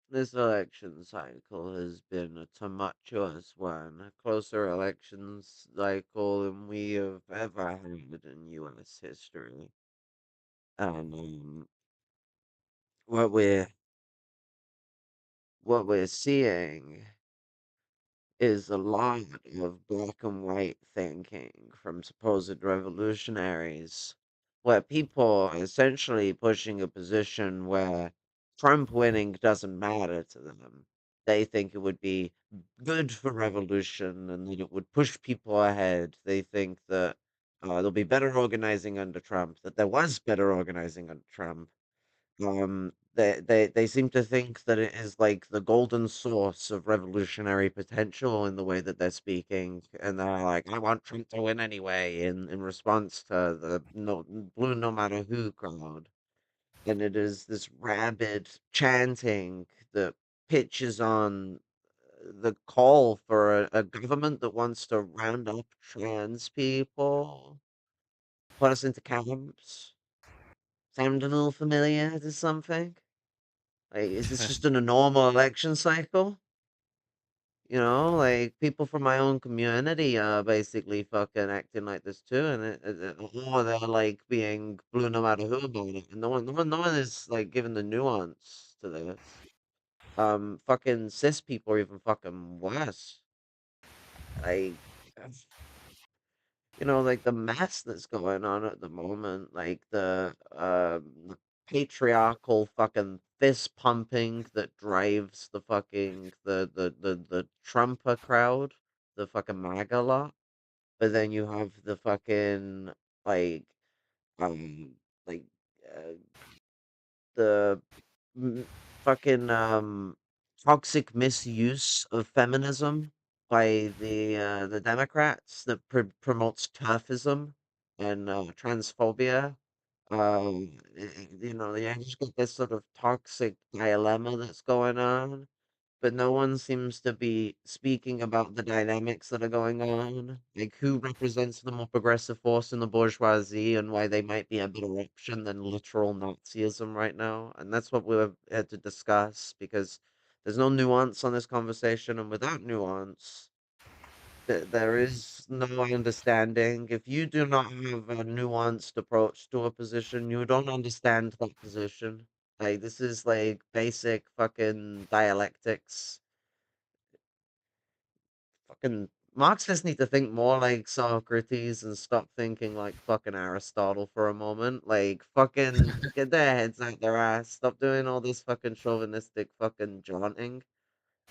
This election cycle has been a tumultuous one, a closer election cycle than we have ever had in U.S. history. And what we're what we're seeing is a lot of black and white thinking from supposed revolutionaries, where people are essentially pushing a position where Trump winning doesn't matter to them. They think it would be good for revolution and that it would push people ahead. They think that there'll be better organizing under Trump, that there was better organizing under Trump, they seem to think that it is like the golden source of revolutionary potential in the way that they're speaking, and they're like, "I want Trump to win anyway," in response to the blue no matter who crowd, and it is this rabid chanting that pitches on the call for a government that wants to round up trans people, put us into camps. Sound a little familiar to something? Like, is this just in a normal election cycle? Like people from my own community are basically fucking acting like this too, and or they're like being blue no matter who about it, and no one is like giving the nuance to this. Fucking cis people are even fucking worse. Like, like the mess that's going on at the moment, like the patriarchal fucking fist pumping that drives the fucking the Trumper crowd, the fucking MAGA lot. But then you have the fucking like um like uh, the m- fucking toxic misuse of feminism by the Democrats that promotes turfism and transphobia. You just got this sort of toxic dilemma that's going on, but no one seems to be speaking about the dynamics that are going on, like who represents the more progressive force in the bourgeoisie and why they might be a better option than literal Nazism right now. And that's what we're here to discuss because there's no nuance on this conversation, and without nuance, there is no understanding. If you do not have a nuanced approach to a position, you don't understand that position. Like, this is like basic fucking dialectics. Fucking Marxists need to think more like Socrates and stop thinking like fucking Aristotle for a moment. Like, fucking get their heads out their ass. Stop doing all this fucking chauvinistic fucking jaunting.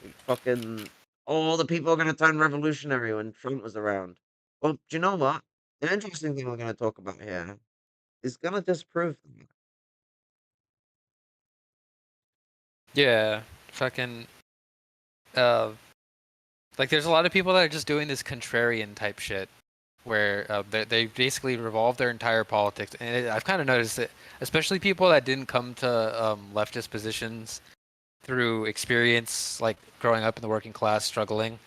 Like, fucking, all the people are gonna turn revolutionary when Trump was around. Well, do you know what? The interesting thing we're gonna talk about here is gonna disprove that. Yeah, fucking uh like there's a lot of people that are just doing this contrarian type shit where they basically revolve their entire politics, and I've kind of noticed it, especially people that didn't come to leftist positions through experience, like growing up in the working class, struggling,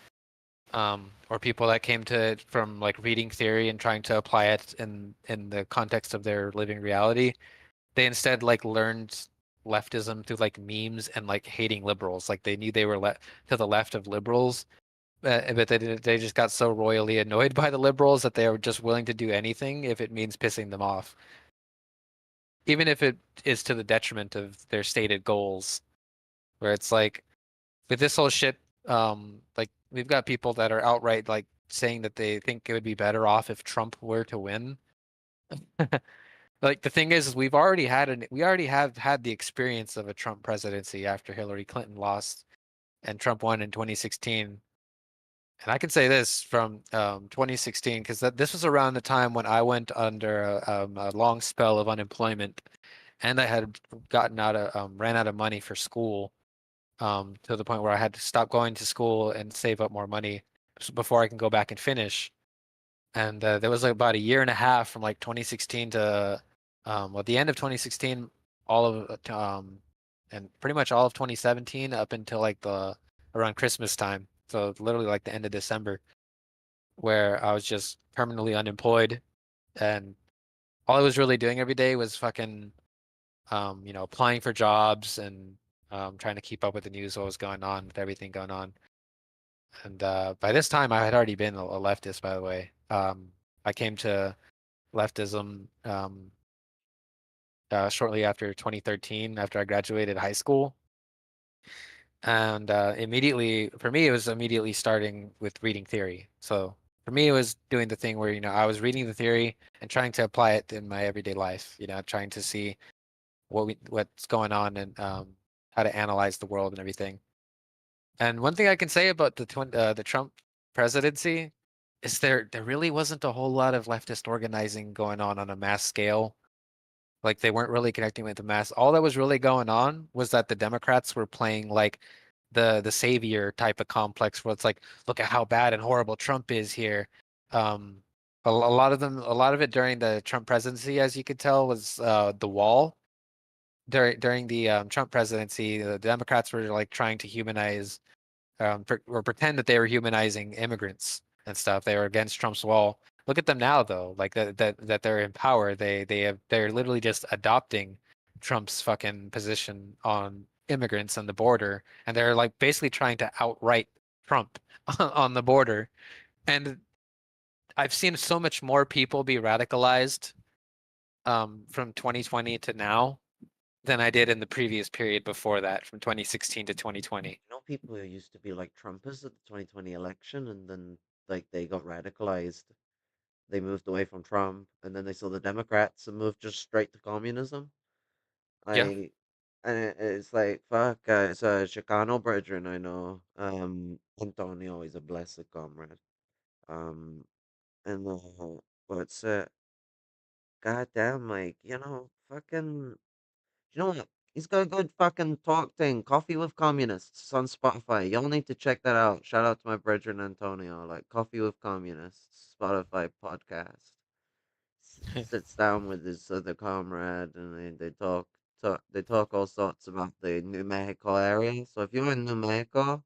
or people that came to it from like reading theory and trying to apply it in the context of their living reality. They instead like learned leftism through like memes and like hating liberals. Like they knew they were to the left of liberals, but they just got so royally annoyed by the liberals that they were just willing to do anything if it means pissing them off, even if it is to the detriment of their stated goals. Where it's like with this whole shit, like we've got people that are outright like saying that they think it would be better off if Trump were to win. Like the thing is we already have had the experience of a Trump presidency after Hillary Clinton lost and Trump won in 2016. And I can say this from 2016 because this was around the time when I went under a long spell of unemployment, and I had ran out of money for school, to the point where I had to stop going to school and save up more money before I can go back and finish. And there was like about a year and a half from like 2016 to well, the end of 2016, all of and pretty much all of 2017 up until like the around Christmas time. So literally like the end of December, where I was just permanently unemployed, and all I was really doing every day was fucking applying for jobs and trying to keep up with the news, what was going on, with everything going on. And by this time, I had already been a leftist, by the way. I came to leftism shortly after 2013, after I graduated high school. And immediately, for me, it was immediately starting with reading theory. So for me, it was doing the thing where, I was reading the theory and trying to apply it in my everyday life, trying to see what's going on and how to analyze the world and everything. And one thing I can say about the Trump presidency is there really wasn't a whole lot of leftist organizing going on a mass scale. Like they weren't really connecting with the mass. All that was really going on was that the Democrats were playing like the savior type of complex where it's like, look at how bad and horrible Trump is here. Um, a lot of it during the Trump presidency, as you could tell, was the wall. During the Trump presidency, the Democrats were like trying to humanize or pretend that they were humanizing immigrants and stuff. They were against Trump's wall. Look at them now, though. Like that they're in power. They're literally just adopting Trump's fucking position on immigrants and the border, and they're like basically trying to outright Trump on the border. And I've seen so much more people be radicalized from 2020 to now than I did in the previous period before that, from 2016 to 2020. People who used to be like Trumpers at the 2020 election, and then like they got radicalized. They moved away from Trump, and then they saw the Democrats and moved just straight to communism. Yeah. I and it's like fuck. It's a Chicano brethren I know. Antonio is a blessed comrade. Um, and what's it? Goddamn, like fucking. You know what? He's got a good fucking talk thing. Coffee with Communists. It's on Spotify. Y'all need to check that out. Shout out to my brethren Antonio. Like Coffee with Communists, Spotify podcast. Sits down with his other comrade and they talk all sorts about the New Mexico area. So if you're in New Mexico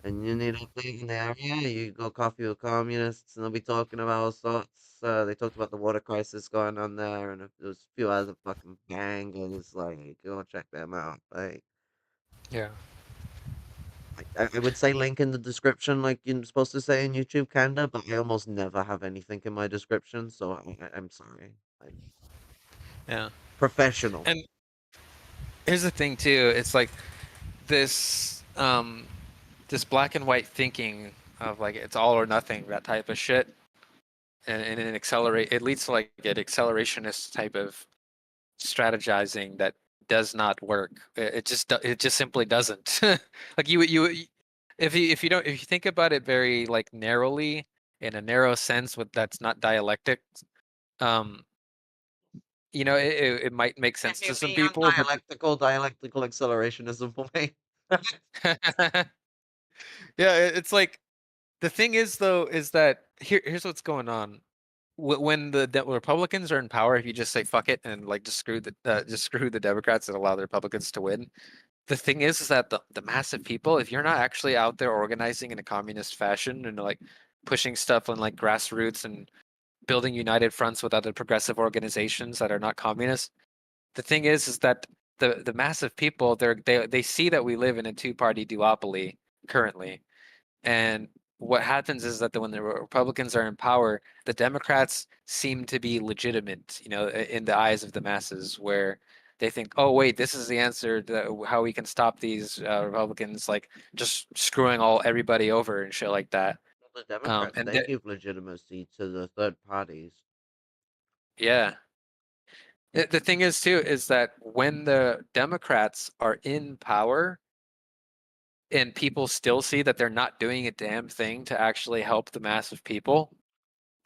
and you need update in the area, you go Coffee with Communists and they'll be talking about all sorts. They talked about the water crisis going on there and if there's a few other fucking bangers, like go check them out. Like Yeah. I would say link in the description, like you're supposed to say in YouTube, kinda, but I almost never have anything in my description, so I'm sorry. I'm Yeah. professional. And here's the thing too, it's like this black and white thinking of like it's all or nothing, that type of shit. And it leads to like an accelerationist type of strategizing that does not work. It just simply doesn't. Like if you think about it very like narrowly in a narrow sense with that's not dialectic, um, it might make If sense you to some beyond people, but dialectical accelerationism for me. yeah, it's like the thing is though is that here's what's going on. When the Republicans are in power, if you just say fuck it and like just screw the Democrats and allow the Republicans to win, the thing is that the massive people, if you're not actually out there organizing in a communist fashion and like pushing stuff on like grassroots and building united fronts with other progressive organizations that are not communist, the thing is that the massive people they see that we live in a two-party duopoly currently, and what happens is that when the Republicans are in power, the Democrats seem to be legitimate, in the eyes of the masses, where they think, oh wait, this is the answer to how we can stop these Republicans like just screwing everybody over and shit like that. The Democrats, And they give legitimacy to the third parties. yeah, the thing is too is that when the Democrats are in power and people still see that they're not doing a damn thing to actually help the massive people,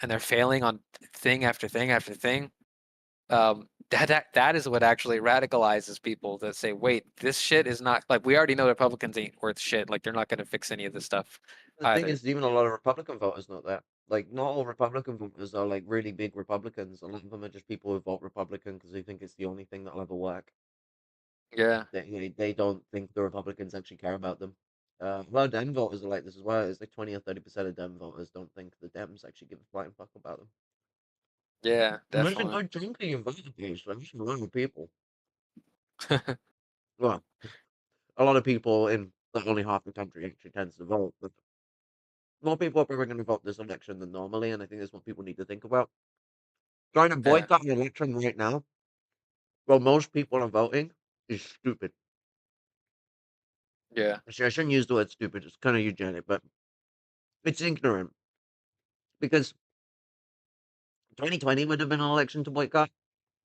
and they're failing on thing after thing after thing, that is what actually radicalizes people that say, wait, this shit is not like we already know Republicans ain't worth shit. Like they're not going to fix any of this stuff The thing either. is, even a lot of Republican voters know that. Like, not all Republican voters are like really big Republicans. A lot of them are just people who vote Republican because they think it's the only thing that'll ever work. Yeah, They don't think the Republicans actually care about them. A lot of Dem voters are like this as well. It's like 20 or 30% of Dem voters don't think the Dems actually give a flying fuck about them. yeah, And there's a definitely. good chunk of your voter base, like, there's a lot of people. Well, a lot of people in like only half the country actually tends to vote, but more people are probably going to vote this election than normally, and I think that's what people need to think about. Trying to Yeah. boycott an election right now, while most people are voting, is stupid. Yeah. Actually, I shouldn't use the word stupid. It's kind of eugenic, but it's ignorant because 2020 would have been an election to boycott.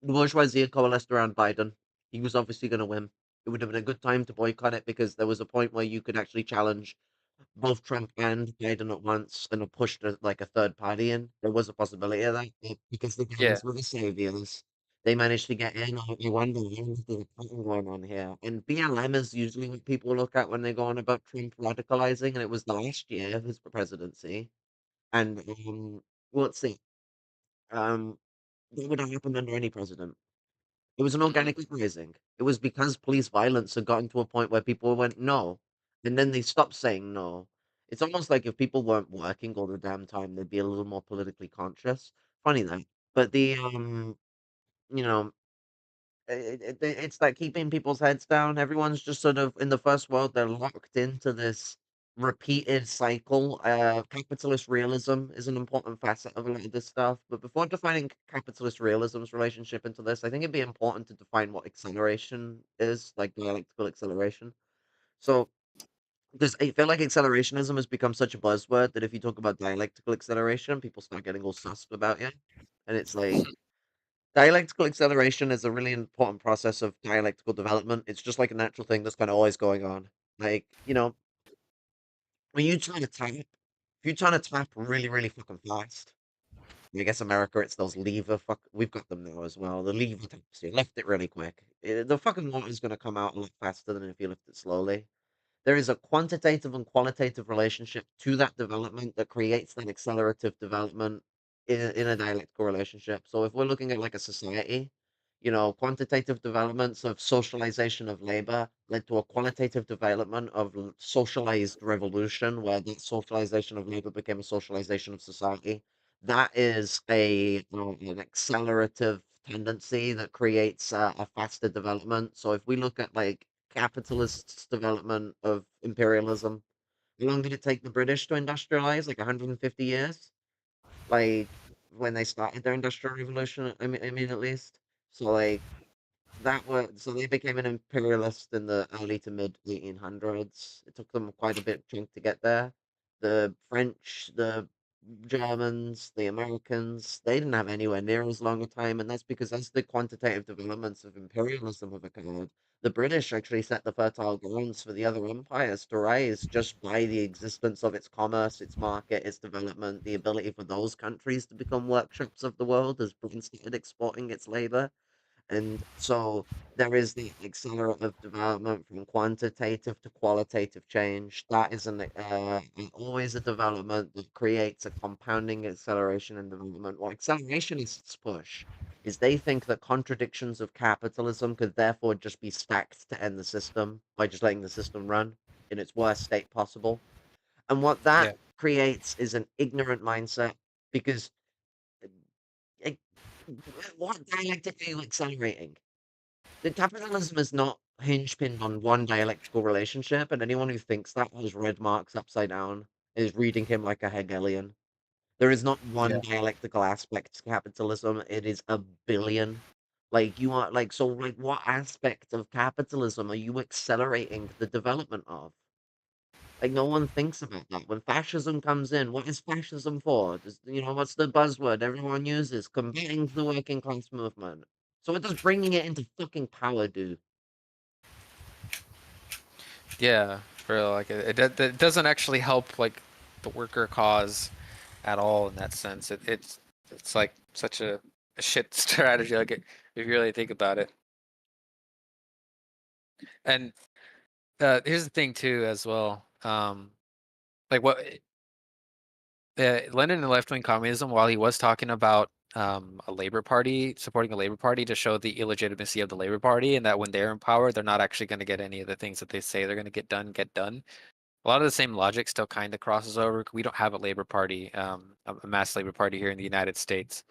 The bourgeoisie had coalesced around Biden. He was obviously going to win. It would have been a good time to boycott it because there was a point where you could actually challenge both Trump and Biden at once and pushed like a third party in. There was a possibility of that because the Yeah. guys were the saviors. They managed to get in. I wonder if there's a pattern going on here. And BLM is usually what people look at when they go on about Trump radicalizing, and it was the last year of his presidency. And let's see, um, that would have happened under any president. It was an Mhm. organic uprising. It was because police violence had gotten to a point where people went no, and then they stopped saying no. It's almost like if people weren't working all the damn time, they'd be a little more politically conscious. Funny that, but you know, it's like keeping people's heads down. Everyone's just sort of in the first world. They're locked into this repeated cycle. Capitalist realism is an important facet of a lot of this stuff. But before defining capitalist realism's relationship into this, I think it'd be important to define what acceleration is, like dialectical acceleration. So, because I feel like accelerationism has become such a buzzword that if you talk about dialectical acceleration, people start getting all sussed about you. And it's like, dialectical acceleration is a really important process of dialectical development. It's just like a natural thing that's kind of always going on. Like, when you try to tap, if you try to tap really, really fucking fast, I guess America, it's those lever fuck. We've got them now as well. The lever taps. You left it really quick. The fucking water's gonna come out a lot faster than if you lift it slowly. There is a quantitative and qualitative relationship to that development that creates that accelerative development in a dialectical relationship. So if we're looking at like a society, quantitative developments of socialization of labor led to a qualitative development of socialized revolution, where that socialization of labor became a socialization of society. That is an accelerative tendency that creates a faster development. So if we look at like capitalists' development of imperialism. How long did it take the British to industrialize? Like 150 years? Like when they started their industrial revolution, I mean at least. So like so they became an imperialist in the early to mid 1800s. It took them quite a bit chunk to get there. The French, the Germans, the Americans, they didn't have anywhere near as long a time, and that's because as the quantitative developments of imperialism have occurred, the British actually set the fertile grounds for the other empires to rise just by the existence of its commerce, its market, its development, the ability for those countries to become workshops of the world as Britain started exporting its labor. And so there is the accelerative development from quantitative to qualitative change. That is always a development that creates a compounding acceleration and development. What accelerationists push is they think that contradictions of capitalism could therefore just be stacked to end the system by just letting the system run in its worst state possible. And what that Yeah. creates is an ignorant mindset because uh, what dialectic are you accelerating? The capitalism is not hinge pinned on one dialectical relationship, and anyone who thinks that has read Marx upside down is reading him like a Hegelian. There is not one Yeah. dialectical aspect to capitalism, it is a billion. Like, you are like, so, like, what aspect of capitalism are you accelerating the development of? Like, no one thinks about that. When fascism comes in, what is fascism for? What's the buzzword everyone uses? Combating the working class movement. So what does bringing it into fucking power do? Yeah. For like it doesn't actually help like the worker cause at all in that sense. It's like such a shit strategy. Like if you really think about it. And here's the thing too, as well. Like what Lenin and left wing communism, while he was talking about a labor party, supporting a labor party to show the illegitimacy of the labor party, and that when they're in power, they're not actually going to get any of the things that they say they're going to get done. A lot of the same logic still kind of crosses over. We don't have a labor party, a mass labor party here in the United States,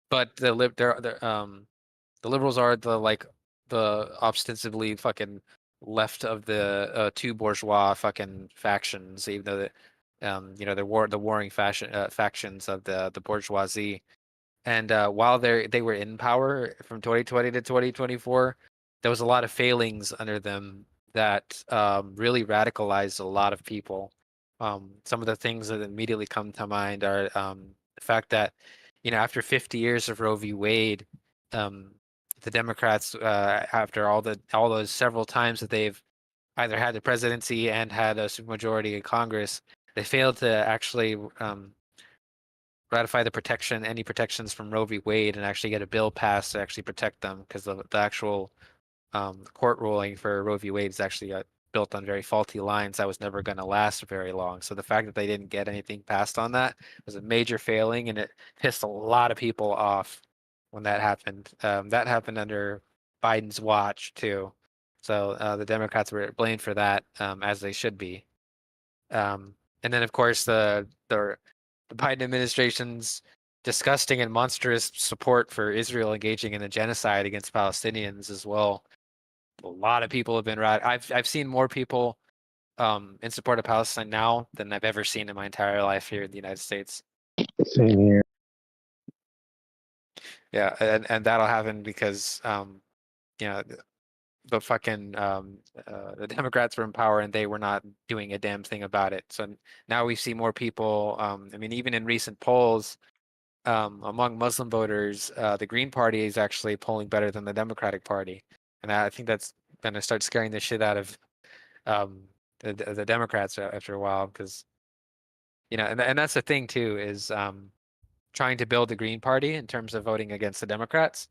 but the liberals are the like the ostensibly fucking left of the two bourgeois fucking factions, even though the warring factions of the bourgeoisie. And while they were in power from 2020 to 2024, there was a lot of failings under them that really radicalized a lot of people. Some of the things that immediately come to mind are the fact that, after 50 years of Roe v. Wade, um, the Democrats, after all those several times that they've either had the presidency and had a supermajority in Congress, they failed to actually ratify any protections from Roe v. Wade and actually get a bill passed to actually protect them because the actual court ruling for Roe v. Wade is actually built on very faulty lines that was never going to last very long. So the fact that they didn't get anything passed on that was a major failing, and it pissed a lot of people off when that happened. That happened under Biden's watch too. So the Democrats were blamed for that, as they should be. And then, of course, the Biden administration's disgusting and monstrous support for Israel engaging in a genocide against Palestinians as well. A lot of people have been I've seen more people in support of Palestine now than I've ever seen in my entire life here in the United States. Same here. Yeah, and that'll happen because you know the fucking the Democrats were in power and they were not doing a damn thing about it. So now we see more people. I mean, even in recent polls, among Muslim voters, the Green Party is actually polling better than the Democratic Party, and I think that's going to start scaring the shit out of um, the Democrats after a while, because and that's the thing too is trying to build the Green Party in terms of voting against the Democrats.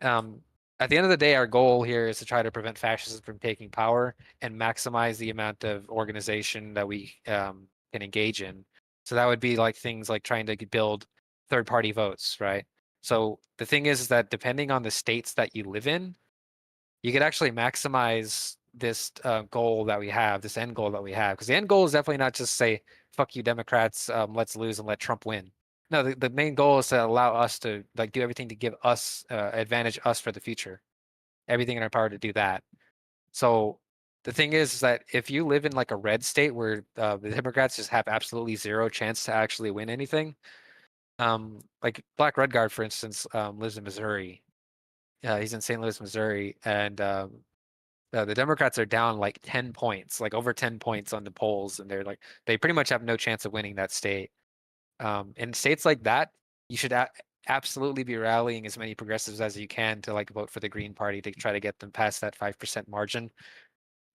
Um, at the end of the day, our goal here is to try to prevent fascism from taking power and maximize the amount of organization that we can engage in. So that would be like things like trying to build third-party votes, right? So the thing is that depending on the states that you live in, you could actually maximize this goal that we have, this end goal that we have. Because the end goal is definitely not just say, fuck you, Democrats, let's lose and let Trump win. No, the main goal is to allow us to like do everything to give us advantage us for the future. Everything in our power to do that. So the thing is that if you live in like a red state where the Democrats just have absolutely zero chance to actually win anything, like Black Redguard, for instance, lives in Missouri. He's in St. Louis, Missouri, and the Democrats are down like 10 points, like over 10 points on the polls, and they pretty much have no chance of winning that state. In states like that, you should absolutely be rallying as many progressives as you can to like vote for the Green Party to try to get them past that 5% margin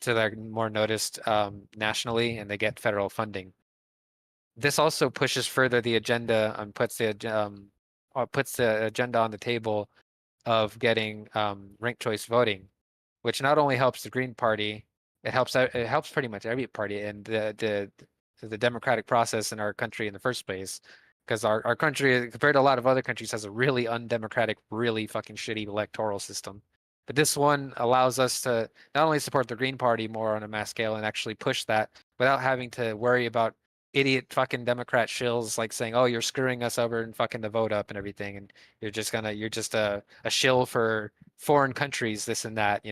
so they're more noticed nationally and they get federal funding. This also pushes further the agenda and puts the agenda on the table of getting ranked choice voting, which not only helps the Green Party, it helps pretty much every party and the democratic process in our country in the first place. Because our country, compared to a lot of other countries, has a really undemocratic, really fucking shitty electoral system. But this one allows us to not only support the Green Party more on a mass scale and actually push that without having to worry about idiot fucking Democrat shills like saying, "Oh, you're screwing us over and fucking the vote up and everything," and you're just a shill for foreign countries, this and that,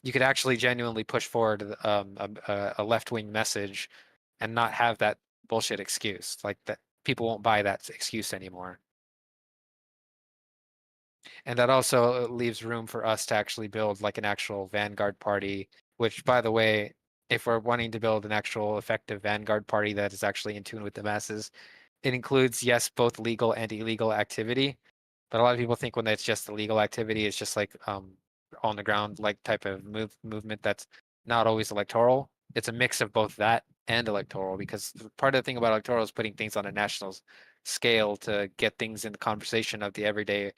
you could actually genuinely push forward a left-wing message and not have that bullshit excuse. Like that, people won't buy that excuse anymore. And that also leaves room for us to actually build like an actual vanguard party, which, by the way, if we're wanting to build an actual effective vanguard party that is actually in tune with the masses, it includes, yes, both legal and illegal activity. But a lot of people think when it's just illegal activity, it's just like on the ground like type of movement that's not always electoral. It's a mix of both that and electoral, because part of the thing about electoral is putting things on a national scale to get things in the conversation of the everyday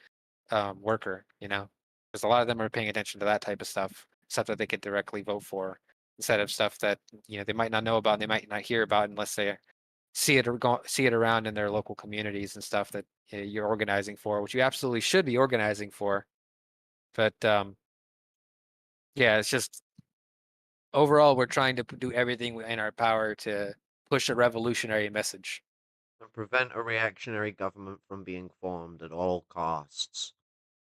worker, because a lot of them are paying attention to that type of stuff that they could directly vote for, instead of stuff that they might not know about and they might not hear about unless they see it around in their local communities and stuff that you're organizing for, which you absolutely should be organizing for. But yeah, it's just overall we're trying to do everything in our power to push a revolutionary message. And prevent a reactionary government from being formed at all costs.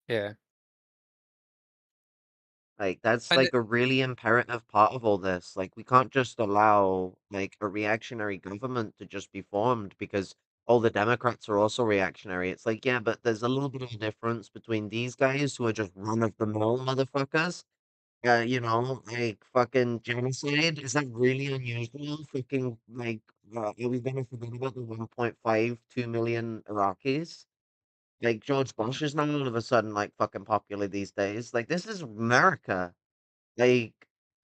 Yeah. Like, that's And like a really imperative part of all this. Like, we can't just allow like a reactionary government to just be formed because all the Democrats are also reactionary. It's like, yeah, but there's a little bit of a difference between these guys who are just run of the mill motherfuckers. Like fucking genocide. Is that really unusual? Fucking like, are we gonna forget about the 1.52 million Iraqis? Like George Bush is now all of a sudden like fucking popular these days. Like this is America. Like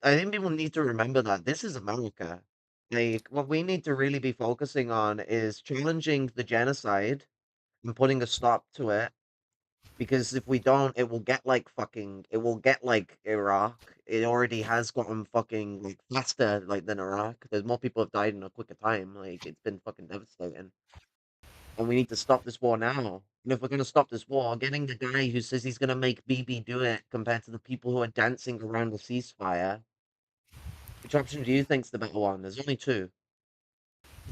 I think people need to remember that this is America. Like what we need to really be focusing on is challenging the genocide and putting a stop to it. Because if we don't, it will get like Iraq. It already has gotten fucking like faster like than Iraq. There's more people have died in a quicker time. Like it's been fucking devastating. And we need to stop this war now. And if we're going to stop this war, getting the guy who says he's going to make Bibi do it compared to the people who are dancing around the ceasefire, which option do you think's the better one? There's only two.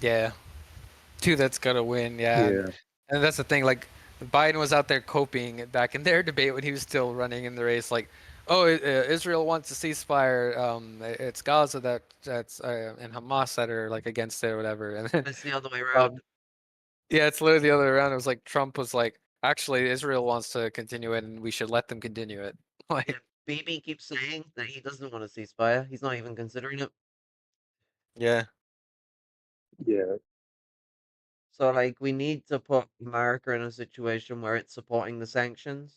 yeah, two that's gonna win. Yeah, Yeah. and that's the thing. Like Biden was out there coping back in their debate when he was still running in the race. Like, oh, Israel wants a ceasefire. It's Gaza that's and Hamas that are like against it or whatever. And then, It's the other way around. um, yeah, it's literally the other way around. It was like Trump was like, actually, Israel wants to continue it, and we should let them continue it. Yeah, Like, Bibi keeps saying that he doesn't want a ceasefire. He's not even considering it. yeah, Yeah. So, like, we need to put America in a situation where it's supporting the sanctions.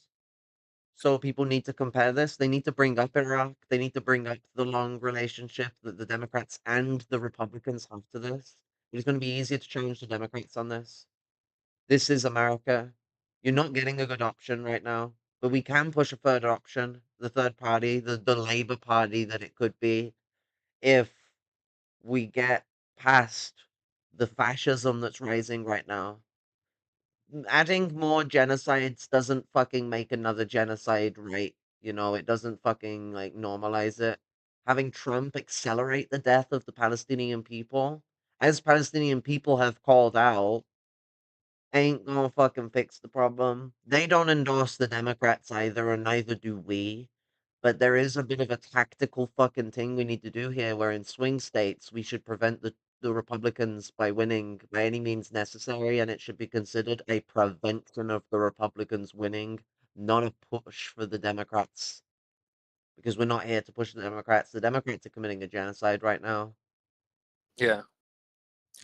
So people need to compare this. They need to bring up Iraq. They need to bring up the long relationship that the Democrats and the Republicans have to this. It's going to be easier to challenge the Democrats on this. This is America. You're not getting a good option right now, but we can push a third option, the third party, the Labour Party that it could be, if we get past the fascism that's rising right now. Adding more genocides doesn't fucking make another genocide right. It doesn't fucking like normalize it. Having Trump accelerate the death of the Palestinian people, as Palestinian people have called out, ain't gonna fucking fix the problem. They don't endorse the Democrats either, and neither do we. But there is a bit of a tactical fucking thing we need to do here, where in swing states we should prevent the Republicans by winning by any means necessary, and it should be considered a prevention of the Republicans winning, not a push for the Democrats. Because we're not here to push the Democrats. The Democrats are committing a genocide right now. yeah.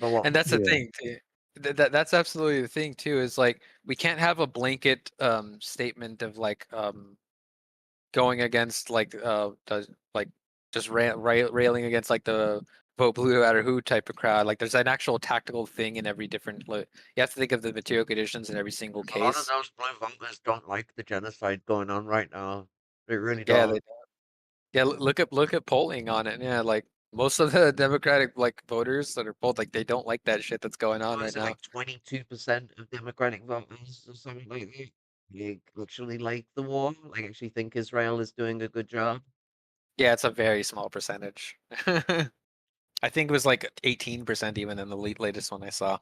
But what? And that's the Yeah. thing too. That's absolutely the thing too. Is like we can't have a blanket statement of like going against like like just railing against like the vote blue no matter who type of crowd. Like there's an actual tactical thing in every different. You have to think of the material conditions in every single A lot of case. those blue voters don't like the genocide going on right now. They really Yeah, don't. yeah. Look at polling on it. Yeah, like most of the Democratic like voters that are both like they don't like that shit that's going on What right is it now. like 22% of Democratic voters or something like that? Like actually like the war? Like actually think Israel is doing a good job? Yeah, it's a very small percentage. I think it was like 18% even in the latest one I saw.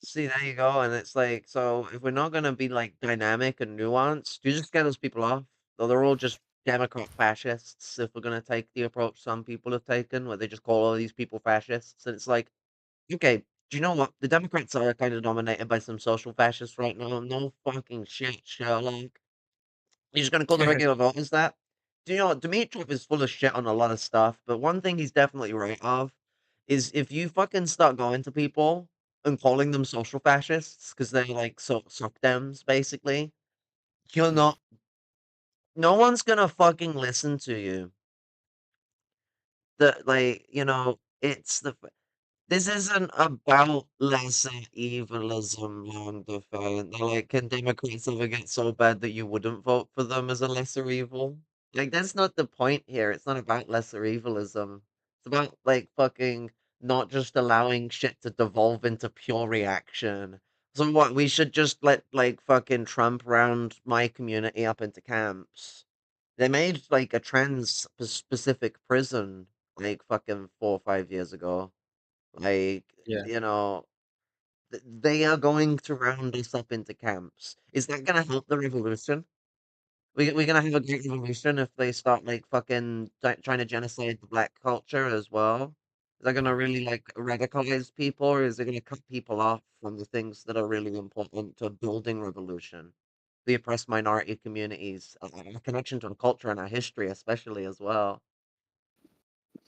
See, there you go. And it's like, so if we're not gonna be like dynamic and nuanced, you just get those people off. Though they're all just Democrat fascists if we're gonna take the approach some people have taken, where they just call all these people fascists. And it's like, okay, do you know what? The Democrats are kind of dominated by some social fascists right now. No fucking shit, Sherlock. You're just gonna call the regular voters that? Do you know what? Dimitrov is full of shit on a lot of stuff, but one thing he's definitely right of is if you fucking start going to people and calling them social fascists because they're like suck dems, basically, you're not. No one's gonna fucking listen to you. It's the This isn't about lesser evilism, long defined. They're like, can Democrats ever get so bad that you wouldn't vote for them as a lesser evil? Like, that's not the point here. It's not about lesser evilism. It's about, like, fucking not just allowing shit to devolve into pure reaction. So what, we should just let, like, fucking Trump round my community up into camps. They made, like, a trans-specific prison, like, fucking 4 or 5 years ago. Like, Yeah. they are going to round us up into camps. Is that gonna help the revolution? We're gonna have a great revolution if they start like fucking trying to genocide the black culture as well. Is that gonna really like radicalize people, or is it gonna cut people off from the things that are really important to building revolution? The oppressed minority communities, a connection to the culture and our history, especially as well.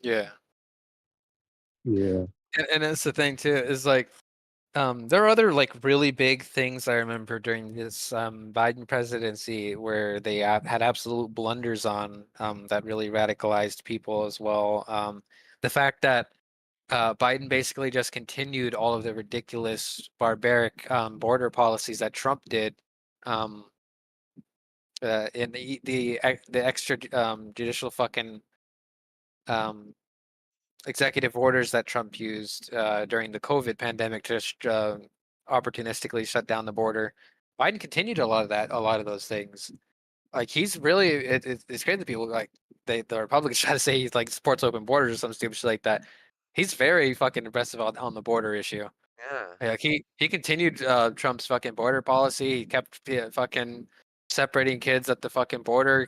Yeah. Yeah. And that's the thing too, is like there are other like really big things I remember during this Biden presidency where they had absolute blunders on that really radicalized people as well. The fact that Biden basically just continued all of the ridiculous, barbaric border policies that Trump did, um, in the extra judicial fucking um, executive orders that Trump used during the COVID pandemic to just opportunistically shut down the border. Biden continued a lot of those things. Like he's really, it's crazy that people like the Republicans try to say he's like supports open borders or some stupid shit like that. He's very fucking aggressive on the border issue. Yeah, Like he continued Trump's fucking border policy. He kept fucking separating kids at the fucking border.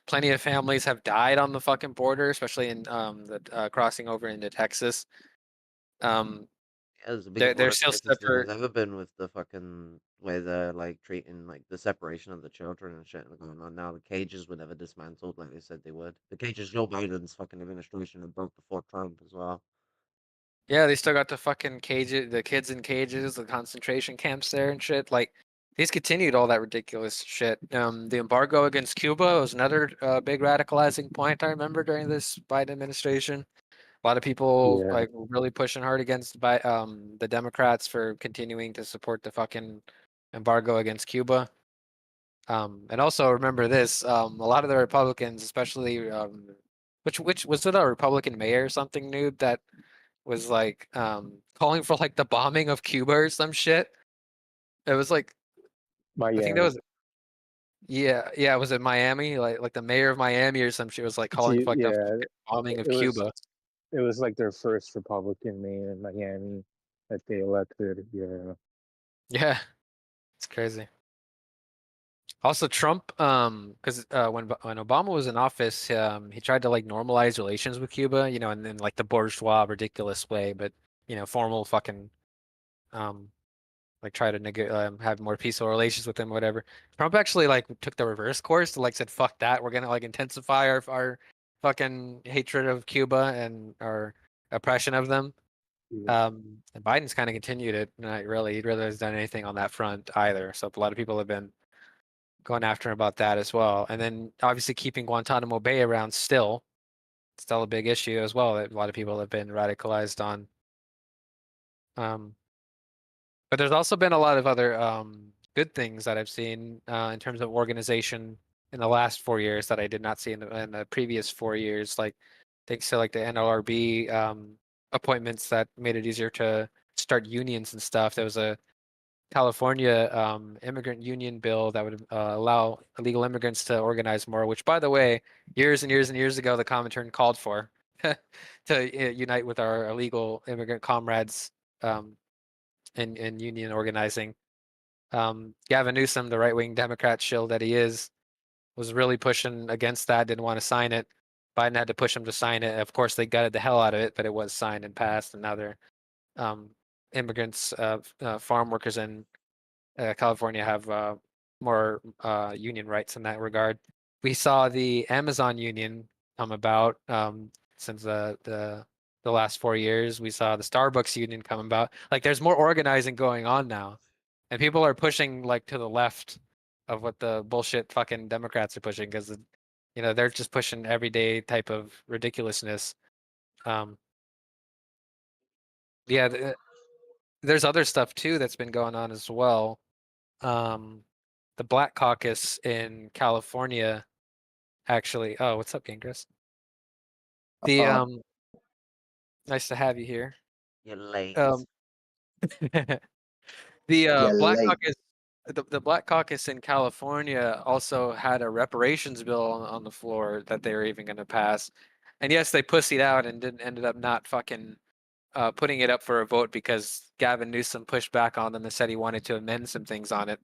Plenty of families have died on the fucking border, especially in the crossing over into Texas. Um, yeah, it's the biggest they're border still crisis there's separate. ever been with the fucking way they're like treating like the separation of the children and shit going on now. The cages were never dismantled like they said they would. The cages Joe Biden's fucking administration had built before Trump as well. Yeah, they still got the fucking cages, the kids in cages, the concentration camps there and shit. Like he's continued all that ridiculous shit. The embargo against Cuba was another big radicalizing point I remember during this Biden administration. A lot of people Yeah. like were really pushing hard against the Democrats for continuing to support the fucking embargo against Cuba. And also remember this: a lot of the Republicans, especially which was it a Republican mayor or something new that was like calling for like the bombing of Cuba or some shit. It was like I think that Miami. was yeah, was it Miami? Like the mayor of Miami or some shit was like calling for like the Yeah. fucking bombing of It was Cuba. it was like their first Republican mayor in Miami that they elected. Yeah. Yeah, it's crazy. Also, Trump, because when Obama was in office, he tried to like normalize relations with Cuba, you know, in like the bourgeois, ridiculous way, but you know, formal fucking, um, like try to have more peaceful relations with them, whatever. Trump actually like took the reverse course to like said, "Fuck that, we're gonna like intensify our fucking hatred of Cuba and our oppression of them." Yeah. And Biden's kind of continued it. Not really, he really hasn't done anything on that front either. So a lot of people have been going after him about that as well. And then obviously keeping Guantanamo Bay around still a big issue as well that a lot of people have been radicalized on. Um, but there's also been a lot of other good things that I've seen in terms of organization in the last 4 years that I did not see in the previous 4 years. Like thanks to like the NLRB appointments that made it easier to start unions and stuff. There was a California immigrant union bill that would allow illegal immigrants to organize more, which, by the way, years and years and years ago, the Comintern called for to unite with our illegal immigrant comrades in union organizing. Gavin Newsom, the right-wing Democrat shill that he is, was really pushing against that, didn't want to sign it. Biden had to push him to sign it. Of course, they gutted the hell out of it, but it was signed and passed, and now they're um, immigrants, farm workers in California have more union rights in that regard. We saw the Amazon union come about since the last 4 years. We saw the Starbucks union come about. Like, there's more organizing going on now, and people are pushing like to the left of what the bullshit fucking Democrats are pushing because you know they're just pushing everyday type of ridiculousness. Um, yeah, there's other stuff too that's been going on as well. Um, the Black Caucus in California actually. Oh, what's up, Gingras? The Uh, nice to have you here. You're late. Um, the yeah, Black late. Caucus, the Black Caucus in California also had a reparations bill on the floor that they were even going to pass, and yes, they pussied out and didn't ended up not fucking putting it up for a vote because Gavin Newsom pushed back on them and said he wanted to amend some things on it.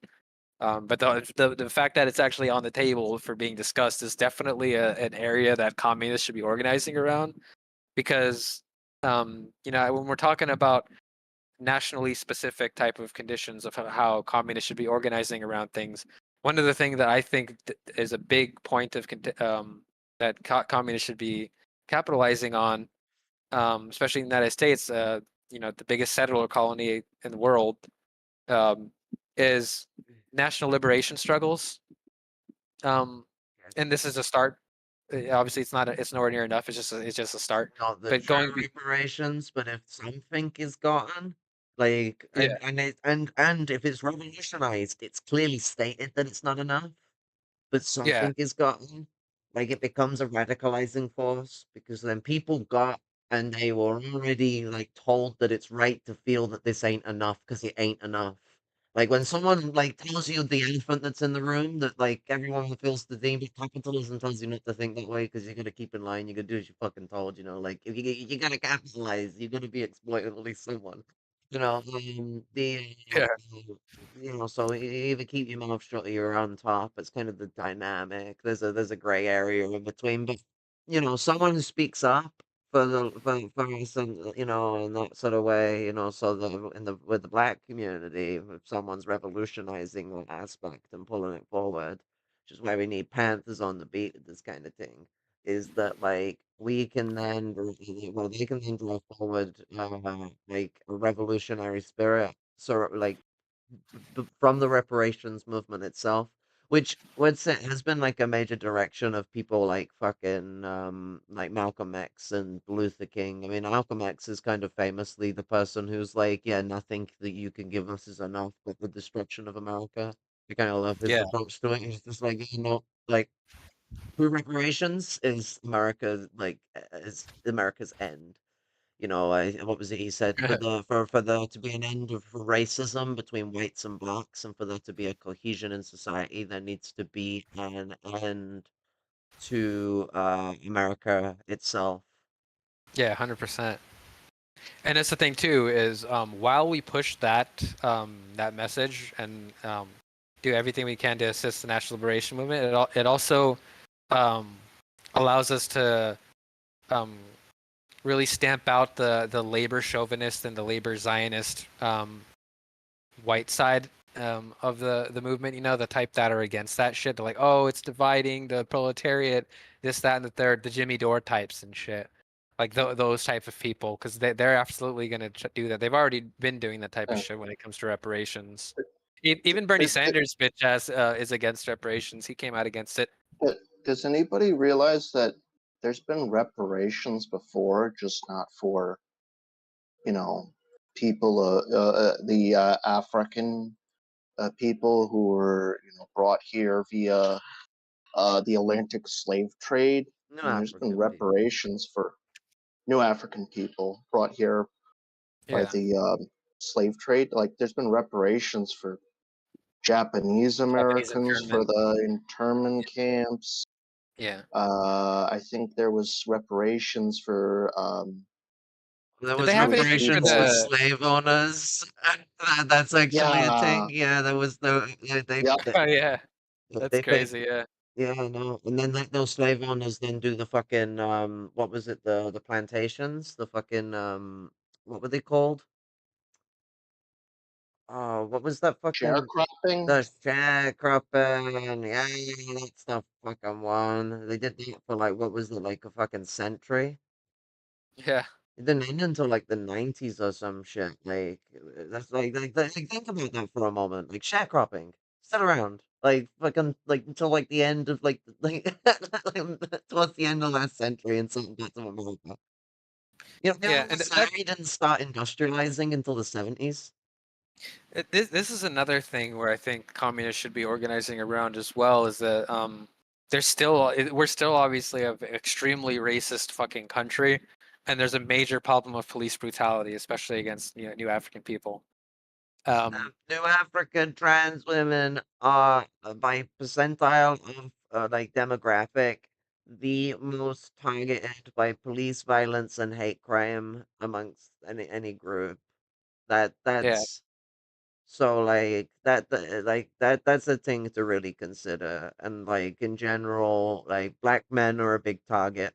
But the fact that it's actually on the table for being discussed is definitely an area that communists should be organizing around, because when we're talking about nationally specific type of conditions of how communists should be organizing around things, one of the things that I think is a big point of that communists should be capitalizing on, especially in the United States, the biggest settler colony in the world, um, is national liberation struggles. Um, and this is a start. Obviously, it's nowhere near enough. It's just a start. Not the But true reparations, but if something is gotten, like, yeah, and if it's revolutionized, it's clearly stated that it's not enough. But yeah, something is gotten, like it becomes a radicalizing force because then people got and they were already like told that it's right to feel that this ain't enough because it ain't enough. Like when someone like tells you the elephant that's in the room that like everyone feels the thing, but capitalism tells you not to think that way because you gotta keep in line, you gotta do as you fucking told, like if you gotta capitalize, you gotta be exploiting at least someone. yeah, So you either keep your mouth shut or you're on top. It's kind of the dynamic. There's a gray area in between, but someone who speaks up for us, and in that sort of way, so with the black community, if someone's revolutionizing that aspect and pulling it forward, which is why we need Panthers on the beat with this kind of thing, is that like we can then well they can then draw forward like a revolutionary spirit, so like from the reparations movement itself, which would say has been like a major direction of people like fucking like Malcolm X and Luther King. I mean, Malcolm X is kind of famously the person who's like, yeah, nothing that you can give us is enough, but the destruction of America. I kind of love his yeah, approach to it. He's just like, like through reparations is America's end. What was it he said? For there to be an end of racism between whites and blacks, and for there to be a cohesion in society, there needs to be an end to America itself. yeah, 100%. And that's the thing too is, while we push that message and do everything we can to assist the national liberation movement, it also um, allows us to um, really stamp out the labor chauvinist and the labor Zionist white side of the movement. The type that are against that shit. They're like, oh, it's dividing the proletariat, this, that, and the third, the Jimmy Dore types and shit. Like those type of people, because they're absolutely gonna do that. They've already been doing that type of Yeah. shit when it comes to reparations. D- Even Bernie d- d- Sanders, bitch ass, is against reparations. He came out against it. Does anybody realize that there's been reparations before, just not for, you know, people, the African people who were, brought here via the Atlantic slave trade? No I mean, there's been African people. reparations for new African people brought here by Yeah, the slave trade. Like, there's been reparations for Japanese Japanese Americans for internment. the internment camps. Yeah. I think there was reparations for There Did they was have Jewish anything for reparations for people. the? slave owners. That's actually a Yeah, thing. Yeah, there was no. yeah, Oh yeah, that's They paid. crazy. Yeah. Yeah, I know. And then like those slave owners then do the fucking what was it, the plantations? The fucking what were they called? Oh, what was that fucking sharecropping. the sharecropping? Yeah, that's the fucking one. They did that for like what was it, like a fucking century? Yeah. It didn't end until like the 90s or some shit. Like that's like think about that for a moment. Like sharecropping. Still around. Like fucking like until like the end of like towards the end of last century and something got to America. The Yeah, only and society didn't start industrializing until the 70s. this is another thing where I think communists should be organizing around as well. Is that we're still obviously an extremely racist fucking country, and there's a major problem of police brutality, especially against new African people. New African trans women are by percentile of like demographic the most targeted by police violence and hate crime amongst any group. Yeah, That's So like that's a thing to really consider. And like in general, like black men are a big target.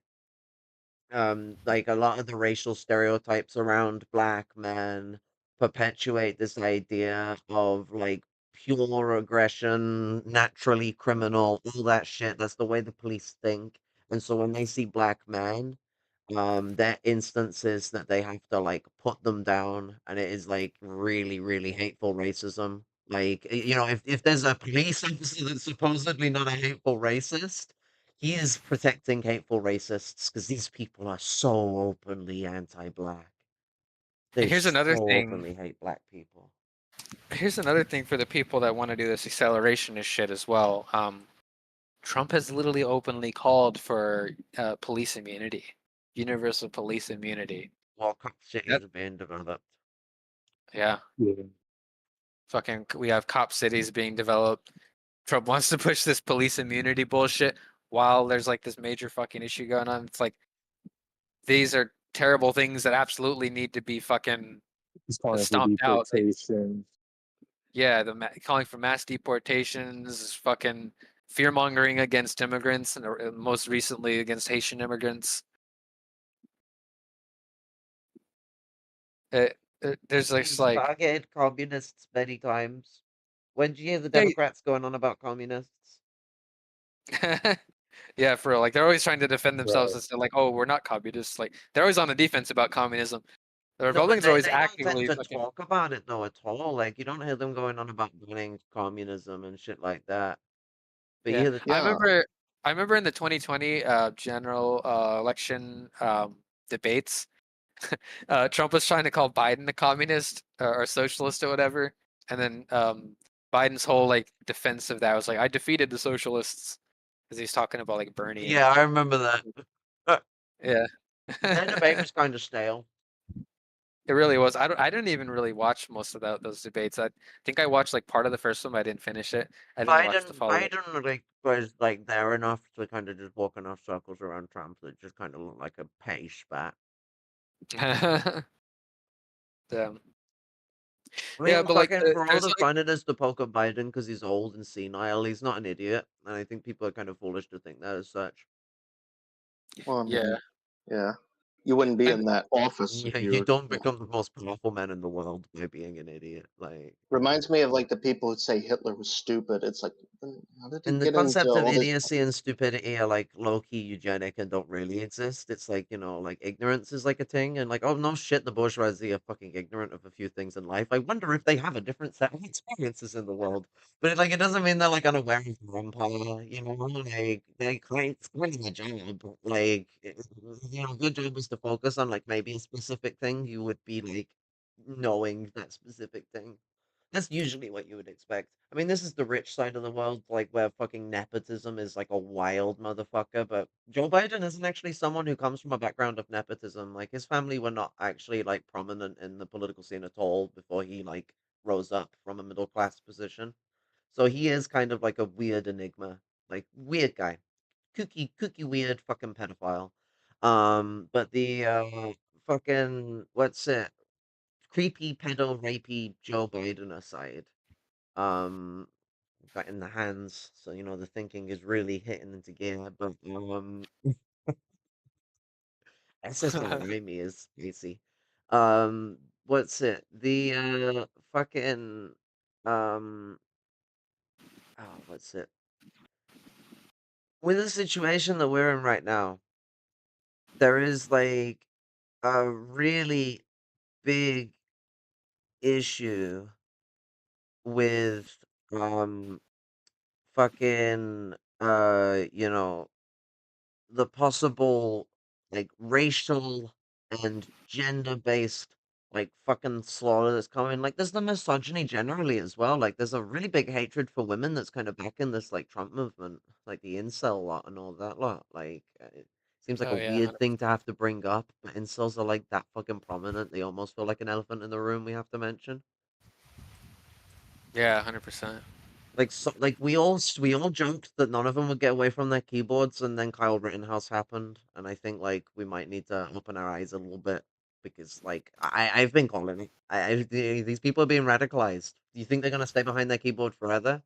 Like a lot of the racial stereotypes around black men perpetuate this idea of like pure aggression, naturally criminal, all that shit. That's the way the police think. And so when they see black men, there are instances that they have to like put them down, and it is like really, really hateful racism. Like, if there's a police officer that's supposedly not a hateful racist, he is protecting hateful racists because these people are so openly anti-black. They Here's so another thing. openly hate black people. Here's another thing for the people that want to do this accelerationist shit as well. Trump has literally openly called for police immunity, universal police immunity. While cop cities That, are being developed. yeah, Yeah. fucking, we have cop cities being developed. Trump wants to push this police immunity bullshit while there's like this major fucking issue going on. It's like these are terrible things that absolutely need to be fucking He's calling for stomped out. deportation. Yeah, calling for mass deportations, fucking fear mongering against immigrants, and most recently against Haitian immigrants. There's He's just like, targeted communists many times. When do you hear the yeah, Democrats going on about communists? yeah, for real. Like they're always trying to defend themselves Right. as they're like, oh, we're not communists. Like they're always on the defense about communism. The No, but Republicans are they always they don't tend actively to fucking. talk about it though at all. Like you don't hear them going on about banning communism and shit like that. But you Yeah, hear the I Yeah. remember. I remember in the 2020 general election debates, Trump was trying to call Biden a communist or socialist or whatever, and then Biden's whole like defense of that was like, "I defeated the socialists," because he's talking about like Bernie and Yeah, I remember that. yeah. That debate was kind of stale. It really was. I didn't even really watch most of those debates. I think I watched like part of the first one, but I didn't finish it. I didn't watch the follow Biden like was like there enough to kind of just walk enough circles around Trump that just kind of looked like a petty spat. up. Damn. I Yeah, mean, but like fucking for all there's the like fun it is to poke at Biden because he's old and senile, he's not an idiot, and I think people are kind of foolish to think that as such. Well, I yeah. mean, yeah. You wouldn't be And in that office if Yeah, you you were. don't become the most powerful man in the world by being an idiot. Like, Reminds me of like the people who say Hitler was stupid. It's like, how did he and the get into concept of all this? idiocy and stupidity are like low key eugenic and don't really exist. It's like, like ignorance is like a thing, and like, oh no shit, the bourgeoisie are fucking ignorant of a few things in life. I wonder if they have a different set of experiences in the world. But it doesn't mean they're like unaware of their empire, like it's clearly a job. Like, your job is to focus on like maybe a specific thing, you would be like knowing that specific thing. That's usually what you would expect. I mean, this is the rich side of the world, like where fucking nepotism is like a wild motherfucker. But Joe Biden isn't actually someone who comes from a background of nepotism. Like his family were not actually like prominent in the political scene at all before he like rose up from a middle class position. So he is kind of like a weird enigma, like weird guy, kooky, weird fucking pedophile. But the fucking what's it? Creepy pedo rapey Joe Biden aside, um, got in the hands, so the thinking is really hitting into gear. But SSRI is crazy. What's it? The fucking um, what's it? With the situation that we're in right now, there is like a really big issue with fucking the possible like racial and gender based like fucking slaughter that's coming. Like there's the misogyny generally as well. Like there's a really big hatred for women that's kind of back in this like Trump movement, like the incel lot and all that lot. Like it seems like a Oh yeah, weird thing to have to bring up, but incels are like that fucking prominent. They almost feel like an elephant in the room we have to mention. yeah, 100%. Like so, like we all joked that none of them would get away from their keyboards, and then Kyle Rittenhouse happened, and I think like we might need to open our eyes a little bit. because like I've been calling it. These people are being radicalized. Do you think they're gonna stay behind their keyboard forever?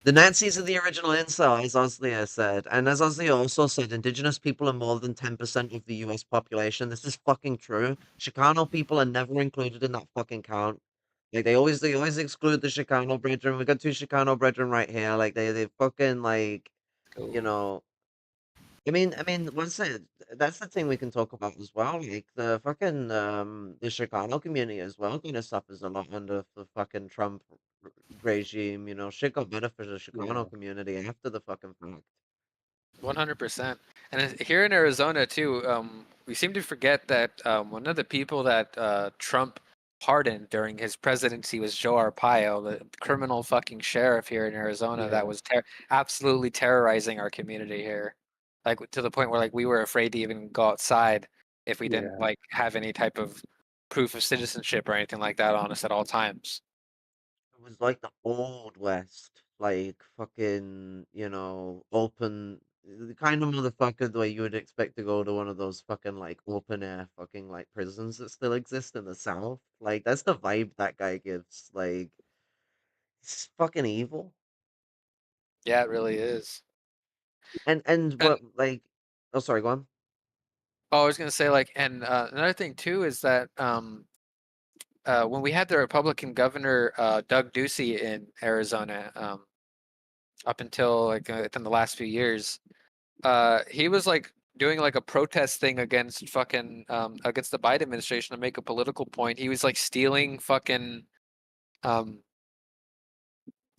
The Nazis are the original incel, as Oslia said. And as Oslia also said, indigenous people are more than 10% of the US population. This is fucking true. Chicano people are never included in that fucking count. Like they always exclude the Chicano brethren. We got two Chicano brethren right here. Like they fucking like you Cool. know I mean, what's it? That's the thing we can talk about as well. Like the fucking the Chicano community as well kind of suffers a lot under the fucking Trump regime. Shit got better for the Yeah. Chicano community after the fucking fact. 100%. And here in Arizona too, we seem to forget that one of the people that Trump pardoned during his presidency was Joe Arpaio, the criminal fucking sheriff here in Arizona that Yeah. was absolutely terrorizing our community here, like to the point where like we were afraid to even go outside if we didn't Yeah. like have any type of proof of citizenship or anything like that on us at all times. It was like the old west, like fucking, open, the kind of motherfucker the way you would expect to go to one of those fucking like open air fucking like prisons that still exist in the South. Like that's the vibe that guy gives. Like it's fucking evil. Yeah, it really is. And And what like oh sorry, go on. oh, I was gonna say like, and another thing too is that when we had the Republican governor Doug Ducey in Arizona, up until like within the last few years, he was like doing like a protest thing against fucking against the Biden administration to make a political point. He was like stealing fucking um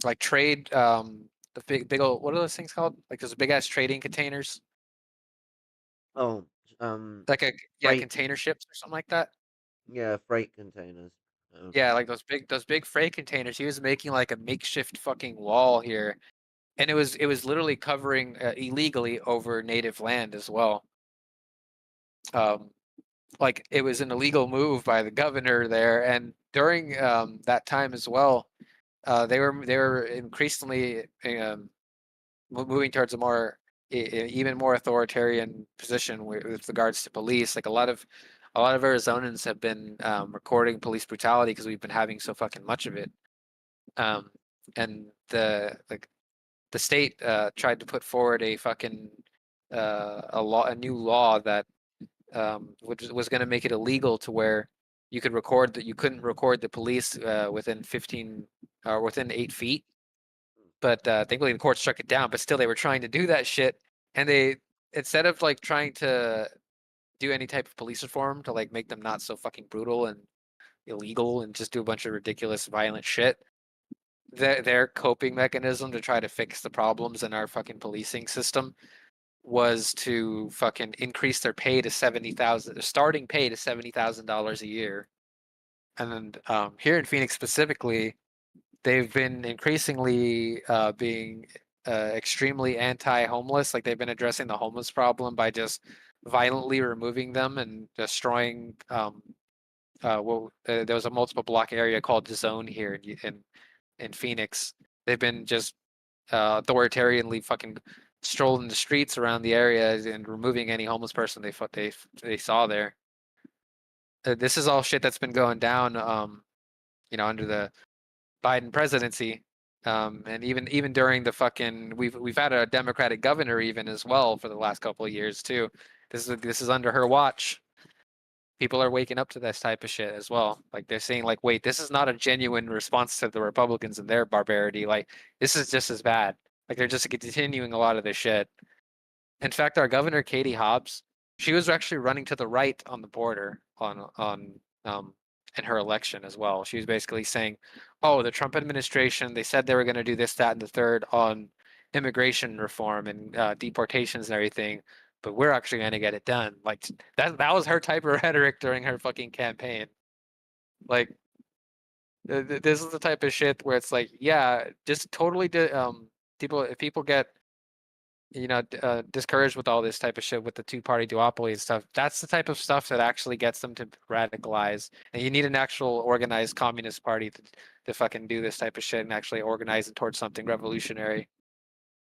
like trade the big old, what are those things called? Like those big ass trading containers, Oh, um like a yeah freight container ships or something like that. yeah, freight containers. Yeah, like those big freight containers. He was making like a makeshift fucking wall here, and it was literally covering illegally over native land as well. Um, like it was an illegal move by the governor there, and during that time as well, they were increasingly moving towards a even more authoritarian position with regards to police. Like a lot of Arizonans have been recording police brutality because we've been having so fucking much of it. Um, and the state tried to put forward a fucking a new law that which was going to make it illegal to where you couldn't record the police within 15 or within 8 feet. But thankfully the court struck it down. But still, they were trying to do that shit, and they instead of like trying to do any type of police reform to like make them not so fucking brutal and illegal and just do a bunch of ridiculous violent shit, their coping mechanism to try to fix the problems in our fucking policing system was to fucking increase their pay to 70,000, their starting pay to $70,000 a year. And then here in Phoenix specifically, they've been increasingly being extremely anti-homeless. Like they've been addressing the homeless problem by just violently removing them and destroying. There was a multiple block area called the Zone here in Phoenix. They've been just authoritarianly fucking strolling the streets around the area and removing any homeless person they saw there. This is all shit that's been going down, under the Biden presidency, and even during the fucking we've had a Democratic governor even as well for the last couple of years too. This is under her watch. People are waking up to this type of shit as well. Like they're saying, like, wait, this is not a genuine response to the Republicans and their barbarity. Like this is just as bad. Like they're just continuing a lot of this shit. In fact, our governor Katie Hobbs, she was actually running to the right on the border um in her election as well. She was basically saying, "Oh, the Trump administration, they said they were going to do this, that, and the third on immigration reform and deportations and everything, but we're actually going to get it done." Like that was her type of rhetoric during her fucking campaign. Like this is the type of shit where it's like, yeah, just totally people if people get discouraged with all this type of shit with the two-party duopoly and stuff. That's the type of stuff that actually gets them to radicalize. And you need an actual organized communist party to fucking do this type of shit and actually organize it towards something revolutionary.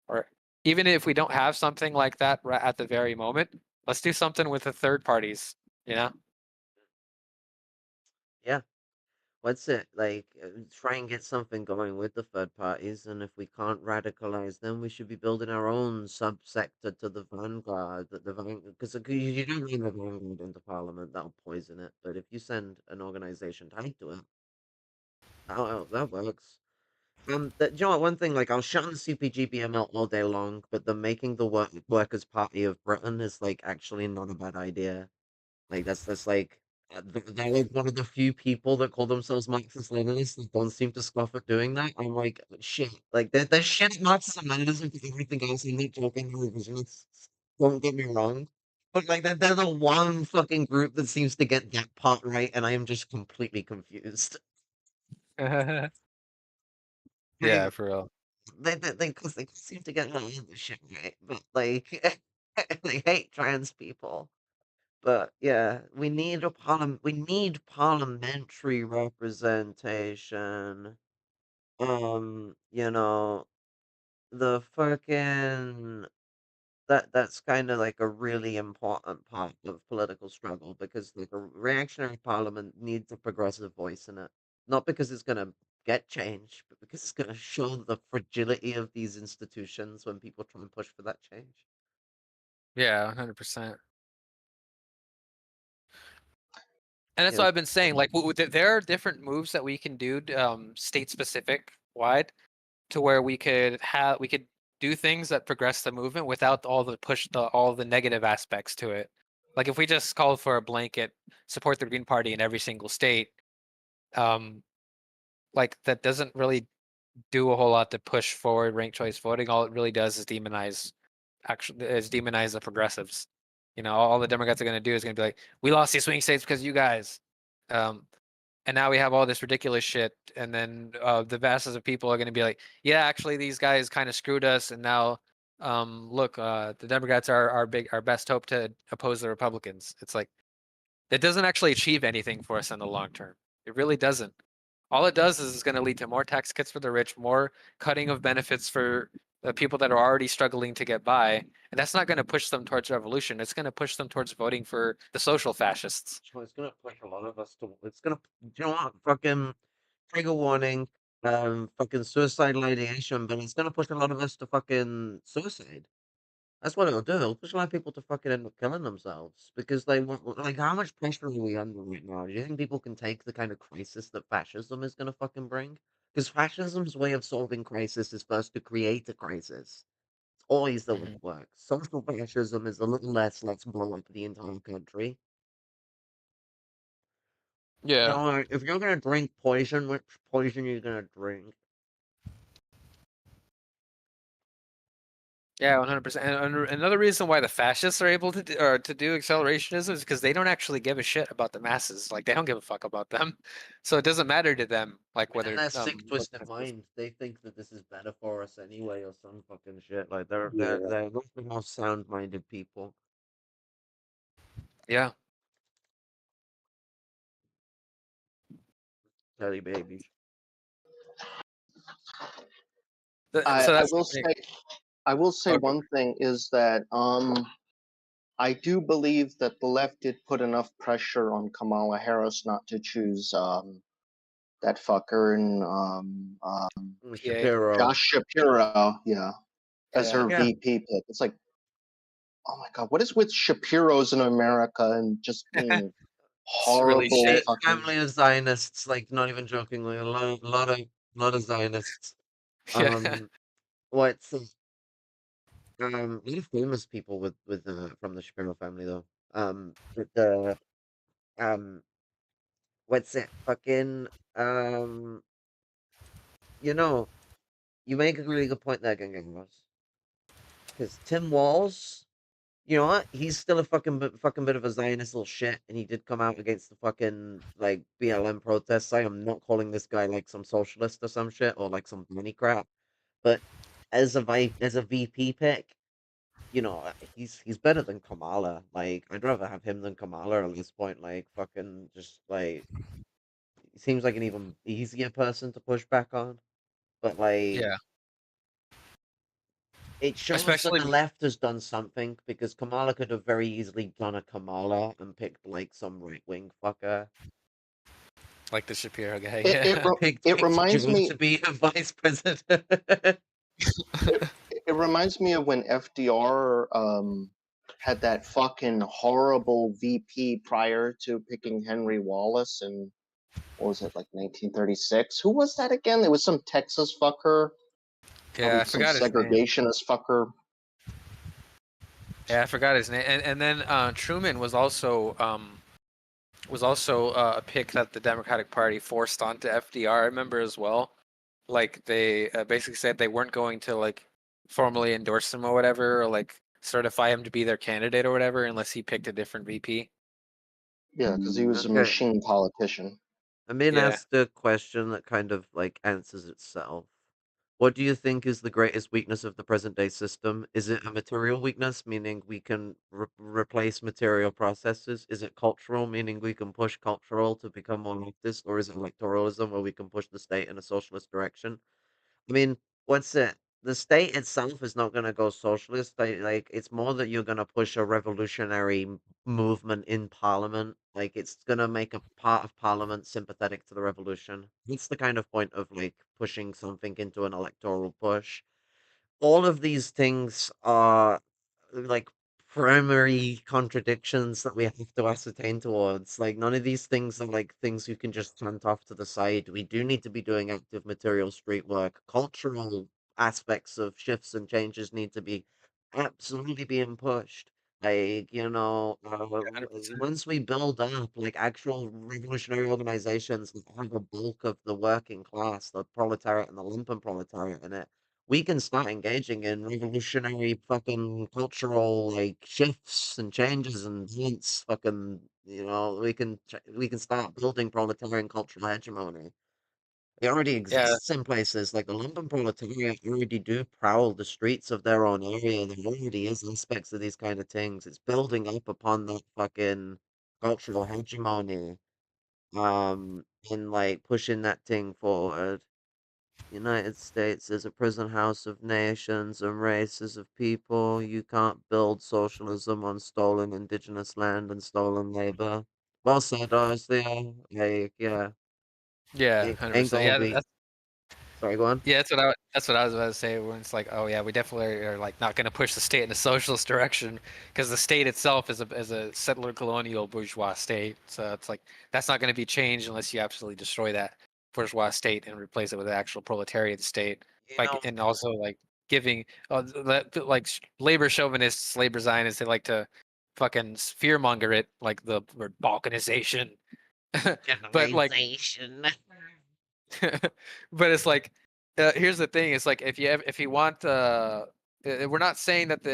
Or even if we don't have something like that at the very moment, let's do something with the third parties. You know? Yeah. What's it like? Try and get something going with the third parties, and if we can't radicalize them, we should be building our own subsector to the vanguard. That the because you don't bring the vanguard into parliament, that'll poison it. But if you send an organization tied to it, that works. You know what? One thing, like, I'll shut on the CPGBML all day long, but the making the Workers' Party of Britain is like actually not a bad idea. Like that's like they're like one of the few people that call themselves Marxist Leninists that don't seem to scoff at doing that. I'm like, shit. Like they're shit at Marxism Leninism for everything else. I'm not joking. They're revisionists. Don't get me wrong. But like they're the one fucking group that seems to get that part right, and I am just completely confused. Yeah, Like for real. because they seem to get a lot of the shit right, but like they hate trans people. But yeah, we need parliamentary representation. You know, the fucking that's kind of like a really important part of political struggle because like a reactionary parliament needs a progressive voice in it. Not because it's gonna get change, but because it's gonna show the fragility of these institutions when people try and push for that change. Yeah, 100%. And that's You what know, I've been saying. Like, there are different moves that we can do, state specific wide, to where we could do things that progress the movement without all the negative aspects to it. Like, if we just called for a blanket support the Green Party in every single state, um, like that doesn't really do a whole lot to push forward ranked choice voting. All it really does is demonize the progressives. You know, all the Democrats are going to do is going to be like, we lost these swing states because of you guys. Um, and now we have all this ridiculous shit, and then the masses of people are going to be like, yeah, actually these guys kind of screwed us, and now look, the Democrats are our best hope to oppose the Republicans. It's like it doesn't actually achieve anything for us in the long term. It really doesn't. All it does is it's going to lead to more tax cuts for the rich, more cutting of benefits for the people that are already struggling to get by, and that's not going to push them towards revolution. It's going to push them towards voting for the social fascists. so it's gonna push a lot of us to. It's gonna. You know what? Fucking trigger warning. Fucking suicidal ideation, but it's gonna push a lot of us to fucking suicide. That's what it'll do. It'll push a lot of people to fucking end up killing themselves because they want. Like, how much pressure are we under right now? Do you think people can take the kind of crisis that fascism is gonna fucking bring? Because fascism's way of solving crisis is first to create a crisis. It's always the way Mhm. it works. Social fascism is a little less. Let's blow up the entire country. You Yeah. know, like, if you're gonna drink poison, which poison are you gonna drink? Yeah, 100%. And another reason why the fascists are able to do accelerationism is because they don't actually give a shit about the masses. Like they don't give a fuck about them, so it doesn't matter to them. Like And in whether their sick, what twisted mind, they think that this is better for us anyway, or some fucking shit. Like Yeah. they're not the most sound-minded people. yeah. Teddy babies. And so I that's the will thing. say, I will say Okay. one thing is that I do believe that the left did put enough pressure on Kamala Harris not to choose that fucker and PA. Shapiro. Josh Shapiro, yeah, as Yeah. her Yeah. VP pick. It's like, oh my god, what is with Shapiros in America and just being It's really horrible shit. State fucking. family of Zionists, like not even jokingly, lot of Zionists. Yeah. Um, what's a lot of famous people with from the Shapiro family though. With the um, what's it? Fucking you know, you make a really good point there, Gangamos. Because Tim Walz, you know what? He's still a fucking bit of a Zionist little shit, and he did come out against the fucking like BLM protests. I am not calling this guy like some socialist or some shit or like some money crap, but as a VP pick, you know, he's better than Kamala. Like, I'd rather have him than Kamala at this point. Like, fucking just like he seems like an even easier person to push back on. But like, Yeah. It shows that especially the left has done something because Kamala could have very easily done a Kamala and picked like some right wing fucker. like the Shapiro guy. It it Yeah. re- it Picked reminds Joe me to be a vice president. it, it reminds me of when FDR had that fucking horrible VP prior to picking Henry Wallace in, what was it, like 1936? Who was that again? It was some Texas fucker, Yeah, probably I some forgot his name. segregationist fucker. Yeah, I forgot his name. And then Truman was also a pick that the Democratic Party forced onto FDR. I remember as well. Like they basically said they weren't going to like formally endorse him or whatever, or like certify him to be their candidate or whatever, unless he picked a different VP. Yeah, because he was a Okay. machine politician. I'm being Yeah. asked a question that kind of like answers itself. What do you think is the greatest weakness of the present day system? Is it a material weakness, meaning we can replace material processes? Is it cultural, meaning we can push cultural to become more leftist? Or is it electoralism, where we can push the state in a socialist direction? I mean, what's it? The state itself is not going to go socialist. Like, it's more that you're going to push a revolutionary movement in parliament. Like, it's going to make a part of parliament sympathetic to the revolution. It's the kind of point of like pushing something into an electoral push. All of these things are like primary contradictions that we have to ascertain towards. Like none of these things are like things you can just punt off to the side. We do need to be doing active material street work. Cultural aspects of shifts and changes need to be absolutely being pushed. Like, Yeah, 100%. once we build up like actual revolutionary organizations that have a bulk of the working class, the proletariat and the lumpen proletariat in it, we can start engaging in revolutionary fucking cultural like shifts and changes and events. Fucking, we can start building proletarian cultural hegemony. It already Yeah, exists in places like the London proletariat already do prowl the streets of their own area. There already is aspects of these kind of things. It's building up upon that fucking cultural hegemony, and like pushing that thing forward. United States is a prison house of nations and races of people. You can't build socialism on stolen indigenous land and stolen labor. Well said, Ozzy. Like, yeah, yeah, 100%. ain't gonna Yeah, be. Sorry, go on. yeah, that's what I was about to say. When it's like, oh yeah, we definitely are like not going to push the state in a socialist direction because the state itself is a settler colonial bourgeois state. So it's like that's not going to be changed unless you absolutely destroy that bourgeois state and replace it with an actual proletariat state. You Like know, and also like giving like labor chauvinists, labor Zionists, they like to fucking fearmonger it like the word balkanization. But like generalization. but it's like here's the thing, it's like if you want we're not saying that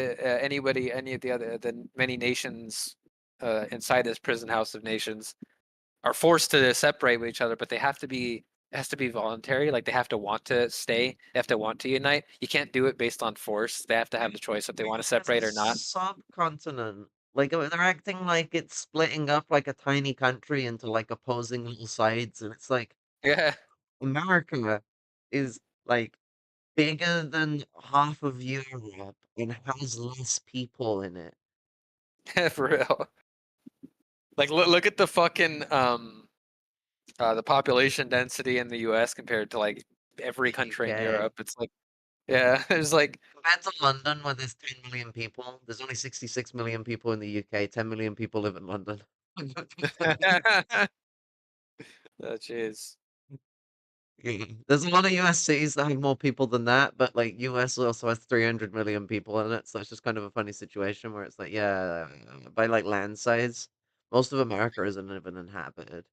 any of the other the many nations inside this prison house of nations are forced to separate with each other, but they have to be it has to be voluntary. Like they have to want to stay, they have to want to unite. You can't do it based on force. They have to have the choice if they want to As a separate or not. subcontinent, like they're acting like it's splitting up like a tiny country into like opposing little sides, and it's like Yeah. America is like bigger than half of Europe and has less people in it. For real. Like look at the fucking the population density in the US compared to like every The country in UK. Europe. It's like yeah, it's like Compared to London, where there's 10 million people, there's only 66 million people in the UK, 10 million people live in London. oh jeez. Yeah. There's a lot of US cities that have more people than that, but like US also has 300 million people in it, so it's just kind of a funny situation where it's like, yeah, by like land size, most of America isn't even inhabited.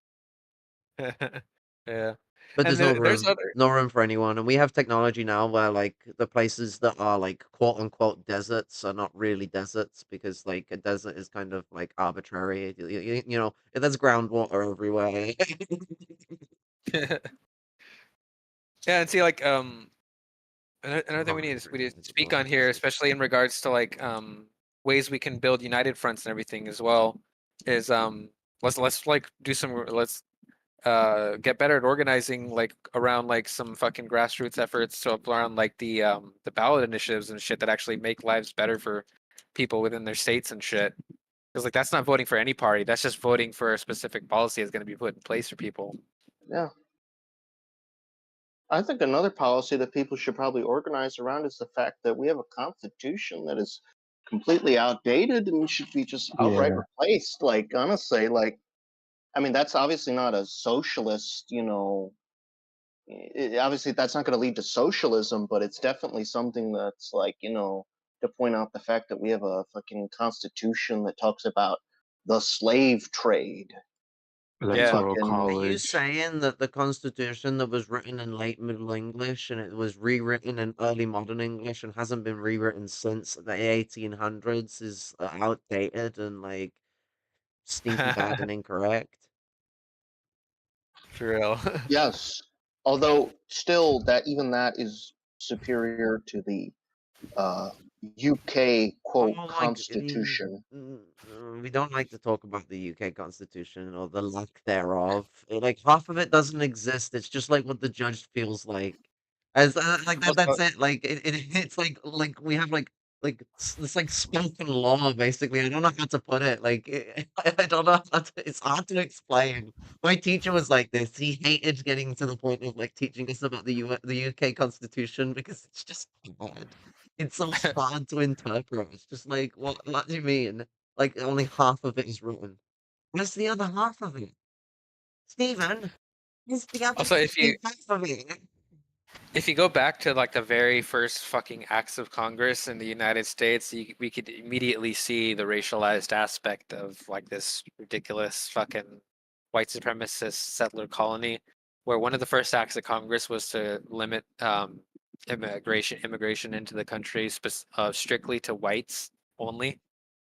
Yeah. But And there's no there's room, other no room for anyone. And we have technology now where like the places that are like quote unquote deserts are not really deserts because like a desert is kind of like arbitrary. There's groundwater everywhere. yeah, and see like another thing Not we need everywhere. to There's a speak lot on of here, deserts. especially in regards to like ways we can build united fronts and everything as well, is let's like do some let's get better at organizing, like around like some fucking grassroots efforts, so around like the ballot initiatives and shit that actually make lives better for people within their states and shit. Because like that's not voting for any party. That's just voting for a specific policy that's going to be put in place for people. Yeah. I think another policy that people should probably organize around is the fact that we have a constitution that is completely outdated and should be just outright Yeah. replaced. Like, honestly, like, I mean, that's obviously not a socialist, obviously that's not going to lead to socialism, but it's definitely something that's like, to point out the fact that we have a fucking constitution that talks about the slave trade and Yeah. Electoral fucking Are you college. saying that the Constitution that was written in late Middle English and it was rewritten in early modern English and hasn't been rewritten since the 1800s is outdated and like stinky bad and incorrect? For real. yes, although still that even that is superior to the uh, UK quote Oh my, constitution. we don't like to talk about the UK Constitution or the lack thereof. Like half of it doesn't exist. It's just like what the judge feels like. As like that. Also, That's it. Like it's like we have it's like spoken law basically. I don't know how to put it. Like I don't know how to. It's hard to explain. My teacher was like this. He hated getting to the point of like teaching us about the UK Constitution because it's just bad. It's so hard to interpret. It's just like, what do you mean? Like only half of it is written. Where's the other half of it? Stephen, where's the other also, if you fucking half of it? if you go back to like the very first fucking acts of Congress in the United States, we could immediately see the racialized aspect of like this ridiculous fucking white supremacist settler colony, where one of the first acts of Congress was to limit immigration into the country strictly to whites only.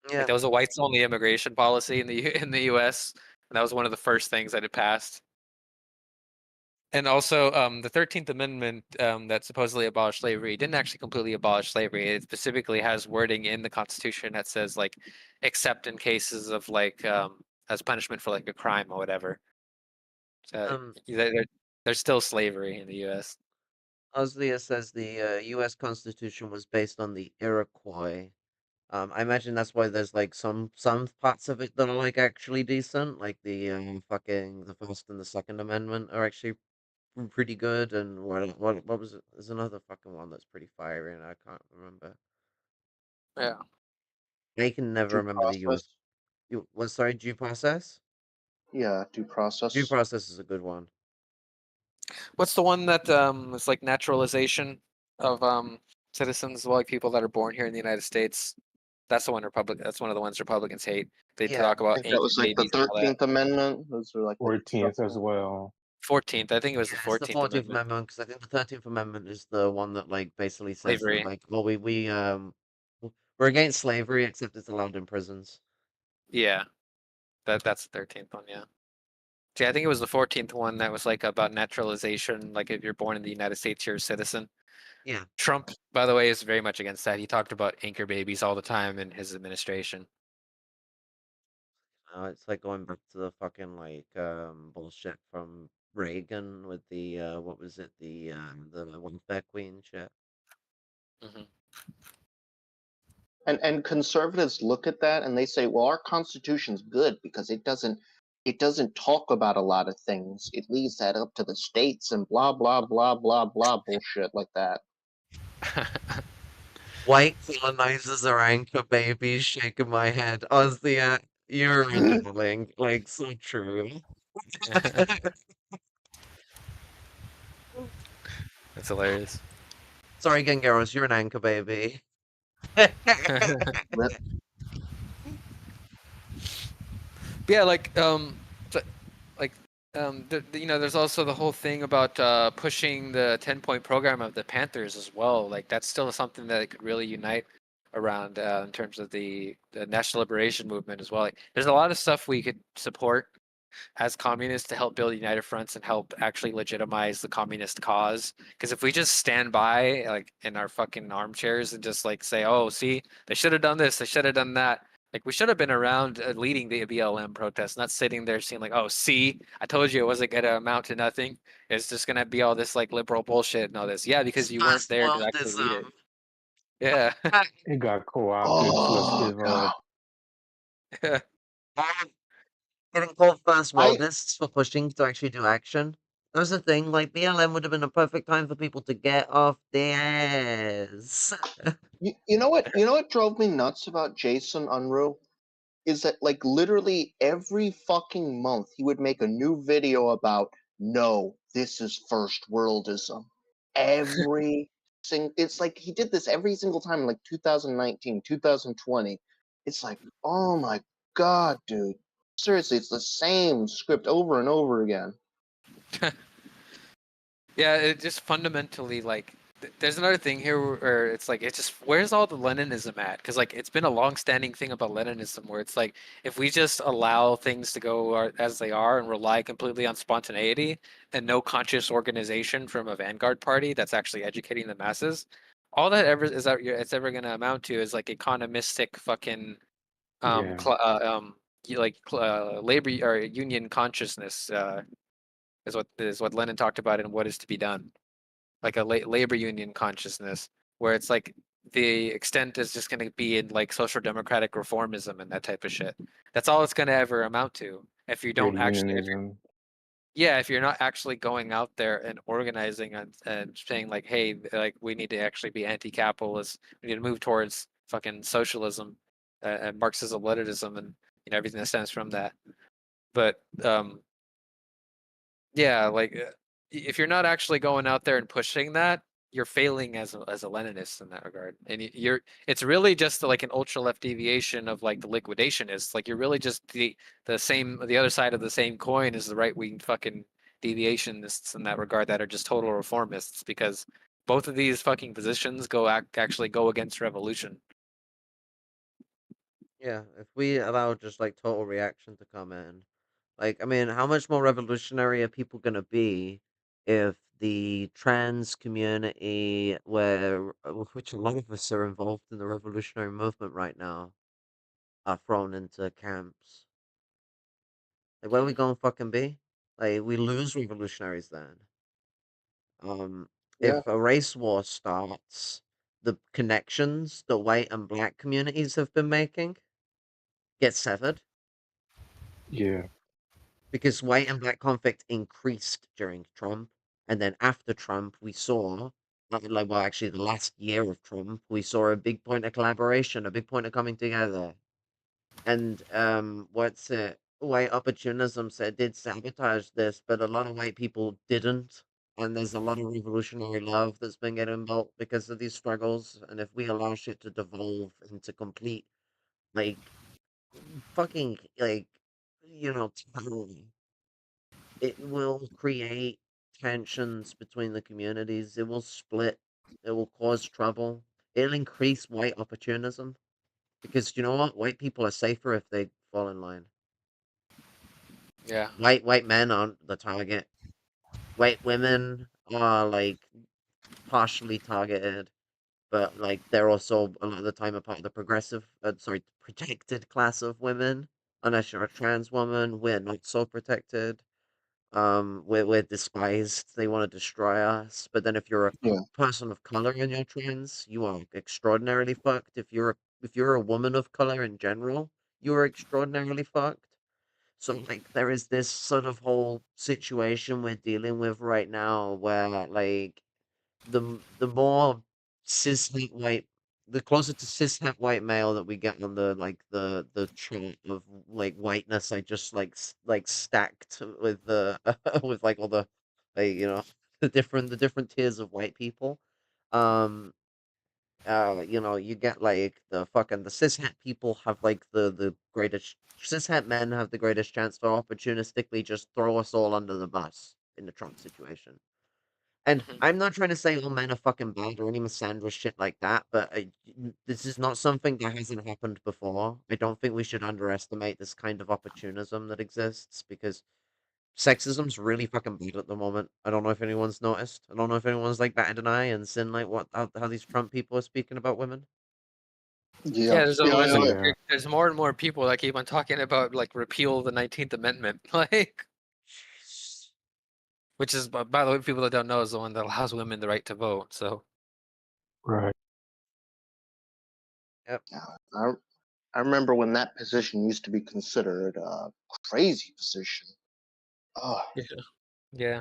Like Yeah. that was a whites only immigration policy in the U.S. And that was one of the first things that it passed. And also, the 13th Amendment that supposedly abolished slavery didn't actually completely abolish slavery. It specifically has wording in the Constitution that says, like, except in cases of, like, as punishment for, like, a crime or whatever. So Um, there's still slavery in the U.S. Oslia says the U.S. Constitution was based on the Iroquois. I imagine that's why there's like some parts of it that are like actually decent, like the fucking the First and the Second Amendment are actually pretty good, and what was it? There's another fucking one that's pretty fiery, and I can't remember. Yeah. I can never Due remember the process. U.S. Was sorry, due process. Yeah, due Due process. process is a good one. What's the one that is like naturalization of citizens, like people that are born here in the United States? That's the one That's one of the ones Republicans hate. They Yeah, talk I about think that anchor was like the babies and all that. 13th Amendment. Those are like the 14th as construction. well. 14th, I think it was yeah, the it's the 14th 14th Amendment. Amendment because I think the 13th Amendment is the one that like basically says that Slavery. like, well, we're against slavery except it's allowed in prisons. Yeah, that's the 13th one. Yeah. See, I think it was the 14th one that was like about naturalization. Like if you're born in the United States, you're a citizen. Yeah, Trump, by the way, is very much against that. He talked about anchor babies all the time in his administration. it's like going back to the fucking like bullshit from Reagan with the what was it the welfare queen shit. Hmm. And conservatives look at that and they say, well, our constitution's good because it doesn't talk about a lot of things. It leaves that up to the states and blah blah blah blah blah bullshit like that. White colonizers are anchor babies, shaking my head. Oslia, you're a darling. Like, so true. That's hilarious. Sorry, Gengaros, you're an anchor baby. Rip. Yeah, like there's also the whole thing about pushing the 10-point program of the Panthers as well. Like that's still something that could really unite around in terms of the national liberation movement as well. Like, there's a lot of stuff we could support as communists to help build united fronts and help actually legitimize the communist cause. Because if we just stand by like in our fucking armchairs and just like say, oh, see, they should have done this, they should have done that, Like we should have been around leading the BLM protest, not sitting there seeing like, oh, see, I told you it wasn't gonna amount to nothing. It's just gonna be all this like liberal bullshit and all this. Yeah, because It's you weren't first there to actually lead it. worldism. Yeah. It got co-opted, so let's Oh give god. Getting called first I worldists for pushing to actually do action. That was the thing, like BLM would have been a perfect time for people to get off their ass. you know what drove me nuts about Jason Unruh is that like literally every fucking month he would make a new video about no, this is first worldism. Every it's like he did this every single time in like 2019, 2020. It's like, oh my god, dude. Seriously, it's the same script over and over again. Yeah, it just fundamentally like there's another thing here where it's like it's just where's all the Leninism at? Because like it's been a long-standing thing about Leninism where it's like if we just allow things to go as they are and rely completely on spontaneity and no conscious organization from a vanguard party that's actually educating the masses, all that ever is that it's ever going to amount to is like economistic fucking Yeah, labor or union consciousness is what Lenin talked about in What Is to Be Done, like a labor union consciousness, where it's like the extent is just going to be in like social democratic reformism and that type of shit. That's all it's going to ever amount to. If you trade don't actually, unionism. yeah, if you're not actually going out there and organizing and saying like, hey, like we need to actually be anti-capitalist, we need to move towards fucking socialism and Marxism, Leninism, and everything that stems from that. But yeah, like if you're not actually going out there and pushing that, you're failing as a Leninist in that regard. And you're it's really just like an ultra left deviation of like the liquidationists. Like you're really just the other side of the same coin is the right wing fucking deviationists in that regard that are just total reformists because both of these fucking positions actually go against revolution. Yeah, if we allow just like total reaction to come in, like, I mean, how much more revolutionary are people gonna be if the trans community, which a lot of us are involved in the revolutionary movement right now, are thrown into camps? Like, where we gonna fucking be? Like, we lose revolutionaries then. Um, Yeah. if a race war starts, the connections that white and black communities have been making get severed Yeah, because white and black conflict increased during Trump, and then after Trump, we saw, like, well, actually, the last year of Trump, we saw a big point of collaboration, a big point of coming together. And what's it? White opportunism said did sabotage this, but a lot of white people didn't. And there's a lot of revolutionary love that's been getting built because of these struggles. And if we allow shit to devolve into complete, like, fucking, like, terror, it will create tensions between the communities. It will split. It will cause trouble. It'll increase white opportunism because you know what? White people are safer if they fall in line. Yeah. White men aren't the target. White women are like partially targeted, but like they're also a lot of the time a part of the protected class of women. Unless you're a trans woman, we're not so protected. We're despised. They want to destroy us. But then if you're a Yeah. person of color and you're trans, you are extraordinarily fucked. If you're a woman of color in general, you are extraordinarily fucked. So like there is this sort of whole situation we're dealing with right now where like the more cishet white the closer to cishet white male that we get on the chart of like whiteness, I just like stacked with the with like all the like the different tiers of white people. Um you get like the cishet people have like the greatest cishet men have the greatest chance to opportunistically just throw us all under the bus in the Trump situation. And Mhm. I'm not trying to say all men are fucking bad or any misandrous shit like that, but this is not something that hasn't happened before. I don't think we should underestimate this kind of opportunism that exists because sexism's really fucking bad at the moment. I don't know if anyone's noticed. I don't know if anyone's like batted an eye and seen like how these Trump people are speaking about women. Yeah. Yeah, there's Yeah. always like Yeah. there's more and more people that keep on talking about like repeal the 19th Amendment, like which is by the way, people that don't know is the one that allows women the right to vote. So Right. Yep. I, I remember when that position used to be considered a crazy position. Oh, yeah,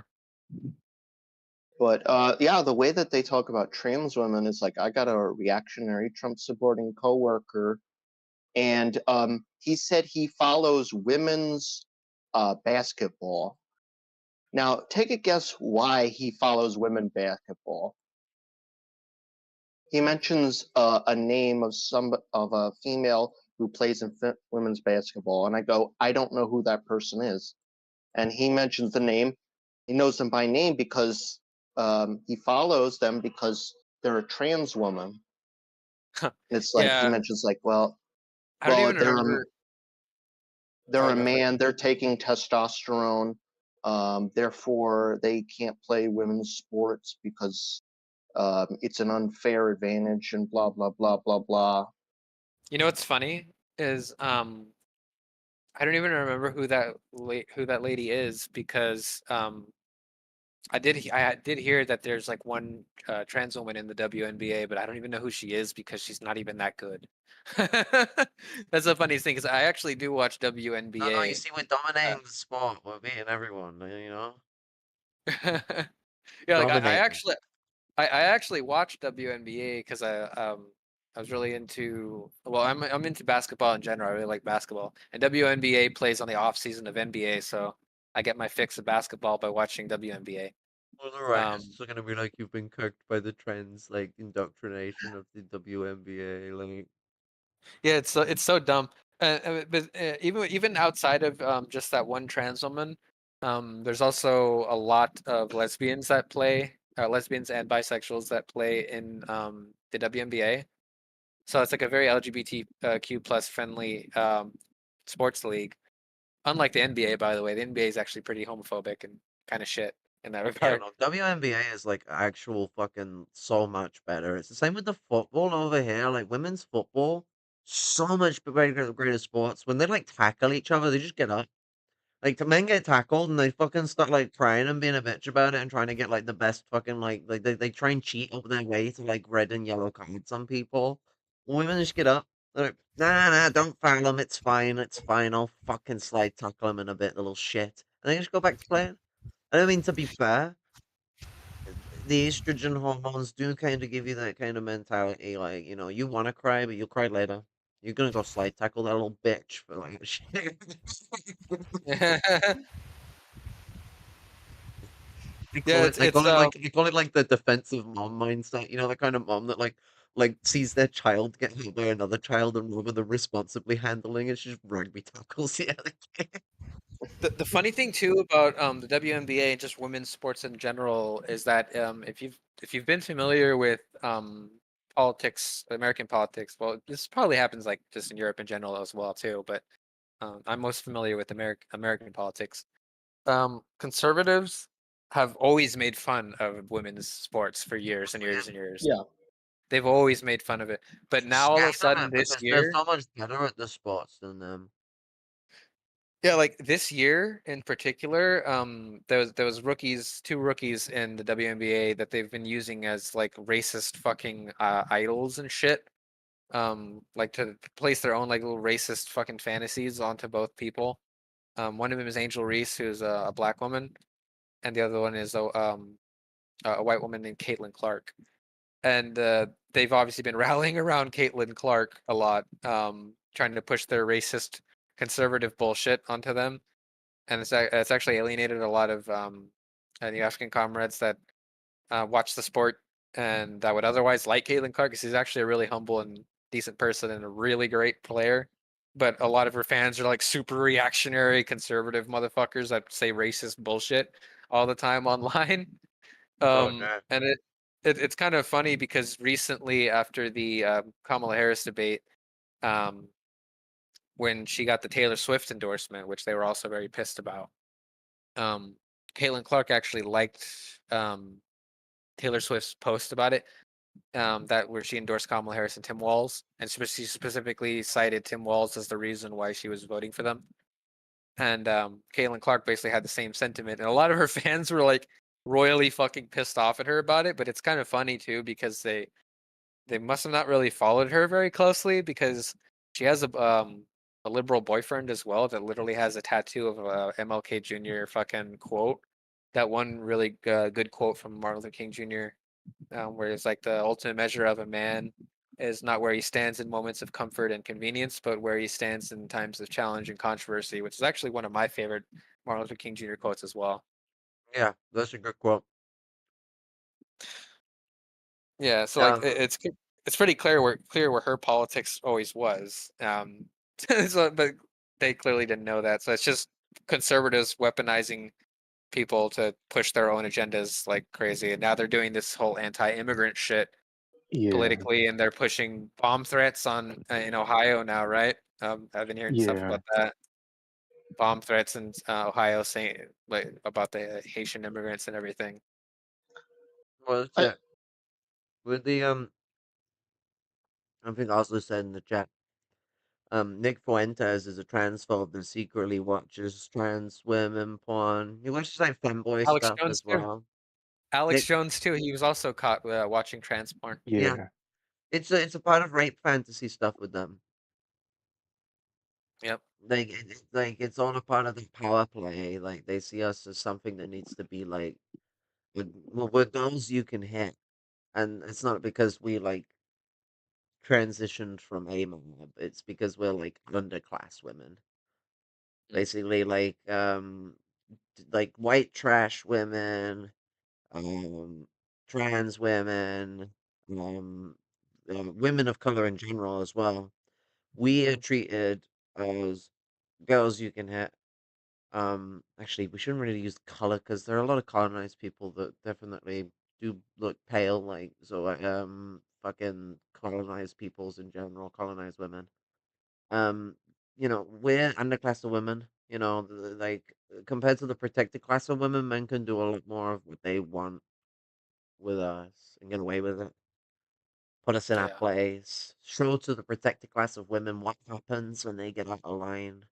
but yeah, the way that they talk about trans women is like I got a reactionary Trump supporting coworker, and he said he follows women's basketball. Now, take a guess why he follows women basketball. He mentions a name of a female who plays in women's basketball, and I go, I don't know who that person is. And he mentions the name. He knows them by name because he follows them because they're a trans woman. It's like he yeah. mentions I don't even they're remember. they're Oh, a go for it. man, they're taking testosterone, therefore they can't play women's sports because it's an unfair advantage and blah blah blah blah blah. You know what's funny is I don't even remember who that lady is because I did hear that there's like one trans woman in the WNBA, but I don't even know who she is because she's not even that good. That's the funniest thing because I actually do watch No, you WNBA. see, we're dominating the sport. We're beating everyone, you know? Yeah, like Dominating. I actually watched WNBA because I was really into I'm into basketball in general. I really like basketball, and WNBA plays on the off season of NBA, so I get my fix of basketball by watching WNBA. Well, the Um, racists are gonna be like, you've been cooked by the trends, like, indoctrination of the WNBA, like... yeah, it's so dumb. But even outside of just that one trans woman, there's also a lot of lesbians that play, lesbians and bisexuals that play in the WNBA. So it's like a very LGBTQ plus friendly sports league. Unlike the NBA, by the way, the NBA is actually pretty homophobic and kind of shit in that Yeah, regard. no, WNBA is, like, actual fucking so much better. It's the same with the football over here, like, women's football, so much greater sports. When they, like, tackle each other, they just get up. Like, the men get tackled and they fucking start, like, crying and being a bitch about it and trying to get, like, the best fucking, like they try and cheat up their way to, like, red and yellow cards on people. Women just get up. They're like, nah, don't foul him. It's fine. I'll fucking slide tackle him in a bit, little shit. And they just go back to playing. I mean, to be fair, the estrogen hormones do kind of give you that kind of mentality. Like, you want to cry, but you'll cry later. You're gonna go slide tackle that little bitch for, like, shit. Yeah, They call it it's they it's call it like they call it like the defensive mom mindset. You know, the kind of mom that like sees their child get hit by another child and rather than responsibly handling it, she just rugby tackles the other kid. the funny thing too about the WNBA and just women's sports in general is that if you've been familiar with politics, American politics, well, this probably happens like just in Europe in general as well too. But I'm most familiar with American politics. Conservatives have always made fun of women's sports for years and Oh, yeah. years and years. Yeah, They've always made fun of it. But They're now all of a scared of sudden it this because they're year, so much better at the sports than them. yeah, like this year in particular, there was two rookies in the WNBA that they've been using as like racist fucking idols and shit. Like to place their own like little racist fucking fantasies onto both people. One of them is Angel Reese, who's a black woman, and the other one is a white woman named Caitlin Clark. And they've obviously been rallying around Caitlin Clark a lot, trying to push their racist conservative bullshit onto them, and it's actually alienated a lot of the African comrades that watch the sport and that would otherwise like Caitlin Clark because she's actually a really humble and decent person and a really great player. But a lot of her fans are like super reactionary conservative motherfuckers that say racist bullshit all the time online. Oh no. And it's kind of funny because recently after the Kamala Harris debate, um, when she got the Taylor Swift endorsement, which they were also very pissed about, um, Caitlin Clark actually liked Taylor Swift's post about it, that where she endorsed Kamala Harris and Tim Walz, and she specifically cited Tim Walz as the reason why she was voting for them. And Caitlin Clark basically had the same sentiment, and a lot of her fans were like royally fucking pissed off at her about it. But it's kind of funny too because they must have not really followed her very closely because she has a liberal boyfriend as well that literally has a tattoo of a MLK Jr. fucking quote. That one really good quote from Martin Luther King Jr. Where it's like the ultimate measure of a man is not where he stands in moments of comfort and convenience, but where he stands in times of challenge and controversy, which is actually one of my favorite Martin Luther King Jr. quotes as well. Yeah, that's a good quote. Yeah, so like it's pretty clear where her politics always was. So, but they clearly didn't know that. So it's just conservatives weaponizing people to push their own agendas like crazy, and now they're doing this whole anti-immigrant shit Yeah, politically, and they're pushing bomb threats on in Ohio now, right? I've been hearing stuff yeah. about that. Bomb threats in Ohio saying like about the Haitian immigrants and everything. well, that's I it. With the I think I also said in the chat. Nick Fuentes is a transphobe that secretly watches trans women porn. He watches like femboy Alex stuff Jones as too. well. Alex Nick, Jones too. He was also caught watching trans porn. yeah, Yeah, it's a part of rape fantasy stuff with them. Yep. Like like it's all a part of the power play. Like they see us as something that needs to be like, well, we're girls you can hit, and it's not because we like transitioned from a mob. It's because we're like underclass women, Mm. basically like white trash women, trans women, um, women of color in general as well. We are treated as girls you can hit. Actually, we shouldn't really use color because there are a lot of colonized people that definitely do look pale, like so. Fucking colonized peoples in general, colonized women. Um, we're underclass of women. Like compared to the protected class of women, men can do a lot more of what they want with us and get away with it. Put us in our Yeah. place. Show to the protected class of women what happens when they get out of line.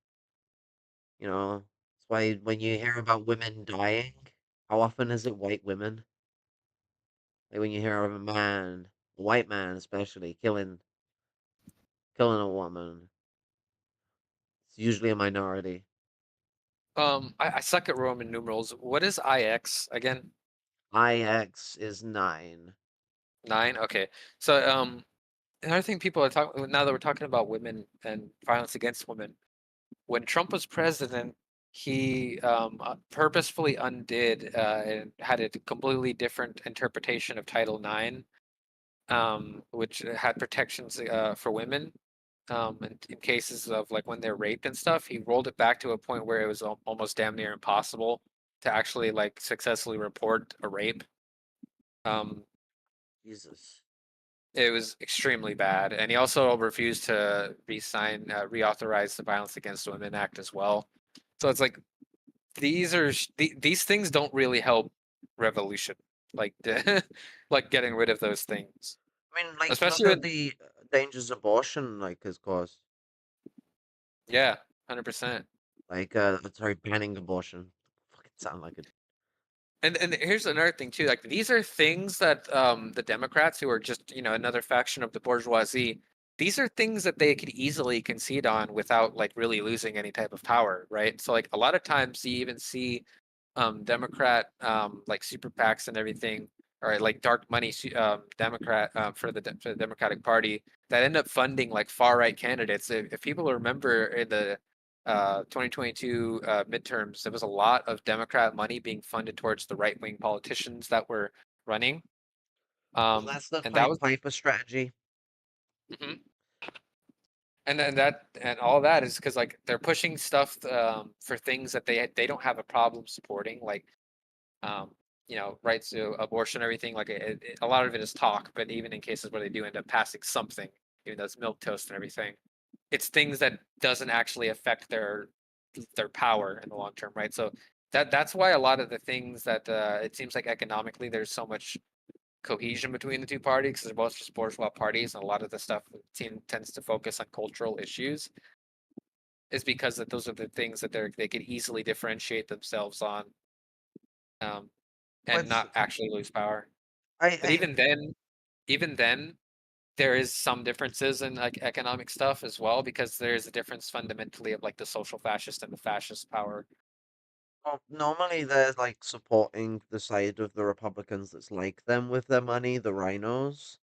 That's why when you hear about women dying, how often is it white women? Like when you hear of a white man especially, killing a woman, it's usually a minority. I suck at Roman numerals. What is IX again? IX is 9. 9? Okay. So another thing people are talking now that we're talking about women and violence against women. When Trump was president, he purposefully undid and had a completely different interpretation of Title IX, which had protections for women in cases of like when they're raped and stuff. He rolled it back to a point where it was almost damn near impossible to actually like successfully report a rape. Um, Jesus. it was extremely bad, and he also refused to reauthorize the Violence Against Women Act as well. So it's like these things don't really help revolution, like like getting rid of those things, I mean, like, look especially at with the dangers abortion, like, has caused. yeah, 100%. Like, sorry, banning abortion. Fucking sound like it. And here's another thing too. Like these are things that the Democrats, who are just another faction of the bourgeoisie, these are things that they could easily concede on without like really losing any type of power, right? So like a lot of times you even see Democrat like super PACs and everything, or like dark money Democrat for the Democratic Party that end up funding like far right candidates. If people remember in the 2022 midterms, there was a lot of Democrat money being funded towards the right wing politicians that were running. Well, that's the And that Pied was Piper strategy. mhm. And all that is because like they're pushing stuff for things that they don't have a problem supporting, like um, rights to abortion, everything. Like a lot of it is talk, but even in cases where they do end up passing something, even though it's milk toast and everything, it's things that doesn't actually affect their power in the long term, right? So that's why a lot of the things that it seems like economically there's so much cohesion between the two parties because they're both just bourgeois parties, and a lot of the stuff tends to focus on cultural issues, is because that those are the things that they could easily differentiate themselves on, um, and What's not actually lose power. But I even then, there is some differences in like economic stuff as well because there is a difference fundamentally of like the social fascist and the fascist power. well, normally they're like supporting the side of the Republicans that's like them with their money, the rhinos.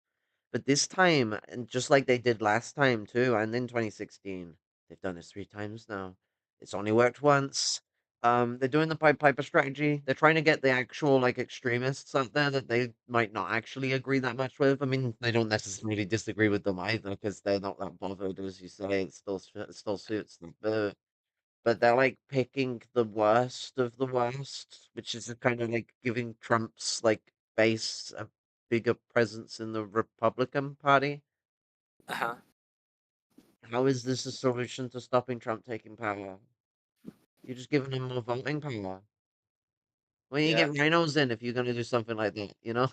But this time, and just like they did last time too, and in 2016, they've done this 3 times now. It's only worked once. They're doing the Pied Piper strategy. They're trying to get the actual like extremists out there that they might not actually agree that much with. I mean, they don't necessarily disagree with them either because they're not that bothered, as you say. It still suits them. But they're like picking the worst of the worst, which is kind of like giving Trump's like base a bigger presence in the Republican Party. Uh-huh. How is this a solution to stopping Trump taking power? You're just giving him more voting power. Well, you Yeah. get rhinos in if you're gonna do something like that, you know?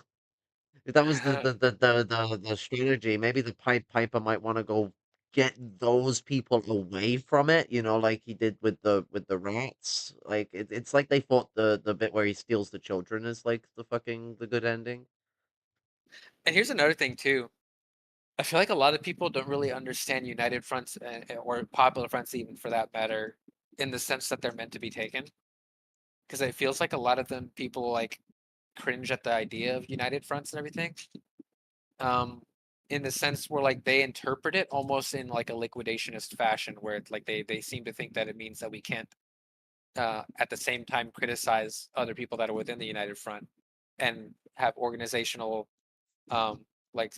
If that was the strategy, maybe the Pied Piper might want to go get those people away from it, like he did with the rats. Like it's like they thought the bit where he steals the children is like the good ending. And here's another thing too. I feel like a lot of people don't really understand United Fronts or Popular Fronts even for that matter in the sense that they're meant to be taken. Because it feels like a lot of them people like cringe at the idea of United Fronts and everything. Um, in the sense where like they interpret it almost in like a liquidationist fashion, where it's like they seem to think that it means that we can't at the same time criticize other people that are within the United Front and have organizational um, like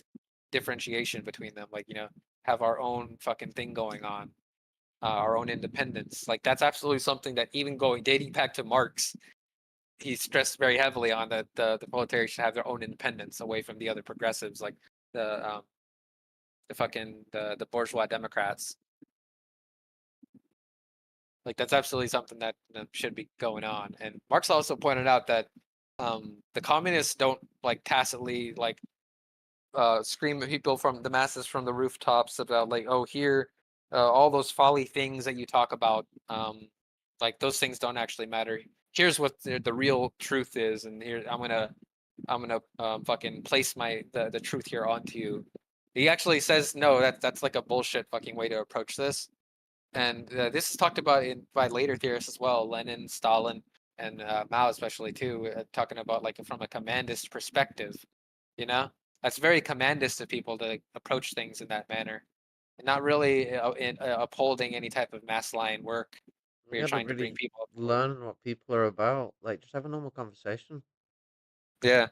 differentiation between them, like have our own fucking thing going on, our own independence. Like that's absolutely something that even going dating back to Marx, he stressed very heavily on that the proletariat should have their own independence away from the other progressives, like the um, the bourgeois Democrats. Like that's absolutely something that should be going on. And Marx also pointed out that the communists don't like tacitly like scream at people from the masses from the rooftops about like, oh, here, all those folly things that you talk about, like those things don't actually matter. Here's what the real truth is, and here I'm gonna fucking place the truth here onto you. He actually says no. That's like a bullshit fucking way to approach this, and this is talked about by later theorists as well, Lenin, Stalin, and Mao especially too, talking about like from a commandist perspective. You know, that's very commandist of people to approach things in that manner, and not really upholding any type of mass line work where You you're gotta trying to bring really people up. learn what people are about. Like just have a normal conversation. Yeah.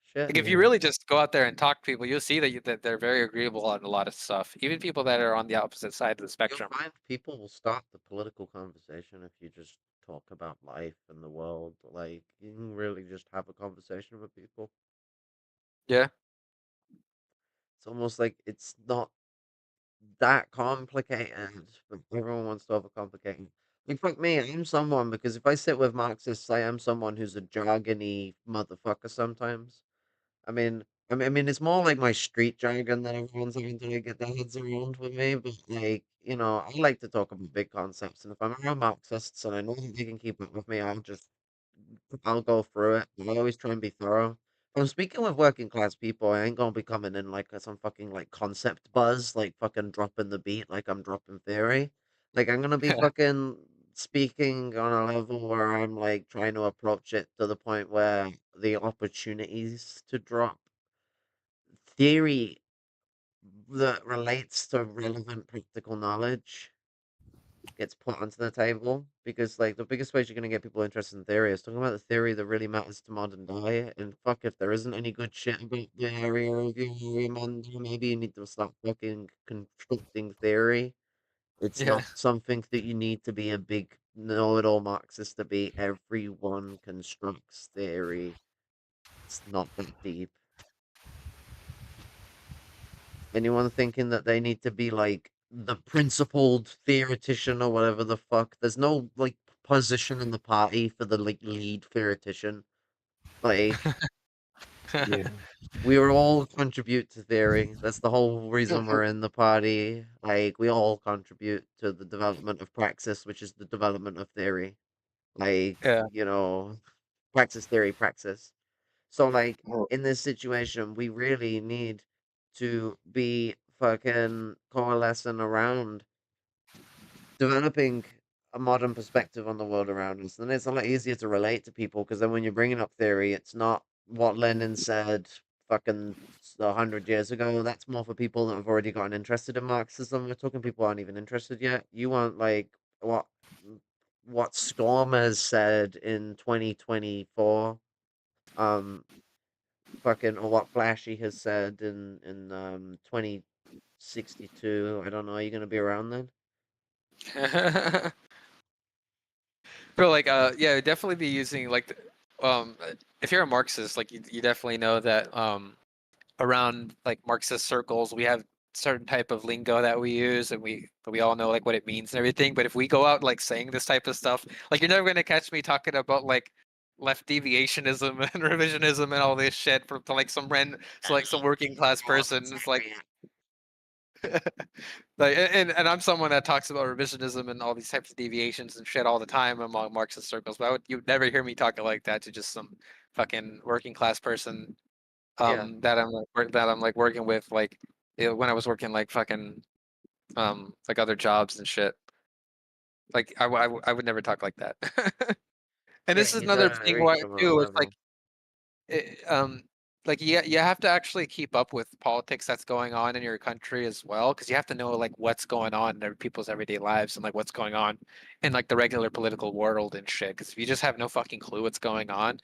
Shit. Like if you Yeah. really just go out there and talk to people, you'll see that they're very agreeable on a lot of stuff. Even people that are on the opposite side of the You'll spectrum. find people will start the political conversation if you just talk about life and the world. Like you can really just have a conversation with people. Yeah. It's almost like it's not that complicated, but everyone wants to overcomplicate it. Like fuck me, I'm someone because if I sit with Marxists, I am someone who's a jargony motherfucker sometimes. I mean, it's more like my street jargon that everyone's having to like, get their heads around with me. But like, I like to talk about big concepts, and if I'm around Marxists and I know that they can keep up with me, I'll go through it. I always try and be thorough. If I'm speaking with working class people, I ain't gonna be coming in like some fucking like concept buzz, like fucking dropping the beat, like I'm dropping theory. Like I'm gonna be fucking speaking on a level where I'm like trying to approach it to the point where the opportunities to drop theory that relates to relevant practical knowledge gets put onto the table because like the biggest ways you're gonna get people interested in theory is talking about the theory that really matters to modern day. And fuck, if there isn't any good shit about the area of your area, man, then maybe you need to stop fucking constructing theory. It's Yeah. not something that you need to be a big know-it-all Marxist to be. Everyone constructs theory. It's not that deep. Anyone thinking that they need to be like the principled theoretician or whatever the fuck. There's no like position in the party for the like lead theoretician. Like Yeah. We all contribute to theory. That's the whole reason we're in the party. Like, we all contribute to the development of praxis, which is the development of theory. Like, Yeah. praxis, theory, praxis. So, like, Or- in this situation, we really need to be fucking coalescing around developing a modern perspective on the world around us. Then it's a lot easier to relate to people because then when you're bringing up theory, it's not what Lenin said fucking 100 years ago. That's more for people that have already gotten interested in Marxism. We're talking people aren't even interested yet. You want like what Storm has said in 2024, um, fucking or what Flashy has said in 2062. I don't know. Are you gonna be around then? But like, yeah, definitely be using like, if you're a Marxist, like you definitely know that around like Marxist circles, we have certain type of lingo that we use, and we all know like what it means and everything. But if we go out like saying this type of stuff, like you're never gonna catch me talking about like left deviationism and revisionism and all this shit from to like so like some working class person. It's like and I'm someone that talks about revisionism and all these types of deviations and shit all the time among Marxist circles, but you'd never hear me talking like that to just some fucking working class person Yeah. that I'm like working with like when I was working like fucking like other jobs and shit. Like I would never talk like that. And Yeah, this is you another don't thing reach why them on a too. It's like level. it, like you have to actually keep up with politics that's going on in your country as well, because you have to know like what's going on in people's everyday lives and like what's going on in like the regular political world and shit. Because if you just have no fucking clue what's going on,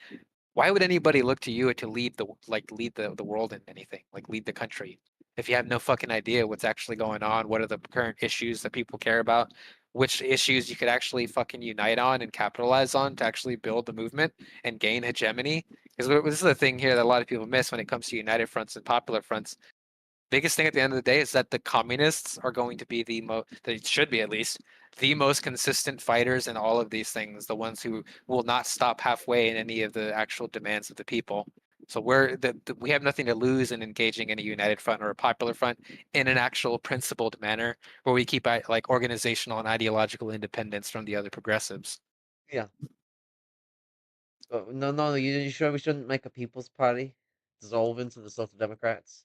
why would anybody look to you to lead the world in anything, like lead the country? If you have no fucking idea what's actually going on, what are the current issues that people care about, which issues you could actually fucking unite on and capitalize on to actually build the movement and gain hegemony. Because this is the thing here that a lot of people miss when it comes to united fronts and popular fronts. Biggest thing at the end of the day is that the communists are going to be they should be at least the most consistent fighters in all of these things, the ones who will not stop halfway in any of the actual demands of the people. So we have nothing to lose in engaging in a united front or a popular front in an actual principled manner where we keep like organizational and ideological independence from the other progressives. Yeah. No, no, you sure we shouldn't make a people's party? Dissolve into the Social Democrats?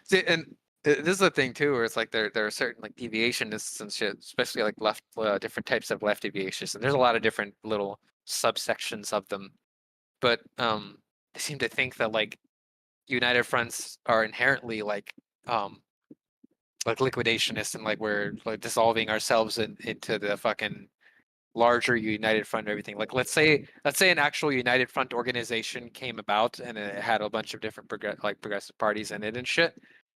See, and this is the thing too, where it's like there are certain like deviationists and shit, especially like left different types of left deviationists, and there's a lot of different little subsections of them. But they seem to think that like united fronts are inherently like liquidationists and like we're like dissolving ourselves into the fucking larger united front and everything. Like let's say an actual united front organization came about and it had a bunch of different progressive parties in it and shit.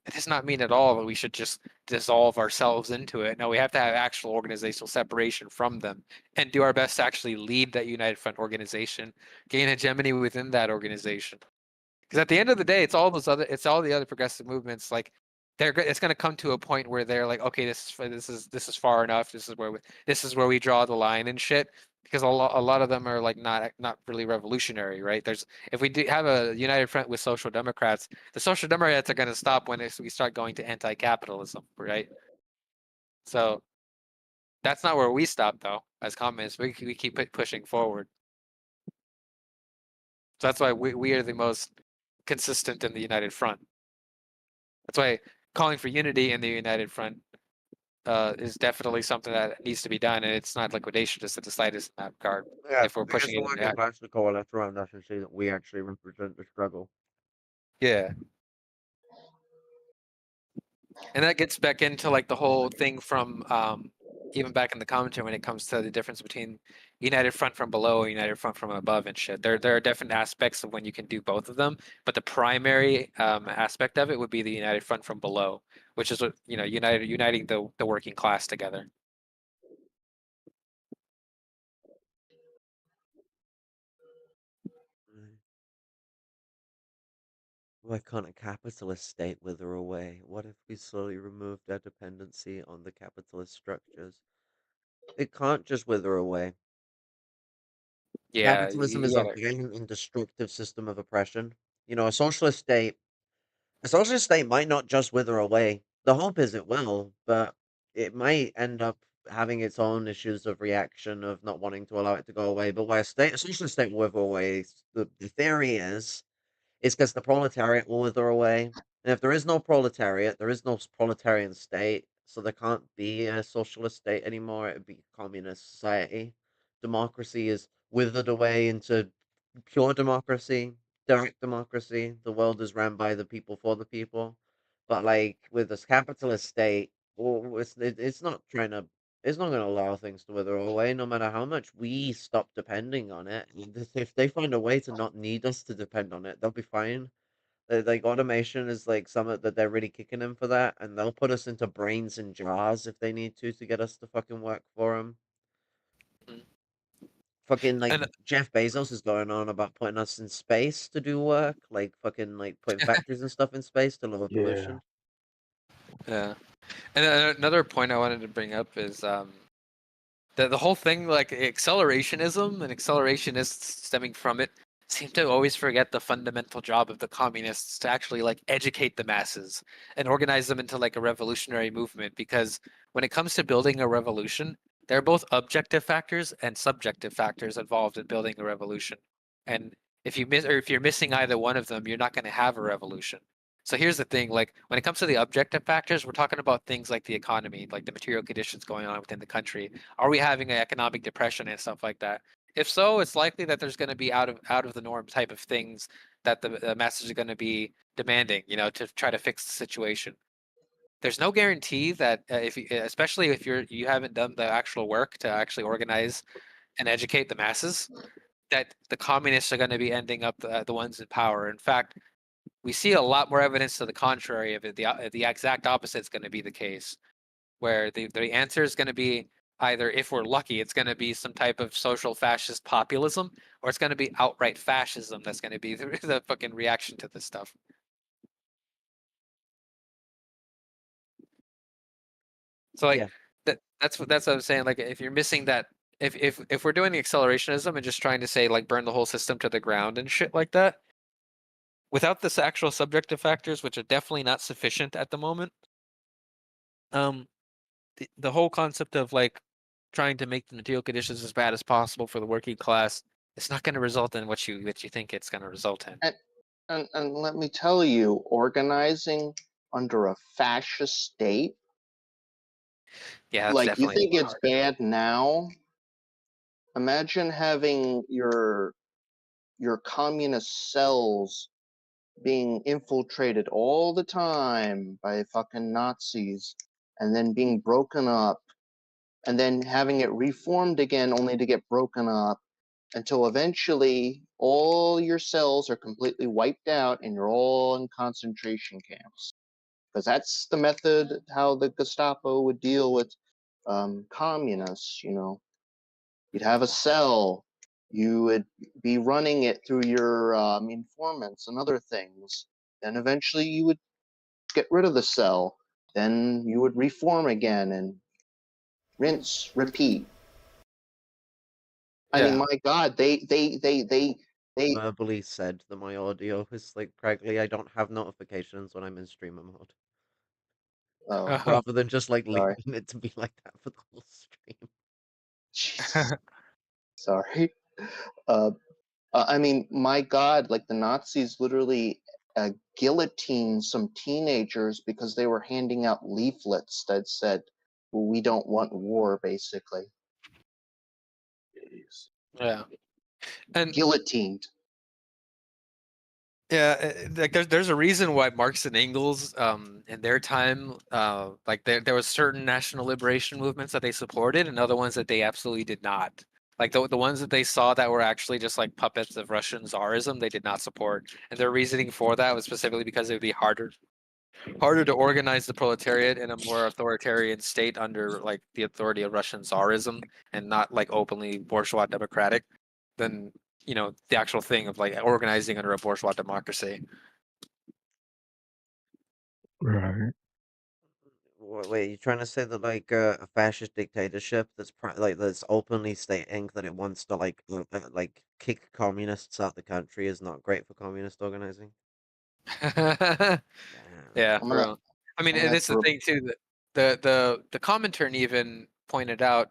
It does not mean at all that we should just dissolve ourselves into it. No, we have to have actual organizational separation from them and do our best to actually lead that united front organization, gain hegemony within that organization. Because at the end of the day, it's all the other progressive movements. Like it's going to come to a point where they're like, okay, this is far enough. This is where we draw the line and shit. Because a lot of them are like not really revolutionary, right? There's if we do have a united front with social democrats, the social democrats are going to stop when we start going to anti-capitalism, right? So that's not where we stop though. As communists, we keep pushing forward. So that's why we are the most consistent in the united front. That's why calling for unity in the united front is definitely something that needs to be done, and it's not liquidation just to decide us in that regard. Yeah, If we're I guess pushing the it, working class to coalesce around us and see that we actually represent the struggle. yeah, and that gets back into like the whole thing from even back in the commentary when it comes to the difference between united front from below and united front from above and shit. There are different aspects of when you can do both of them, but the primary aspect of it would be the united front from below, which is what uniting the working class together. Right. Why can't a capitalist state wither away? What if we slowly removed our dependency on the capitalist structures? It can't just wither away. Yeah, Capitalism you is a gotta. violent and destructive system of oppression. You know, a socialist state might not just wither away. The hope is it will, but it might end up having its own issues of reaction of not wanting to allow it to go away. But where a socialist state will wither away, the theory is because the proletariat will wither away. And if there is no proletariat, there is no proletarian state, so there can't be a socialist state anymore. It would be a communist society. Democracy is withered away into pure democracy, direct democracy. The world is run by the people for the people. But like with this capitalist state, well, it's not trying to. It's not going to allow things to wither away, no matter how much we stop depending on it. If they find a way to not need us to depend on it, they'll be fine. Like automation is like something that they're really kicking in for that, and they'll put us into brains and jars if they need to get us to fucking work for them. Mhm. Fucking like And Jeff Bezos is going on about putting us in space to do work, like fucking like putting factories and stuff in space to lower Yeah. pollution. yeah, and another point I wanted to bring up is the whole thing, like accelerationism and accelerationists stemming from it, seem to always forget the fundamental job of the communists to actually like educate the masses and organize them into like a revolutionary movement. Because when it comes to building a revolution, there are both objective factors and subjective factors involved in building a revolution. And if you're missing either one of them, you're not going to have a revolution. So here's the thing, like when it comes to the objective factors, we're talking about things like the economy, like the material conditions going on within the country. Are we having an economic depression and stuff like that? If so, it's likely that there's going to be out of the norm type of things that the masses are going to be demanding, to try to fix the situation. There's no guarantee that especially if you haven't done the actual work to actually organize and educate the masses, that the communists are going to be ending up the ones in power. In fact, we see a lot more evidence to the contrary of it. The exact opposite is going to be the case, where the answer is going to be either, if we're lucky, it's going to be some type of social fascist populism, or it's going to be outright fascism that's going to be the fucking reaction to this stuff. So like Yeah, that's what I'm saying. Like if you're missing that, if we're doing the accelerationism and just trying to say like burn the whole system to the ground and shit like that, without this actual subjective factors, which are definitely not sufficient at the moment, um, the whole concept of like trying to make the material conditions as bad as possible for the working class, it's not going to result in what you think it's going to result in. And let me tell you, organizing under a fascist state, Yeah, that's like you definitely think it's bad now, imagine having your communist cells being infiltrated all the time by fucking Nazis and then being broken up and then having it reformed again only to get broken up until eventually all your cells are completely wiped out and you're all in concentration camps. Because that's the method how the Gestapo would deal with communists. You'd have a cell, you would be running it through your informants and other things. Then eventually you would get rid of the cell. Then you would reform again and rinse, repeat. I mean, yeah. my God, they verbally said that my audio is like craggly. I don't have notifications when I'm in streamer mode, oh, rather than just like sorry, leaving it to be like that for the whole stream. Jesus, sorry. Uh, I mean, my God, like the Nazis literally guillotined some teenagers because they were handing out leaflets that said, well, "We don't want war," basically. Jeez. Yeah, and Guillotined. yeah, like there's a reason why Marx and Engels, in their time, like there was certain national liberation movements that they supported, and other ones that they absolutely did not. Like the ones that they saw that were actually just like puppets of Russian Tsarism, they did not support, and their reasoning for that was specifically because it would be harder to organize the proletariat in a more authoritarian state under like the authority of Russian Tsarism and not like openly bourgeois democratic than the actual thing of like organizing under a bourgeois democracy. Right. Wait, you trying to say that like a fascist dictatorship that's openly stating that it wants to like kick communists out the country is not great for communist organizing? Damn. Yeah, I'm for gonna real. I mean, I'm gonna and have it's to the thing too that the Comintern even pointed out.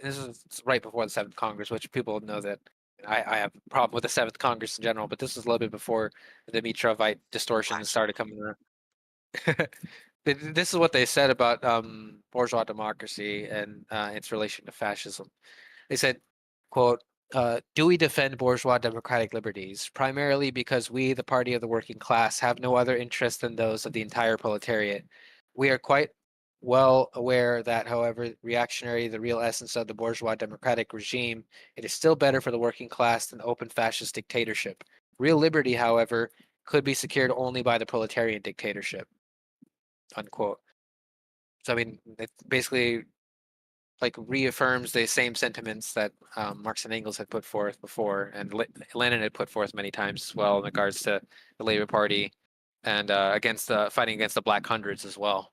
This is right before the Seventh Congress, which people know that I have a problem with the Seventh Congress in general, but this was a little bit before the Mitrovite distortions started coming around. This is what they said about bourgeois democracy and its relation to fascism. They said, quote, do we defend bourgeois democratic liberties? Primarily because we, the party of the working class, have no other interest than those of the entire proletariat. We are quite well aware that, however reactionary the real essence of the bourgeois democratic regime, it is still better for the working class than open fascist dictatorship. Real liberty, however, could be secured only by the proletarian dictatorship, unquote. So, I mean, it basically like reaffirms the same sentiments that Marx and Engels had put forth before, and Lenin had put forth many times as well in regards to the Labor Party and against the fighting against the Black Hundreds as well.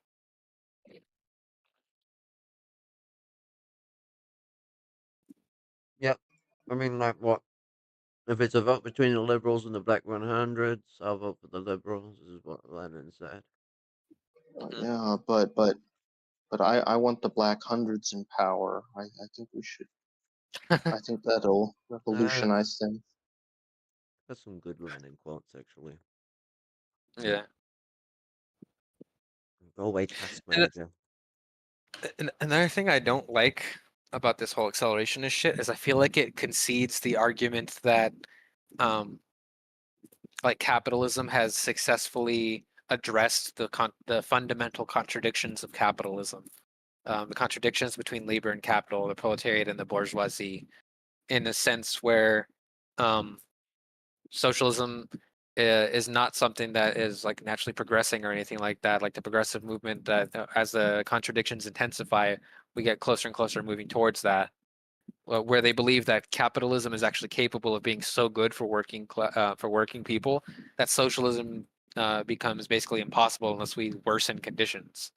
Yep. I mean, like what? If it's a vote between the Liberals and the Black 100s, I'll vote for the Liberals. Is what Lenin said. Mhm. yeah, but I want the Black Hundreds in power. I think we should. I think that'll Uh, revolutionize things. that's some good Lenin quotes, actually. Yeah. Go away, task And manager. another thing I don't like about this whole accelerationist shit is I feel like it concedes the argument that um, like capitalism has successfully addressed the fundamental contradictions of capitalism, the contradictions between labor and capital, the proletariat and the bourgeoisie, in a sense where um, socialism is not something that is like naturally progressing or anything like that. Like the progressive movement, that as the contradictions intensify, we get closer and closer moving towards that. Where they believe that capitalism is actually capable of being so good for working people that socialism becomes basically impossible unless we worsen conditions.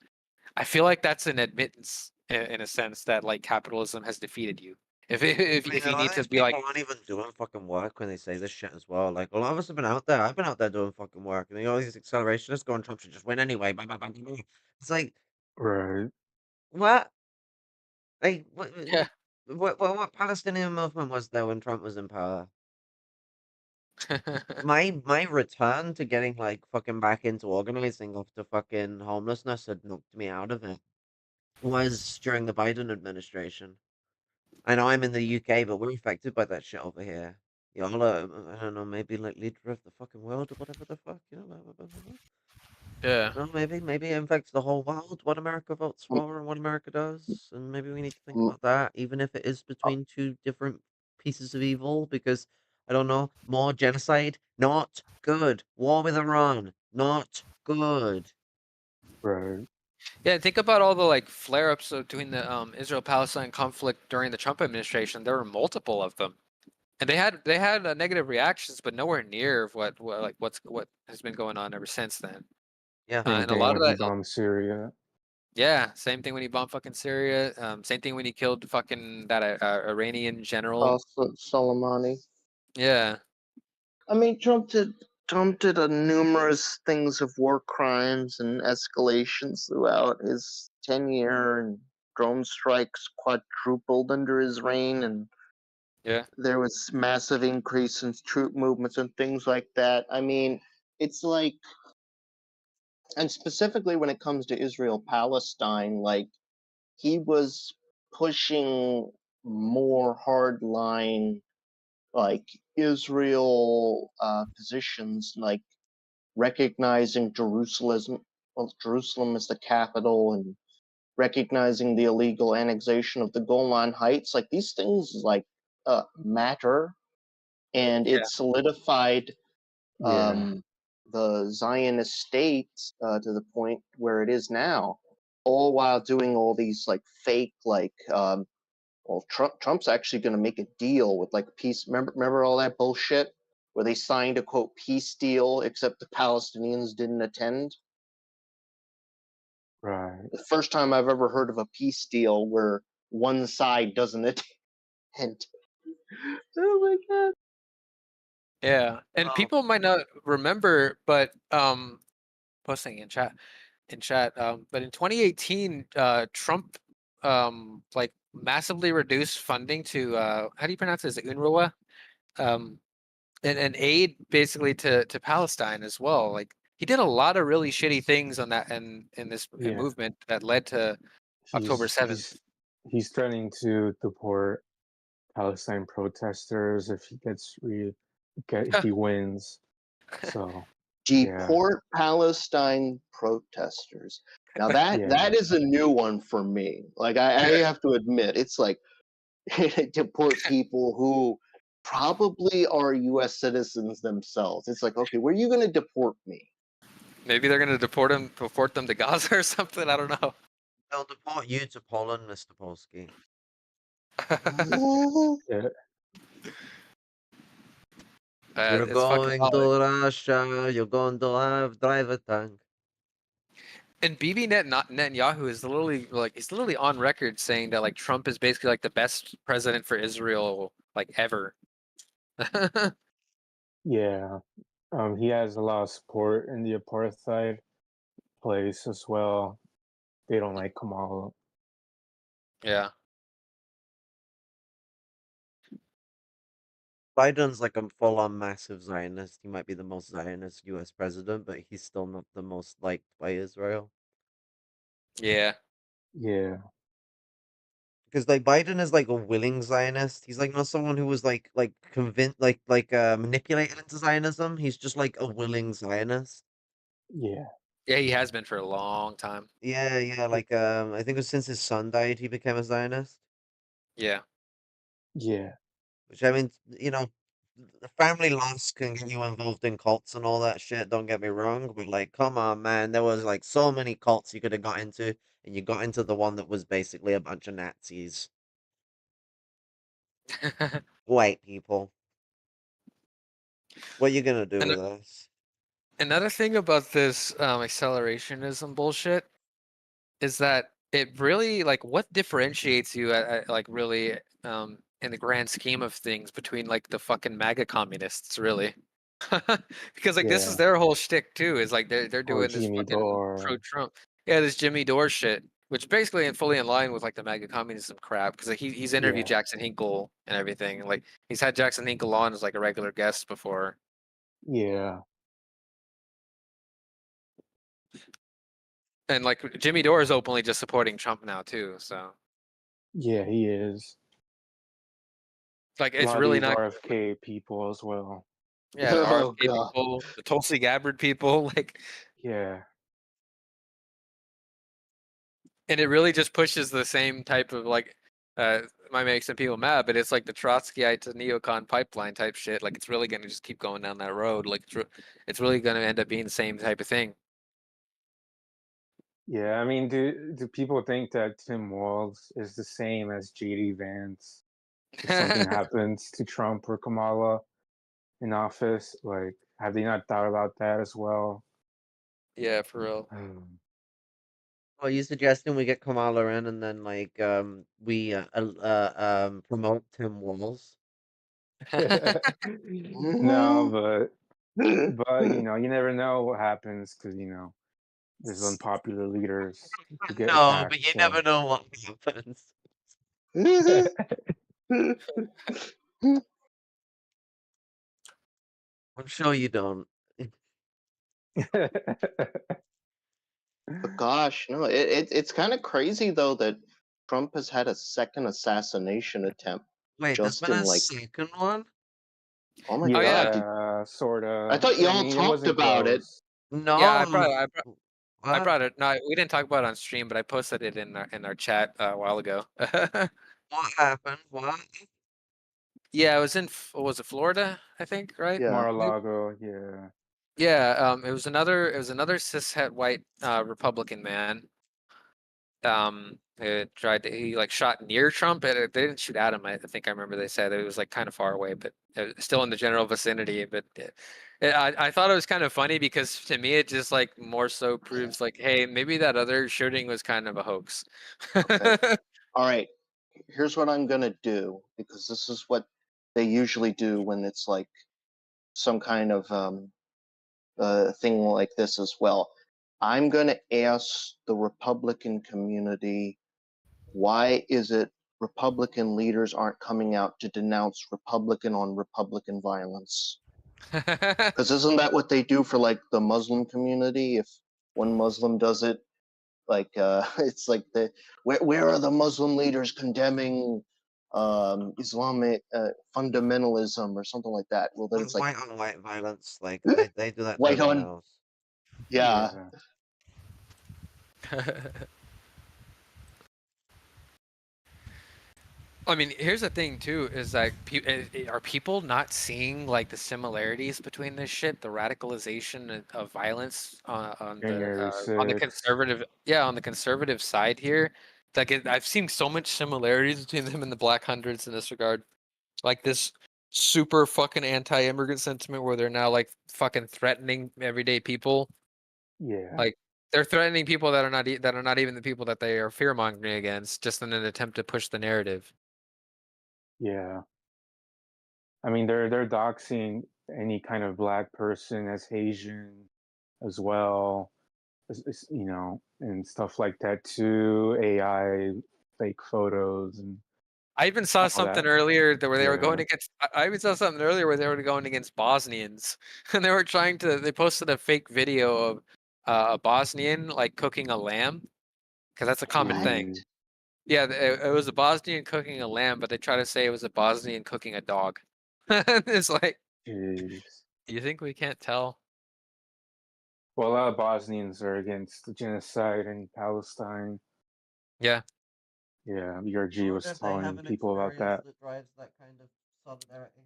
I feel like that's an admittance in a sense that like capitalism has defeated you. I mean, If a you lot need of to these be like, people aren't even doing fucking work when they say this shit as well. Like, a lot of us have been out there. I've been out there doing fucking work, and all these accelerationists going, Trump should just win anyway. Blah, blah, blah, blah, blah. It's like, Right. what? Like, yeah, what Palestinian movement was there when Trump was in power? My return to getting like fucking back into organizing after fucking homelessness had knocked me out of it was during the Biden administration. I know I'm in the UK, but we're affected by that shit over here. Y'all are, I don't know, maybe like leader of the fucking world or whatever the fuck, you know, blah, blah, blah, blah, blah. yeah, No, maybe it infects the whole world, what America votes Um, for and what America does, and maybe we need to think um, about that, even if it is between two different pieces of evil, because, I don't know, more genocide, not good. War with Iran, not good. Right. yeah. Think about all the like flare-ups between the Israel-Palestine conflict during the Trump administration. There were multiple of them, and they had negative reactions, but nowhere near what has been going on ever since then. Yeah. Same And a thing lot of when he that, bombed Syria. yeah, same thing when he bombed fucking Syria. Same thing when he killed fucking that Iranian general. Soleimani. Yeah, I mean, Trump did numerous things of war crimes and escalations throughout his tenure, and drone strikes quadrupled under his reign, and yeah, there was massive increase in troop movements and things like that. I mean, it's like, and specifically when it comes to Israel Palestine, like he was pushing more hardline like Israel positions, like recognizing Jerusalem as the capital, and recognizing the illegal annexation of the Golan Heights. Like these things, like matter, and it yeah, solidified Yeah. um, the Zionist state to the point where it is now. All while doing all these like fake well, Trump's actually going to make a deal with like peace. Remember all that bullshit where they signed a quote peace deal, except the Palestinians didn't attend. Right. The first time I've ever heard of a peace deal where one side doesn't attend. Oh my god. Yeah, and Oh, people might not remember, but posting in chat, but in 2018, Trump like massively reduced funding to how do you pronounce it? Is it UNRWA? Um, and aid basically to Palestine as well. Like he did a lot of really shitty things on that and in this Yeah. movement that led to October He's 7th. he's he's threatening to deport Palestine protesters if he if he wins. So yeah, Deport Palestine protesters. Now that yeah, that is a new one for me. Like I have to admit, it's like deport people who probably are U.S. citizens themselves. It's like, okay, where are you going to deport me? Maybe they're gonna deport them to Gaza or something. I don't know. they'll deport you to Poland, Mr. Polsky. yeah, You're It's fucking going wild. to Russia. You're going to have drive a tank. And Netanyahu is literally like he's literally on record saying that like Trump is basically like the best president for Israel like ever. yeah. He has a lot of support in the apartheid place as well. They don't like Kamala. Yeah. Biden's like a full-on massive Zionist. He might be the most Zionist U.S. president, but he's still not the most liked by Israel. Yeah. Yeah, Because like Biden is like a willing Zionist. He's like not someone who was like convinced manipulated into Zionism. He's just like a willing Zionist. yeah, Yeah, he has been for a long time. Yeah, yeah. Like I think it was since his son died, he became a Zionist. Yeah. yeah, Which I mean, the family loss can get you involved in cults and all that shit. Don't get me wrong, but like, come on, man, there was like so many cults you could have got into, and you got into the one that was basically a bunch of Nazis, white people. What you gonna do And with us? another thing about this accelerationism bullshit is that it really like what differentiates you like really in the grand scheme of things between like the fucking MAGA communists really. Because like this is yeah. their whole shtick too, is like they're Or doing this Jimmy fucking Dore. pro-Trump. Yeah, this Jimmy Dore shit, which basically and fully in line with like the MAGA communism crap. Because like, he's interviewed Yeah, Jackson Hinkle and everything. Like he's had Jackson Hinkle on as like a regular guest before. yeah, And like Jimmy Dore is openly just supporting Trump now too. So yeah. He is. like A it's lot of really these not. RFK people as well. Yeah, the Oh RFK god. people, the Tulsi Gabbard people, like, Yeah, and it really just pushes the same type of like, might make some people mad, but it's like the Trotskyite to neocon pipeline type shit. Like, it's really gonna just keep going down that road. Like, it's really gonna end up being the same type of thing. yeah. I mean, do people think that Tim Walz is the same as JD Vance if something happens to Trump or Kamala in office? Like, have they not thought about that as well? Yeah, for real. Are you suggesting we get Kamala in and then like we promote Tim Walz? No, but you never know what happens because there's unpopular leaders who get No, attacked. but you never So know what happens. I'm sure you don't. But gosh, no, it's kind of crazy though that Trump has had a second assassination attempt Wait, there's just been in a like, second one? oh my Oh yeah, god, yeah, sort I of. thought I y'all mean, it talked wasn't about it. close. yeah. No. I What? brought it. No, we didn't talk about it on stream, but I posted it in our chat a while ago. What happened? What? Yeah, it was what was it, Florida? I think, right? Yeah. Mar-a-Lago, yeah. Yeah, it was another cishet white Republican man tried to, he like shot near Trump, and they didn't shoot at him. I think I remember they said it was like kind of far away, but still in the general vicinity. But I thought it was kind of funny because to me it just like more so proves like, hey, maybe that other shooting was kind of a hoax. Okay. All right. Here's what I'm gonna do, because this is what they usually do when it's like some kind of thing like this as well. I'm gonna ask the Republican community, why is it Republican leaders aren't coming out to denounce Republican on Republican violence? Because isn't that what they do for like the Muslim community? If one Muslim does it, like it's like where are the Muslim leaders condemning Islamic fundamentalism or something like that? Well, then it's like White on white violence, like "Eh, they do that to white everyone on, else. yeah. Yeah. I mean, here's the thing too: is like, are people not seeing like the similarities between this shit, the radicalization of violence January on the 6th. conservative, yeah, on the conservative side here? Like, I've seen so much similarities between them and the Black Hundreds in this regard. Like this super fucking anti-immigrant sentiment where they're now like fucking threatening everyday people. Yeah. Like they're threatening people that are not even the people that they are fear mongering against, just in an attempt to push the narrative. Yeah. I mean, they're doxing any kind of black person as Haitian as well, you know, and stuff like that too. AI, fake photos, and I even saw all something that. earlier that where they were going Yeah. against. I even saw something earlier where they were going against Bosnians, and they were trying to. They posted a fake video of a Bosnian like cooking a lamb, because that's a common What? thing. Jeez. Yeah, it was a Bosnian cooking a lamb, but they try to say it was a Bosnian cooking a dog. It's like, Jeez. do you think we can't tell? Well, a lot of Bosnians are against the genocide in Palestine. Yeah. Yeah, BRG Or was that they have telling an people about experience that. that drives that kind of solidarity.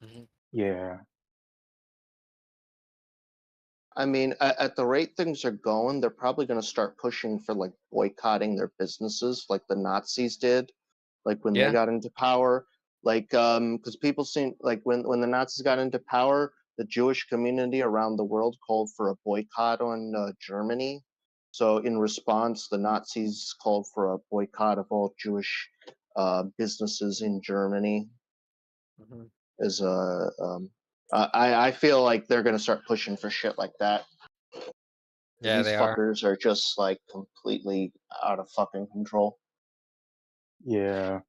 Mhm. Yeah. I mean, at the rate things are going, they're probably going to start pushing for like boycotting their businesses, like the Nazis did, like when they Yeah. got into power. Like, because people seem like when the Nazis got into power, the Jewish community around the world called for a boycott on Germany. So in response, the Nazis called for a boycott of all Jewish businesses in Germany. Mhm. As a, I feel like they're going to start pushing for shit like that. Yeah, These they are. fuckers are just like completely out of fucking control. Yeah.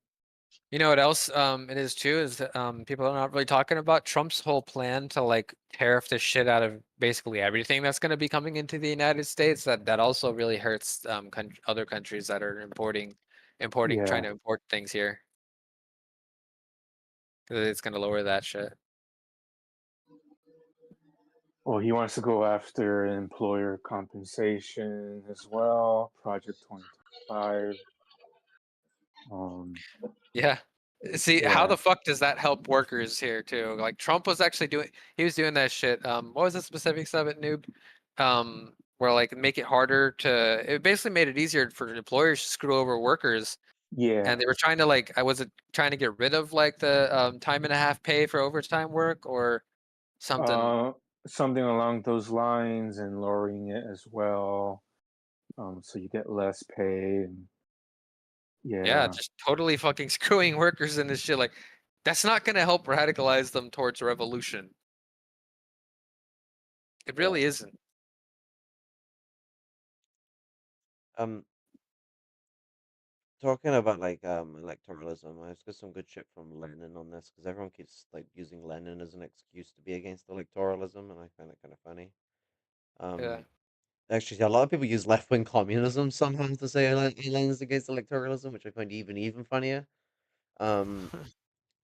You know what else it is too is that people are not really talking about Trump's whole plan to like tariff the shit out of basically everything that's going to be coming into the United States. That also really hurts other countries that are trying Yeah. to import things here, 'cause it's going to lower that shit. Well, he wants to go after employer compensation as well, Project 2025. Um, Yeah. See, how yeah. the fuck does that help workers here too? Like Trump was actually he was doing that shit. What was the specifics of it, noob? Where like make it harder it basically made it easier for employers to screw over workers, and Yeah. they were trying to like, I was it trying to get rid of like the time and a half pay for overtime work or something. Uh, Something along those lines and lowering it as well. So you get less pay and Yeah, yeah. just totally fucking screwing workers in this shit. Like, that's not gonna help radicalize them towards revolution. It Yeah. really isn't. Um, Talking about like electoralism, I just got some good shit from Lenin on this because everyone keeps like using Lenin as an excuse to be against electoralism, and I find it kind of funny. Yeah. Um, Actually, a lot of people use left-wing communism somehow to say Lenin's against electoralism, which I find even funnier. Um,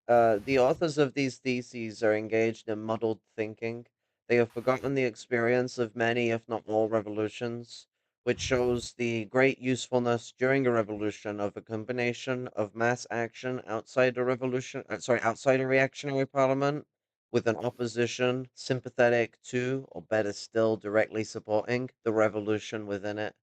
the authors of these theses are engaged in muddled thinking. They have forgotten the experience of many, if not all, revolutions, which shows the great usefulness during a revolution of a combination of mass action outside a outside a reactionary parliament, with an opposition sympathetic to, or better still, directly supporting the revolution within it.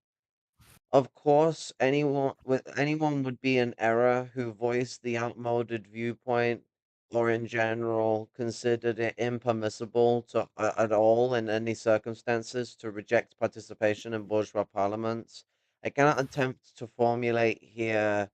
Of course, anyone would be in error who voiced the outmoded viewpoint, or in general considered it impermissible to at all in any circumstances to reject participation in bourgeois parliaments. I cannot attempt to formulate here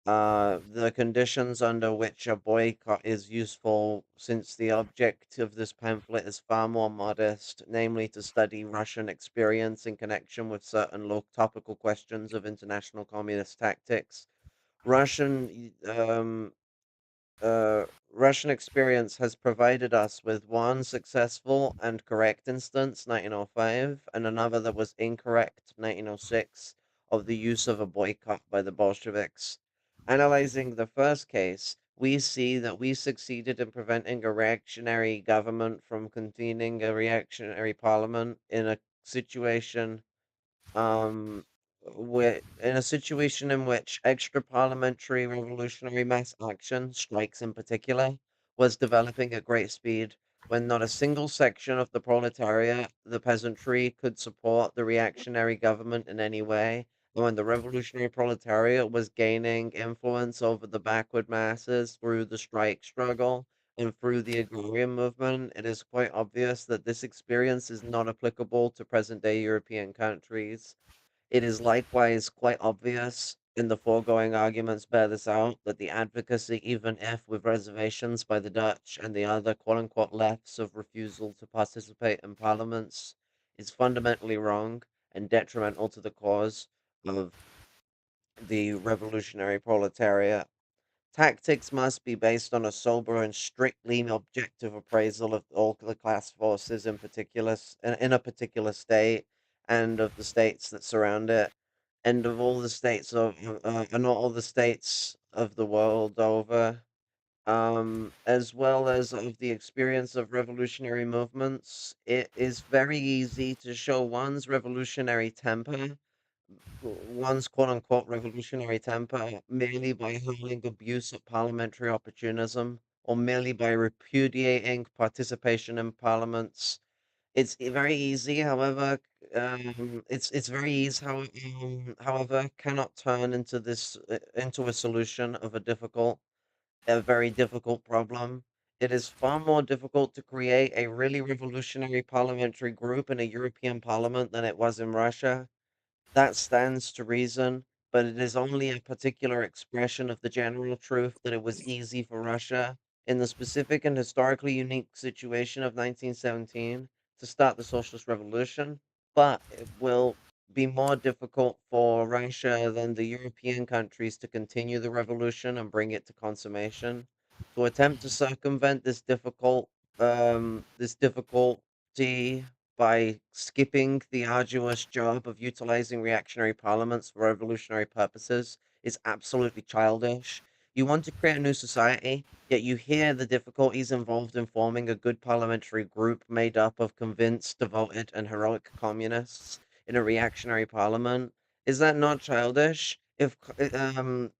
the conditions under which a boycott is useful, since the object of this pamphlet is far more modest, namely to study Russian experience in connection with certain topical questions of international communist tactics. Russian experience has provided us with one successful and correct instance, 1905, and another that was incorrect, 1906, of the use of a boycott by the Bolsheviks. Analyzing the first case, we see that we succeeded in preventing a reactionary government from convening a reactionary parliament in a situation um, in a situation in which extra parliamentary revolutionary mass action, strikes in particular, was developing at great speed, when not a single section of the proletariat, the peasantry, could support the reactionary government in any way, and when the revolutionary proletariat was gaining influence over the backward masses through the strike struggle and through the agrarian movement, it is quite obvious that this experience is not applicable to present day European countries. It is likewise quite obvious, and the foregoing arguments bear this out, that the advocacy, even if with reservations by the Dutch and the other quote unquote lefts of refusal to participate in parliaments, is fundamentally wrong and detrimental to the cause of the revolutionary proletariat. Tactics must be based on a sober and strictly objective appraisal of all the class forces in a particular state, and of the states that surround it, and of all the states of and all the states of the world over, as well as of the experience of revolutionary movements. It is very easy to show one's quote unquote revolutionary temper, merely by hurling abuse at parliamentary opportunism, or merely by repudiating participation in parliaments. It's very easy, however, it's very easy, however, cannot turn into into a solution of a very difficult problem. It is far more difficult to create a really revolutionary parliamentary group in a European parliament than it was in Russia. That stands to reason, but it is only a particular expression of the general truth that it was easy for Russia, in the specific and historically unique situation of 1917, to start the socialist revolution, but it will be more difficult for Russia than the European countries to continue the revolution and bring it to consummation. To attempt to circumvent this difficulty by skipping the arduous job of utilizing reactionary parliaments for revolutionary purposes is absolutely childish. You want to create a new society, yet you hear the difficulties involved in forming a good parliamentary group made up of convinced, devoted, and heroic communists in a reactionary parliament. Is that not childish? If Karl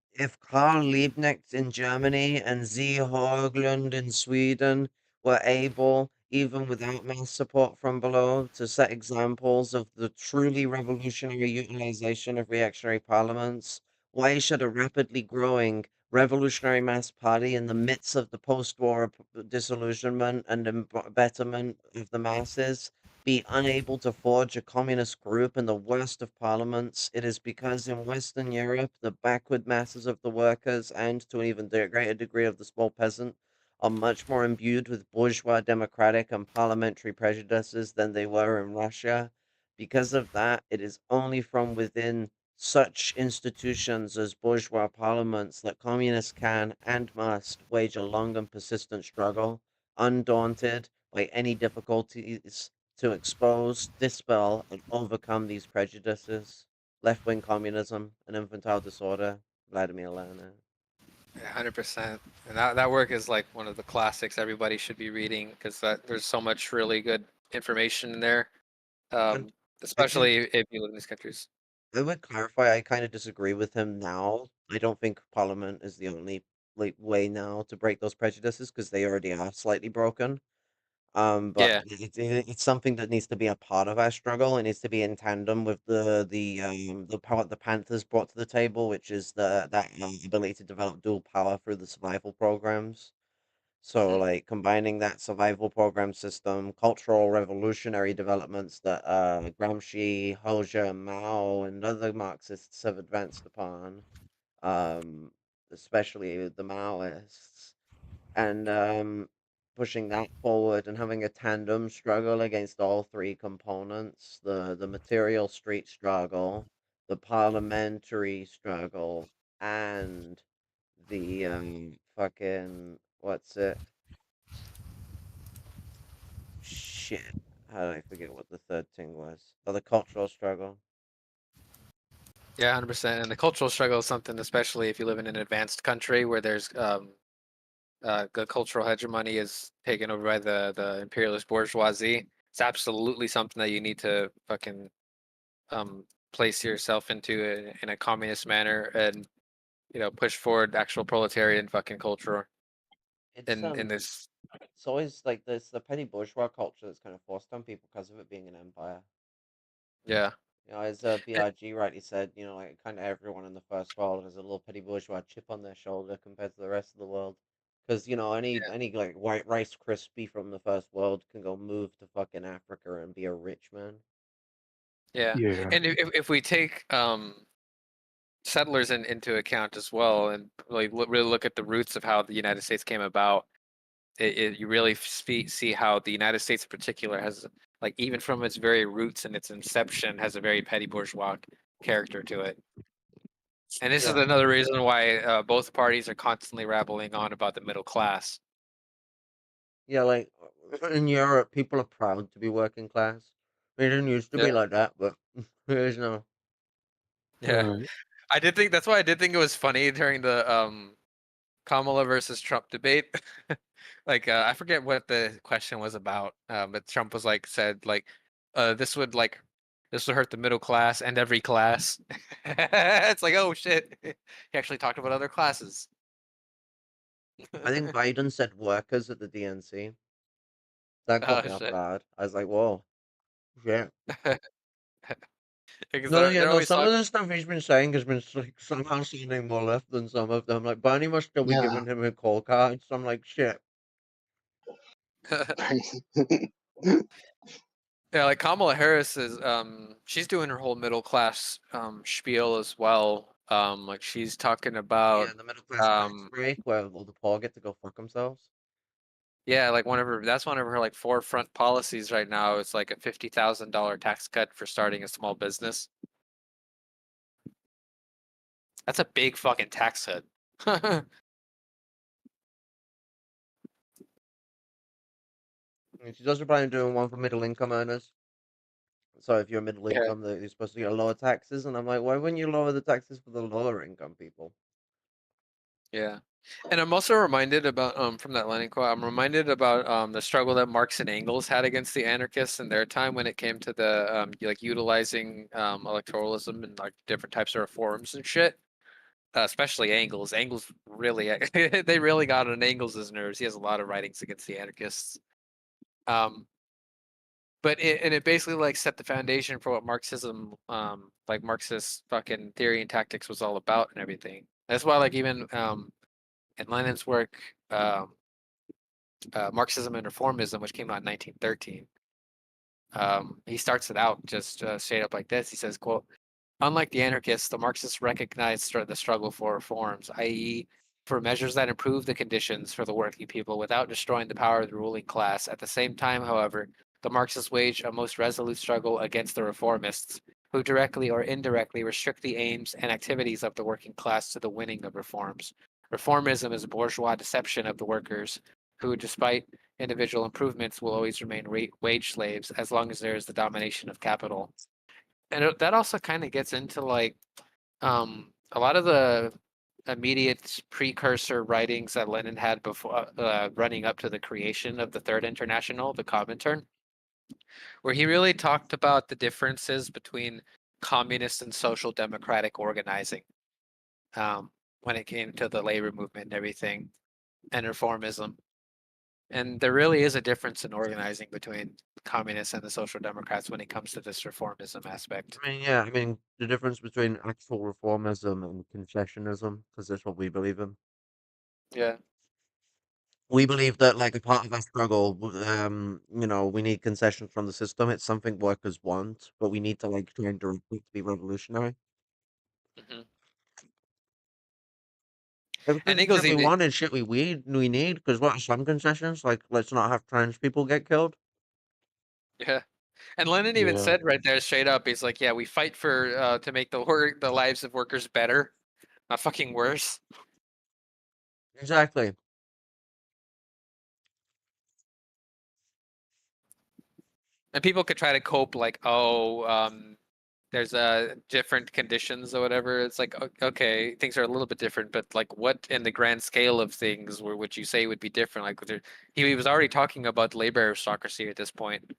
Liebknecht in Germany and Z. Höglund in Sweden were able, even without mass support from below, to set examples of the truly revolutionary utilization of reactionary parliaments, why should a rapidly growing revolutionary mass party in the midst of the post-war disillusionment and embetterment of the masses be unable to forge a communist group in the worst of parliaments? It is because in Western Europe, the backward masses of the workers, and to an even greater degree of the small peasant, are much more imbued with bourgeois democratic and parliamentary prejudices than they were in Russia. Because of that, it is only from within such institutions as bourgeois parliaments that communists can and must wage a long and persistent struggle, undaunted by any difficulties, to expose, dispel, and overcome these prejudices. Left wing communism and infantile disorder, Vladimir Lenin. Yeah, 100%. And that work is like one of the classics everybody should be reading because there's so much really good information in there, um, And I think especially if you live in these countries. I would clarify, I kind of disagree with him now. I don't think Parliament is the only way now to break those prejudices, because they already are slightly broken. But Yeah. it's something that needs to be a part of our struggle. It needs to be in tandem with the power the Panthers brought to the table, which is that ability to develop dual power through the survival programs. So, Mhm. like combining that survival program system, cultural revolutionary developments that Gramsci, Hoxha, Mao, and other Marxists have advanced upon, um, especially the Maoists, and pushing that forward and having a tandem struggle against all three components: the material street struggle, the parliamentary struggle, and the fucking what's it? Shit. How did I forget what the third thing was? Oh, the cultural struggle. Yeah, 100%. And the cultural struggle is something, especially if you live in an advanced country where there's the cultural hegemony is taken over by the imperialist bourgeoisie. It's absolutely something that you need to fucking place yourself into in a communist manner and push forward actual proletarian fucking culture It's in um, this. it's always like this the petty bourgeois culture that's kind of forced on people because of it being an empire. Yeah. You know, as BRG rightly said, you know, like kind of everyone in the first world has a little petty bourgeois chip on their shoulder compared to the rest of the world. Because you know, any like white rice crispy from the first world can go move to fucking Africa and be a rich man. Yeah. Yeah. And if we take settlers into account as well and like really look at the roots of how the United States came about, you really see how the United States in particular has, like, even from its very roots and its inception, has a very petty bourgeois character to it. And this is Yeah, another reason why both parties are constantly rattling on about the middle class. yeah, like in Europe, people are proud to be working class. It didn't used to Yeah, be like that, but it is now. yeah. Right. I did think that's why I did think it was funny during the Kamala versus Trump debate. Like I forget what the question was about, but Trump was like said like this would hurt the middle class and every class. It's like, oh shit, he actually talked about other classes. I think Biden said workers at the DNC. That caught Oh me off shit. guard. I was like, whoa, shit. Because No, yeah, they're no, always some of talking. the stuff he's been saying has been like somehow sounding more left than some of them. Like Bernie must still be Yeah. giving him a call card. So I'm like, shit. Yeah, like Kamala Harris is she's doing her whole middle class spiel as well. Like she's talking Yeah, about the middle class tax um break where all the poor get to go fuck themselves. yeah, like one of her like forefront policies right now is like a $50,000 tax cut for starting a small business. That's a big fucking tax cut. And she's also probably doing one for middle income earners. So if you're middle Yeah. income, you're supposed to get lower taxes. And I'm like, why wouldn't you lower the taxes for the lower income people? Yeah. And I'm also reminded about from that Lenin quote, I'm reminded about the struggle that Marx and Engels had against the anarchists in their time when it came to the like utilizing electoralism and like different types of reforms and shit. Especially Engels. Engels really they really got on Engels' nerves. He has a lot of writings against the anarchists. Um but it basically like set the foundation for what Marxism like Marxist fucking theory and tactics was all about and everything. That's why like even in Lenin's work, Marxism and Reformism, which came out in 1913. He starts it out just straight up like this. He says, "quote Unlike the anarchists, the Marxists recognize the struggle for reforms, i.e., for measures that improve the conditions for the working people without destroying the power of the ruling class. At the same time, however, the Marxists wage a most resolute struggle against the reformists, who directly or indirectly restrict the aims and activities of the working class to the winning of reforms. Reformism is a bourgeois deception of the workers, who, despite individual improvements, will always remain wage slaves as long as there is the domination of capital." And that also kind of gets into like a lot of the immediate precursor writings that Lenin had before running up to the creation of the Third International, the Comintern, where he really talked about the differences between communist and social democratic organizing when it came to the labor movement and everything and reformism. And there really is a difference in organizing between communists and the social democrats when it comes to this reformism aspect. I mean, yeah, I mean, the difference between actual reformism and concessionism, because that's what we believe in. Yeah. We believe that, like, a part of our struggle, we need concessions from the system. It's something workers want, but we need to, like, try and direct it to be revolutionary. Hmm. Everything And the Eagles shit we even want is shit we need, because what are some concessions? Like, let's not have trans people get killed. yeah. And Lenin even Yeah. said right there straight up, he's like, yeah, we fight for to make the lives of workers better, not fucking worse. Exactly. And people could try to cope like, oh, there's different conditions or whatever. It's like, okay, things are a little bit different, but like, what in the grand scale of things would you say would be different? Like, he was already talking about labor aristocracy at this point.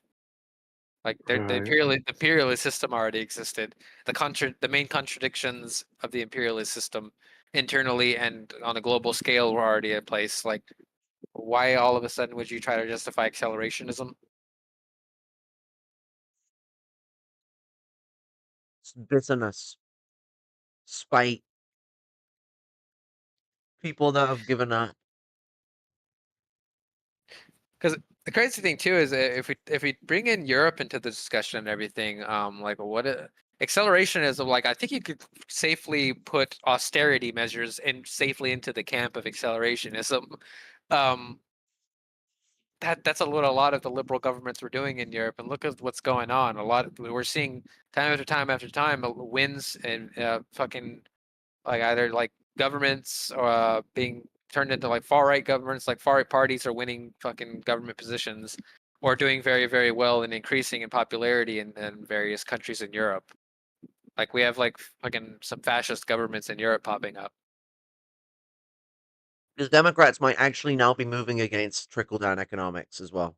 Like, the Right. imperialist system already existed. The main contradictions of the imperialist system internally and on a global scale were already in place. Like, why all of a sudden would you try to justify accelerationism? Bitterness, spite, people that have given up. Because the crazy thing too is if we bring in Europe into the discussion and everything, like acceleration is like I think you could safely put austerity measures in safely into the camp of accelerationism. Um, that's what a lot of the liberal governments were doing in Europe, and look at what's going on. We're seeing time after time after time wins and fucking like either like governments being turned into like far right governments, like far right parties are winning fucking government positions or doing very, very well and increasing in popularity in various countries in Europe. Like we have like fucking some fascist governments in Europe popping up. Because Democrats might actually now be moving against trickle-down economics as well.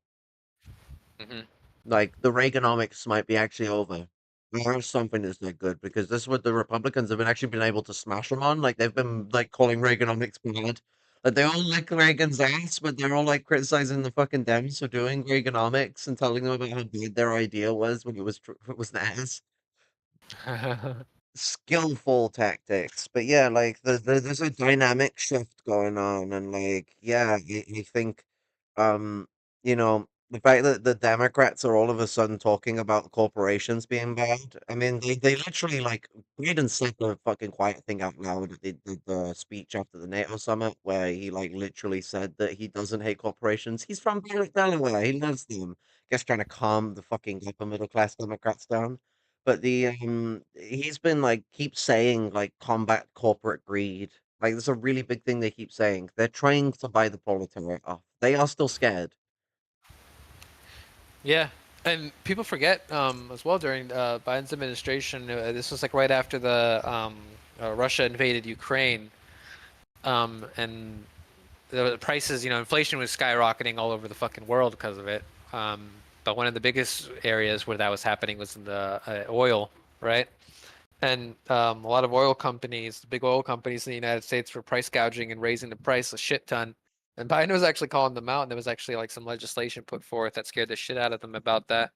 Hmm. Like, the Reaganomics might be actually over. There's something that's not good, because this is what the Republicans have actually been able to smash them on. Like, they've been, like, calling Reaganomics bad. Like, they all like Reagan's ass, but they're all, like, criticizing the fucking Dems for doing Reaganomics and telling them about how bad their idea was when it was an ass. Skillful tactics, but yeah, like there's a dynamic shift going on, and like yeah, you think, um, the fact that the Democrats are all of a sudden talking about corporations being bad. I mean, they literally like Biden said the fucking quiet thing out loud at the speech after the NATO summit, where he like literally said that he doesn't hate corporations. He's from Delaware, he loves them. Guess trying to calm the fucking upper middle class Democrats down. But he's been like keep saying like combat corporate greed. Like there's a really big thing they keep saying. They're trying to buy the proletariat off. They are still scared. Yeah, and people forget as well during Biden's administration. This was like right after the Russia invaded Ukraine, and the prices, inflation was skyrocketing all over the fucking world because of it. Um, but one of the biggest areas where that was happening was in the oil, right? And a lot of oil companies, the big oil companies in the United States, were price gouging and raising the price a shit ton. And Biden was actually calling them out, and there was actually like some legislation put forth that scared the shit out of them about that.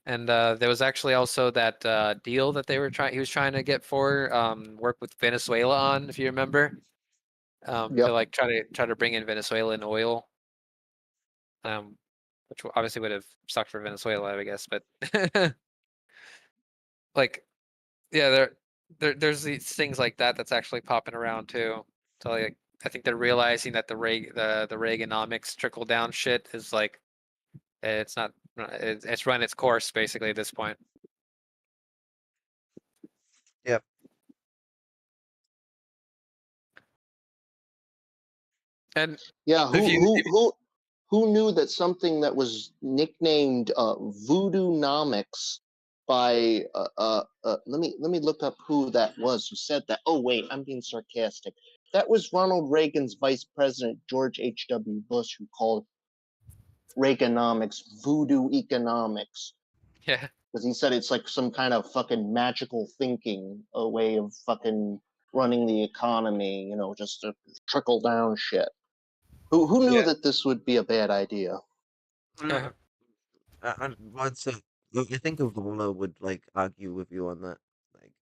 And there was actually also that deal that he was trying to get for work with Venezuela on, if you remember, to Yep. like try to bring in Venezuelan oil, which obviously would have sucked for Venezuela, I guess. But like, yeah, there's these things like that that's actually popping around too. So like, I think they're realizing that the Reaganomics trickle down shit is like it's not it's run its course basically at this point. Yep. And Yeah. if you Who knew that something that was nicknamed Voodoo-nomics by let me look up who that was who said that. Oh wait, I'm being sarcastic. That was Ronald Reagan's vice president George H.W. Bush who called Reaganomics voodoo economics yeah. because he said it's like some kind of fucking magical thinking, a way of fucking running the economy, just a trickle down shit. Who knew Yeah. that this would be a bad idea? No, I'd say I think Avola would like argue with you on that. Like,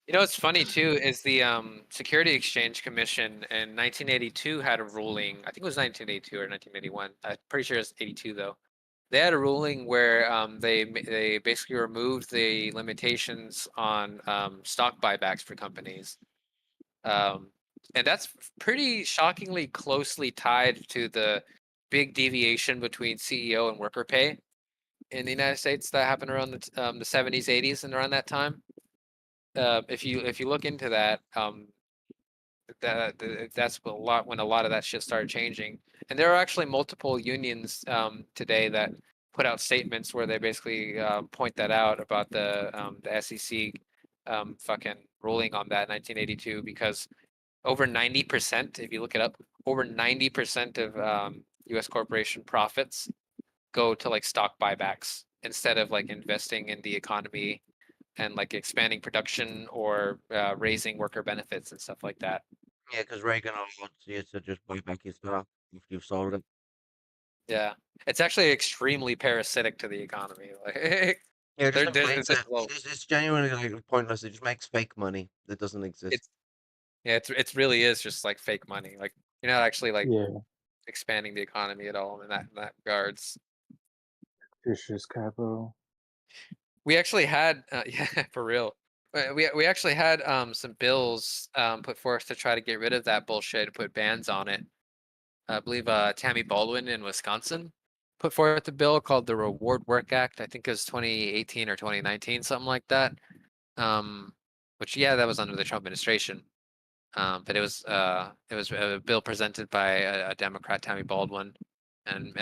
You know what's funny too is the Security Exchange Commission in 1982 had a ruling. I think it was 1982 or 1981. I'm pretty sure it's 82 though. They had a ruling where they basically removed the limitations on stock buybacks for companies, um, and that's pretty shockingly closely tied to the big deviation between CEO and worker pay in the United States that happened around the 70s, 80s, and around that time. If you look into that, that's a lot when a lot of that shit started changing. And there are actually multiple unions today that put out statements where they basically point that out about the SEC fucking ruling on that 1982 because over 90%, if you look it up, over 90% of U.S. corporation profits go to like stock buybacks instead of like investing in the economy and like expanding production or raising worker benefits and stuff like that. yeah, because Reagan allowed you to just buy back your stock if you've sold it. Yeah, it's actually extremely parasitic to the economy. Like, Yeah, it just there's inflates it. well, It's genuinely like pointless. It just makes fake money that doesn't exist. it's yeah, it's really is just like fake money. Like you're not actually like Yeah, expanding the economy at all in that regards. vicious capital. We actually had yeah, for real. We actually had some bills put forth to try to get rid of that bullshit, put bans on it. I believe Tammy Baldwin in Wisconsin put forth a bill called the Reward Work Act. I think it was 2018 or 2019, something like that. Which yeah, that was under the Trump administration. But it was a bill presented by a Democrat, Tammy Baldwin, and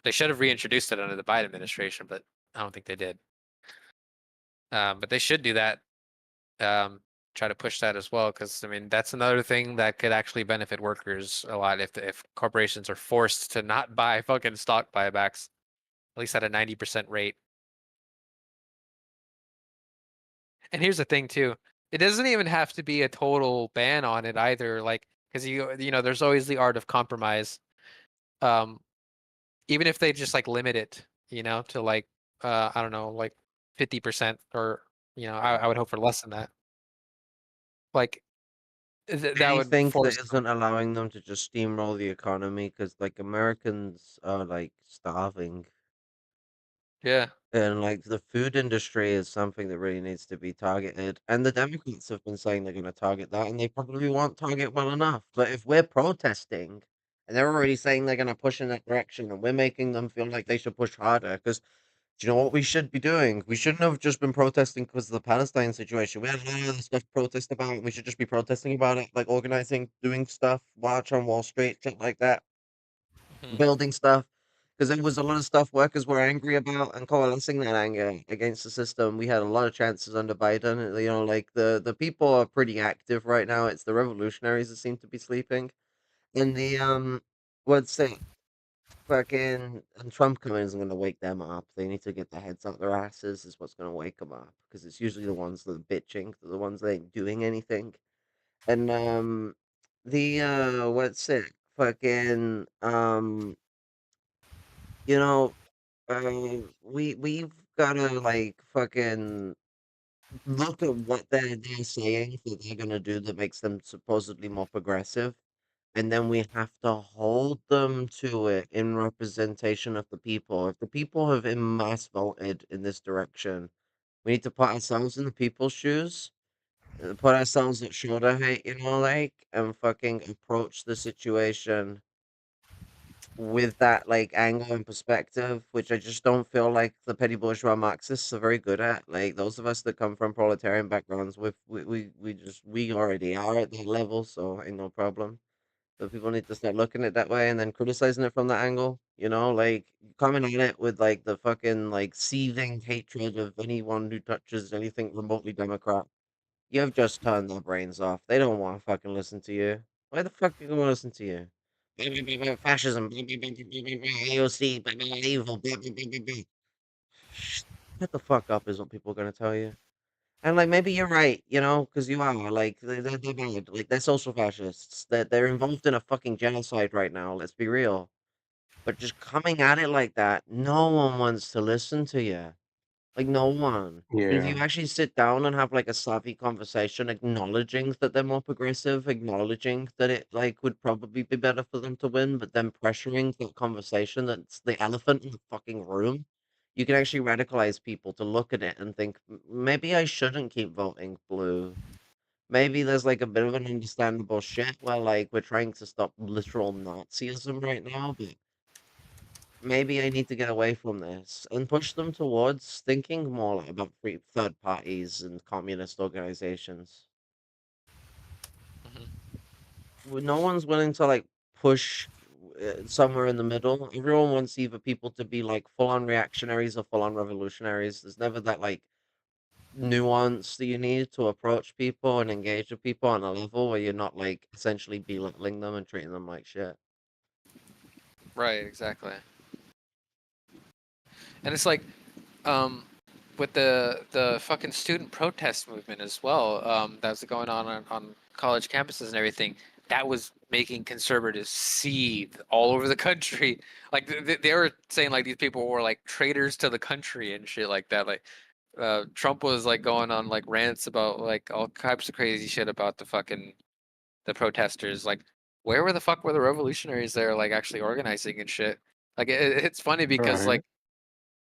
they should have reintroduced it under the Biden administration, but I don't think they did. But they should do that. Try to push that as well, because I mean that's another thing that could actually benefit workers a lot if corporations are forced to not buy fucking stock buybacks, at least at a 90% rate. And here's the thing too, it doesn't even have to be a total ban on it either, like because you know there's always the art of compromise. Um, Even if they just like limit it, to like I don't know, like 50% or I would hope for less than that. Like that would Anything that force them. isn't allowing them to just steamroll the economy, because like Americans are like starving. Yeah. And like the food industry is something that really needs to be targeted. And the Democrats have been saying they're going to target that, and they probably won't target well enough. But if we're protesting and they're already saying they're going to push in that direction, and we're making them feel like they should push harder, because do you know what we should be doing? We shouldn't have just been protesting because of the Palestine situation. We had a lot of other stuff to protest about, and we should just be protesting about it, like organizing, doing stuff, march on Wall Street, shit like that, Mhm. building stuff, because there was a lot of stuff workers were angry about and coalescing that anger against the system. We had a lot of chances under Biden. Like the people are pretty active right now. It's the revolutionaries that seem to be sleeping. And the what's it? Fucking and Trump coming isn't going to wake them up. They need to get their heads out their asses. Is what's going to wake them up, because it's usually the ones that are bitching, the ones that ain't doing anything. And the what's it? Fucking you know we've gotta like fucking look at what they're saying that they're gonna do that makes them supposedly more progressive, and then we have to hold them to it in representation of the people. If the people have en masse voted in this direction, we need to put ourselves in the people's shoes, put ourselves at shoulder height, like, and fucking approach the situation with that like angle and perspective, which I just don't feel like the petty bourgeois Marxists are very good at. Like those of us that come from proletarian backgrounds, we already are at that level, so ain't no problem. But people need to start looking at it that way and then criticizing it from that angle. Like coming at it with like the fucking like seething hatred of anyone who touches anything remotely Democrat. You've just turned their brains off. They don't want to fucking listen to you. Why the fuck are you gonna listen to you? Fascism, AOC, evil. Shut the fuck up is what people are gonna tell you. And like maybe you're right, you know, because you are like they're bad, like they're social fascists. They're involved in a fucking genocide right now. Let's be real. But just coming at it like that, no one wants to listen to you. Like no one. And if you Yeah. actually sit down and have like a savvy conversation, acknowledging that they're more progressive, acknowledging that it like would probably be better for them to win, but then pressuring that conversation that's the elephant in the fucking room, you can actually radicalize people to look at it and think, Maybe I shouldn't keep voting blue. Maybe there's like a bit of an understandable shit where like we're trying to stop literal Nazism right now, but maybe I need to get away from this and push them towards thinking more like about free third parties and communist organizations. Hmm. No one's willing to like push somewhere in the middle. Everyone wants either people to be like full on reactionaries or full on revolutionaries. There's never that like nuance that you need to approach people and engage with people on a level where you're not like essentially belittling them and treating them like shit. Right, exactly. And it's like, um, with the fucking student protest movement as well, that's going on college campuses and everything. That was making conservatives seethe all over the country. Like they were saying like these people were like traitors to the country and shit like that. Like Trump was like going on like rants about like all types of crazy shit about the protesters. Like where were the fuck were the revolutionaries there like actually organizing and shit? Like it's funny because Right. like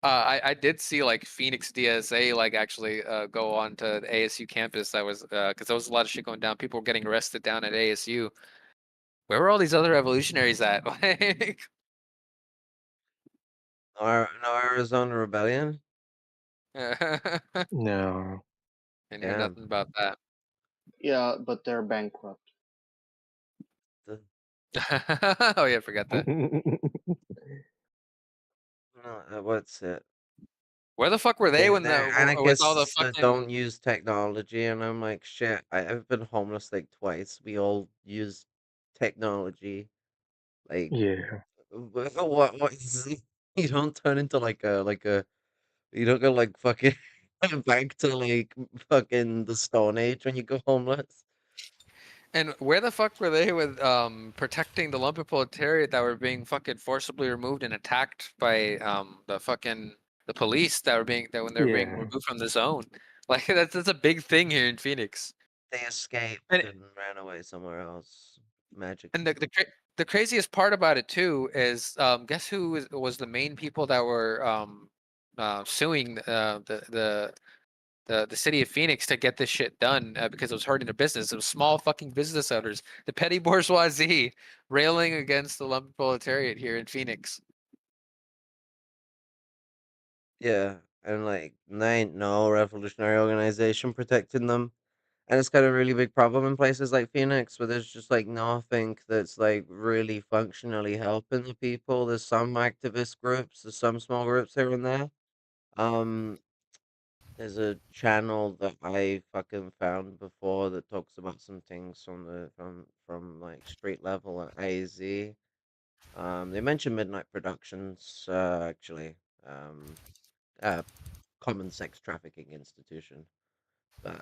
I did see like Phoenix DSA like actually go on to the ASU campus. That was because there was a lot of shit going down. People were getting arrested down at ASU. Where were all these other revolutionaries at? Like, No Arizona Rebellion? I No. didn't hear Yeah. nothing about that. Yeah, but they're bankrupt. The, Oh yeah, forgot that. no, what's it? Where the fuck were they when They're with all the anarchists that don't fucking use technology, and I'm like, shit. I've been homeless like twice. We all use technology. Like, Yeah. what is it? You don't turn into you don't go like fucking back to like fucking the Stone Age when you go homeless. and where the fuck were they with protecting the lumpen proletariat that were being fucking forcibly removed and attacked by the police that were being that when they were being Yeah. removed from the zone? Like that's a big thing here in Phoenix. They escaped And and ran away somewhere else and magically. the craziest part about it too is guess who was the main people that were suing the city of Phoenix to get this shit done because it was hurting their business. It was small fucking business owners, the petty bourgeoisie, railing against the lumpen proletariat here in Phoenix. Yeah, and like there ain't no revolutionary organization protecting them. And it's got a really big problem in places like Phoenix where there's just like nothing that's like really functionally helping the people. There's some activist groups, there's some small groups here and there. Um, there's a channel that I fucking found before that talks about some things from like street level at AZ. They mentioned Midnight Productions, actually. Um, a common sex trafficking institution. But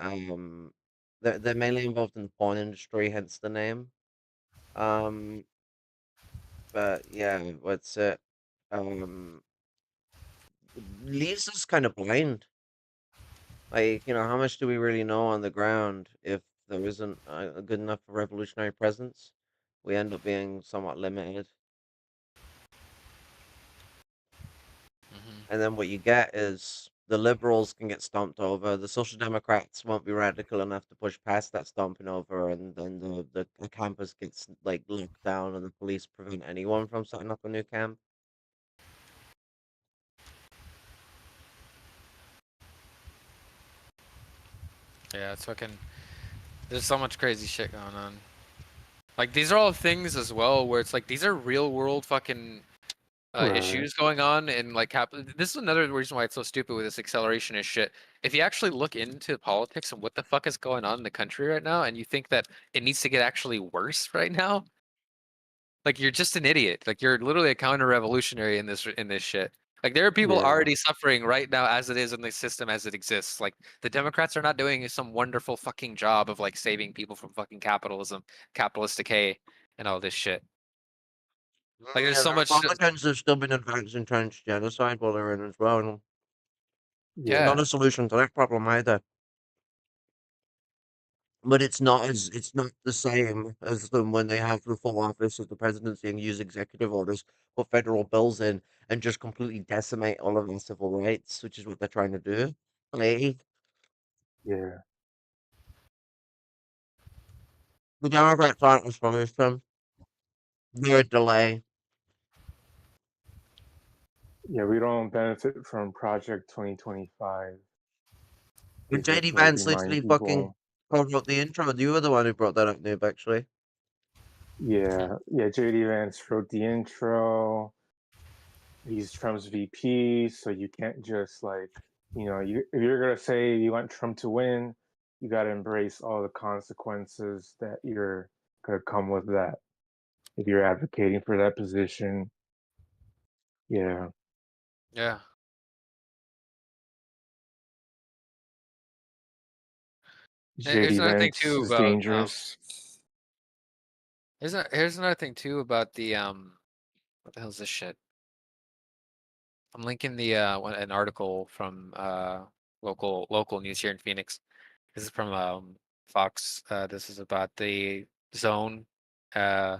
they're mainly involved in the porn industry, hence the name. Um, but yeah, what's it? Um, leaves us kind of blind. Like, how much do we really know on the ground if there isn't a good enough revolutionary presence? We end up being somewhat limited. Hmm. And then what you get is the liberals can get stomped over. The social democrats won't be radical enough to push past that stomping over, and then the campus gets like locked down, and the police prevent anyone from setting up a new camp. Yeah, it's fucking. There's so much crazy shit going on. Like these are all things as well where it's like these are real world fucking Right. issues going on and like this is another reason why it's so stupid with this accelerationist shit. If you actually look into politics and what the fuck is going on in the country right now, and you think that it needs to get actually worse right now, like you're just an idiot. Like you're literally a counter-revolutionary in this shit. Like there are people Yeah. already suffering right now as it is in the system as it exists. Like the Democrats are not doing some wonderful fucking job of like saving people from fucking capitalism, capitalist decay, and all this shit. Like there's Yeah, so the much. Republicans have still been advancing transgenocide while they're in as well. And it's Yeah. not Yeah, a solution to that problem either. But it's not the same as them when they have the full office of the presidency and use executive orders, put federal bills in, and just completely decimate all of our civil rights, which is what they're trying to do. Like, Yeah. the Democrats aren't responsive to them. They're a delay. Yeah. We don't benefit from Project 2025. And Is just JD to like Vance remind literally fucking people. wrote the intro. You were the one who brought that up, Noob, actually. Yeah. Yeah. JD Vance wrote the intro. He's Trump's VP, so you can't just like, if you're gonna say you want Trump to win, you got to embrace all the consequences that you're gonna come with that. If you're advocating for that position, yeah, yeah. Here's JD another thing Vance too is about dangerous. here's another thing too about the what the hell's this shit? I'm linking the an article from local news here in Phoenix. This is from Fox. This is about the zone. Uh,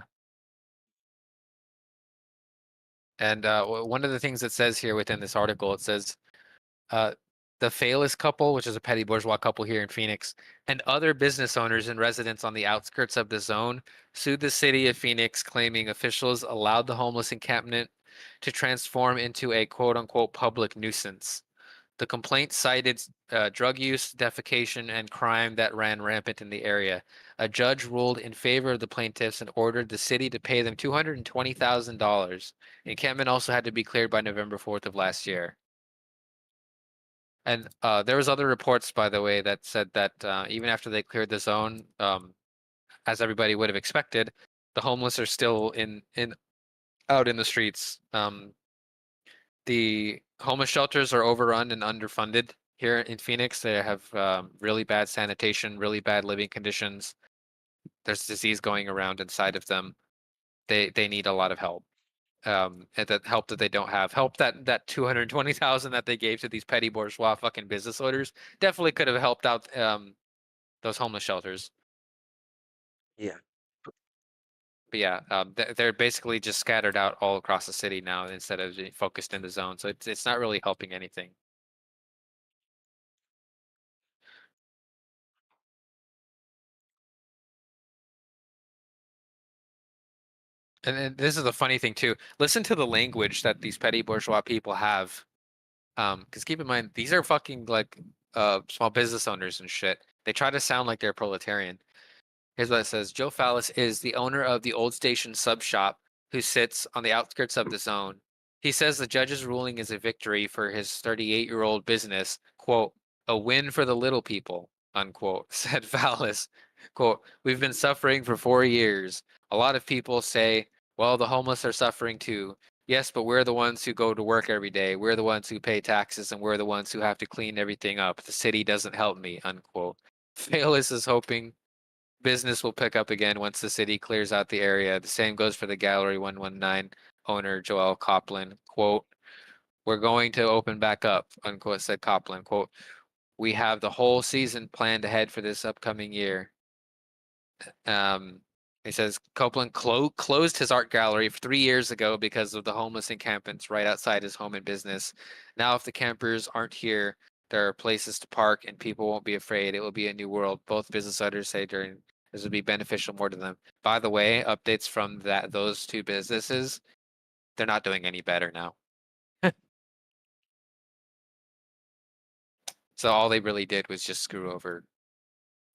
and one of the things it says here within this article, it says uh, the Faylis couple, which is a petty bourgeois couple here in Phoenix, and other business owners and residents on the outskirts of the zone sued the city of Phoenix, claiming officials allowed the homeless encampment to transform into a quote unquote public nuisance. The complaint cited drug use, defecation, and crime that ran rampant in the area. A judge ruled in favor of the plaintiffs and ordered the city to pay them $220,000. Encampment also had to be cleared by November 4th of last year. And there was other reports, by the way, that said that even after they cleared the zone, as everybody would have expected, the homeless are still in out in the streets. The homeless shelters are overrun and underfunded here in Phoenix. They have really bad sanitation, really bad living conditions. There's disease going around inside of them. They need a lot of help. And that help that they don't have, help that 220,000 that they gave to these petty bourgeois fucking business owners definitely could have helped out those homeless shelters. Yeah. But yeah, they're basically just scattered out all across the city now instead of being focused in the zone. So it's not really helping anything. And this is the funny thing too. Listen to the language that these petty bourgeois people have. Because keep in mind, these are fucking like small business owners and shit. They try to sound like they're proletarian. Here's what it says. Joe Fallis is the owner of the Old Station sub shop who sits on the outskirts of the zone. He says the judge's ruling is a victory for his 38-year-old business, quote, a win for the little people, unquote, said Fallis. Quote, we've been suffering for 4 years. A lot of people say, well, the homeless are suffering too. Yes, but we're the ones who go to work every day. We're the ones who pay taxes and we're the ones who have to clean everything up. The city doesn't help me, unquote. Fallis is hoping business will pick up again once the city clears out the area. The same goes for the Gallery 119 owner, Joel Copland. Quote, we're going to open back up, unquote, said Copland. Quote, we have the whole season planned ahead for this upcoming year. Um, he says Copeland closed his art gallery 3 years ago because of the homeless encampments right outside his home and business. Now, if the campers aren't here, there are places to park and people won't be afraid. It will be a new world. Both business owners say during this will be beneficial more to them. By the way, updates from those two businesses, they're not doing any better now. So all they really did was just screw over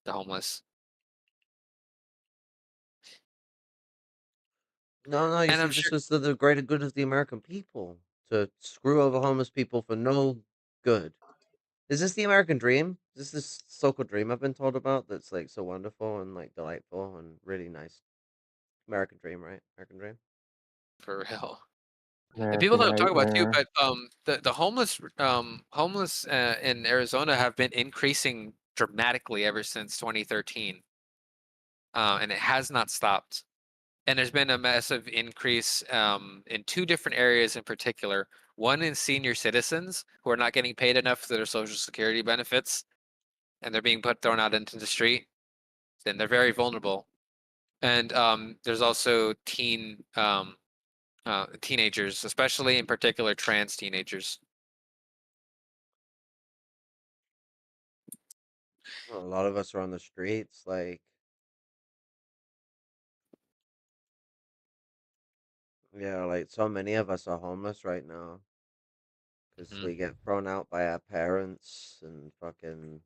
the homeless. No, you And see, I'm this sure is to the greater good of the American people. To screw over homeless people for no good. Is this the American dream? Is this so-called dream I've been told about that's like so wonderful and like delightful and really nice? American dream, right? American dream. for real. And people American don't talk about too, nightmare. but the homeless in Arizona have been increasing dramatically ever since 2013, and it has not stopped. And there's been a massive increase in two different areas in particular. One in senior citizens who are not getting paid enough for their social security benefits, and they're being thrown out into the street. Then they're very vulnerable. And there's also teenagers, especially in particular trans teenagers. A lot of us are on the streets, like, yeah, like so many of us are homeless right now because Mhm. we get thrown out by our parents and fucking,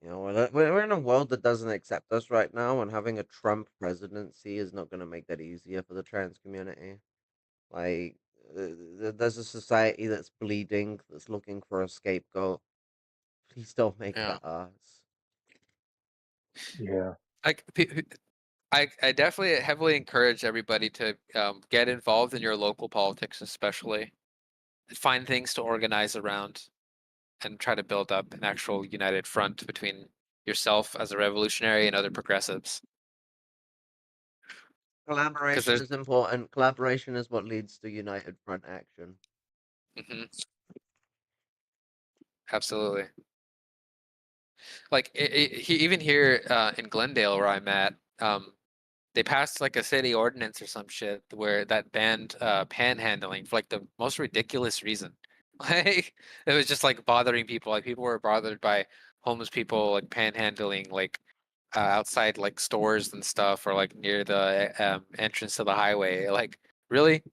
we're in a world that doesn't accept us right now, and having a Trump presidency is not going to make that easier for the trans community. Like, there's a society that's bleeding, that's looking for a scapegoat. Please don't make Yeah, that us. Yeah. like I definitely heavily encourage everybody to get involved in your local politics, especially find things to organize around and try to build up an actual united front between yourself as a revolutionary and other progressives. Because Collaboration there's is important. Collaboration is what leads to united front action. mhm, absolutely. Like even here in Glendale, where I'm at, they passed like a city ordinance or some shit where that banned panhandling for like the most ridiculous reason. Like it was just like bothering people. Like people were bothered by homeless people like panhandling like outside like stores and stuff or like near the entrance to the highway. Like really?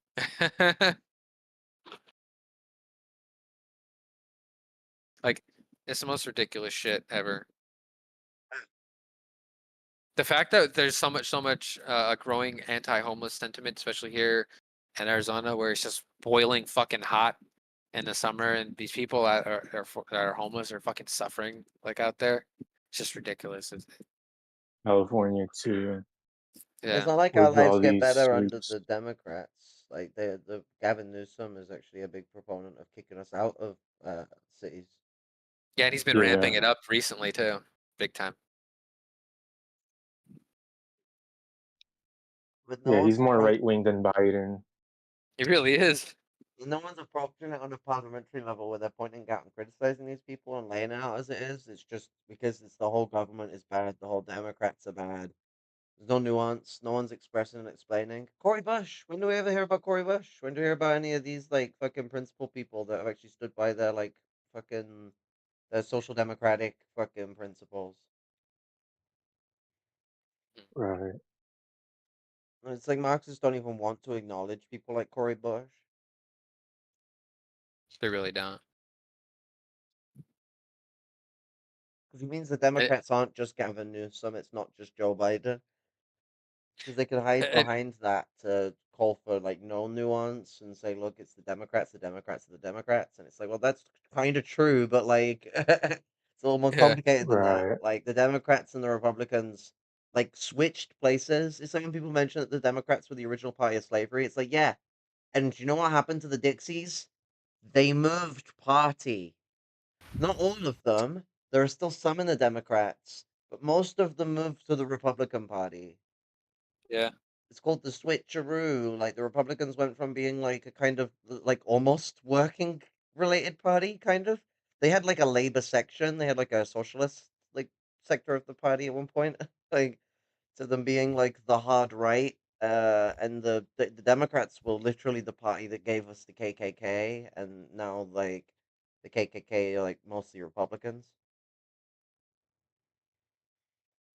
Like it's the most ridiculous shit ever. The fact that there's so much a growing anti-homeless sentiment, especially here in Arizona, where it's just boiling fucking hot in the summer, and these people that are homeless are fucking suffering like out there. It's just ridiculous. California too, It's Yeah, not like our with lives all get these better under sweeps. the Democrats. Like the Gavin Newsom is actually a big proponent of kicking us out of cities. yeah, and he's been ramping Yeah. it up recently too, big time. But no Yeah, he's one's more approach right wing than Biden. He really is. no one's approaching it on a parliamentary level where they're pointing out and criticizing these people and laying it out as it is. It's just because it's the whole government is bad, the whole Democrats are bad. There's no nuance. No one's expressing and explaining. Cory Bush. When do we ever hear about Cory Bush? When do we hear about any of these like fucking principal people that have actually stood by their like fucking their social democratic fucking principles? Right. And it's like Marxists don't even want to acknowledge people like Cory Bush. They really don't. Because it means the It, Democrats aren't just Gavin Newsom, it's not just Joe Biden. Because they could hide it, behind that to call for like no nuance and say, look, it's the Democrats, the Democrats, the Democrats, and it's like, well, that's kind of true, but like, it's a little more yeah, complicated than that. Right. Like the Democrats and the Republicans like switched places. It's like when people mention that the Democrats were the original party of slavery. It's like, yeah, and you know what happened to the Dixies? They moved party. Not all of them. There are still some in the Democrats, but most of them moved to the Republican Party. yeah, It's called the switcheroo. Like the Republicans went from being like a kind of like almost working related party, kind of. They had like a labor section. They had like a socialist like sector of the party at one point, like to them being like the hard right. And the Democrats were literally the party that gave us the KKK, and now like the KKK are like mostly Republicans.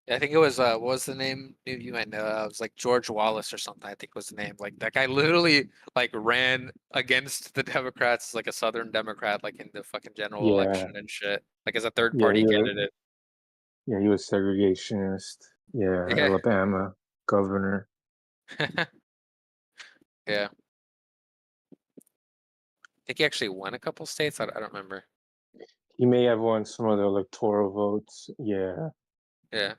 I think it was what was the name? You might know. It was like George Wallace or something. I think was the name. Like that guy literally like ran against the Democrats, like a Southern Democrat, like in the fucking general Yeah. election and shit, like as a third Yeah. party candidate. He was segregationist. Yeah. Yeah, Alabama governor. yeah. I think he actually won a couple states. I don't remember. He may have won some of the electoral votes. Yeah. Yeah,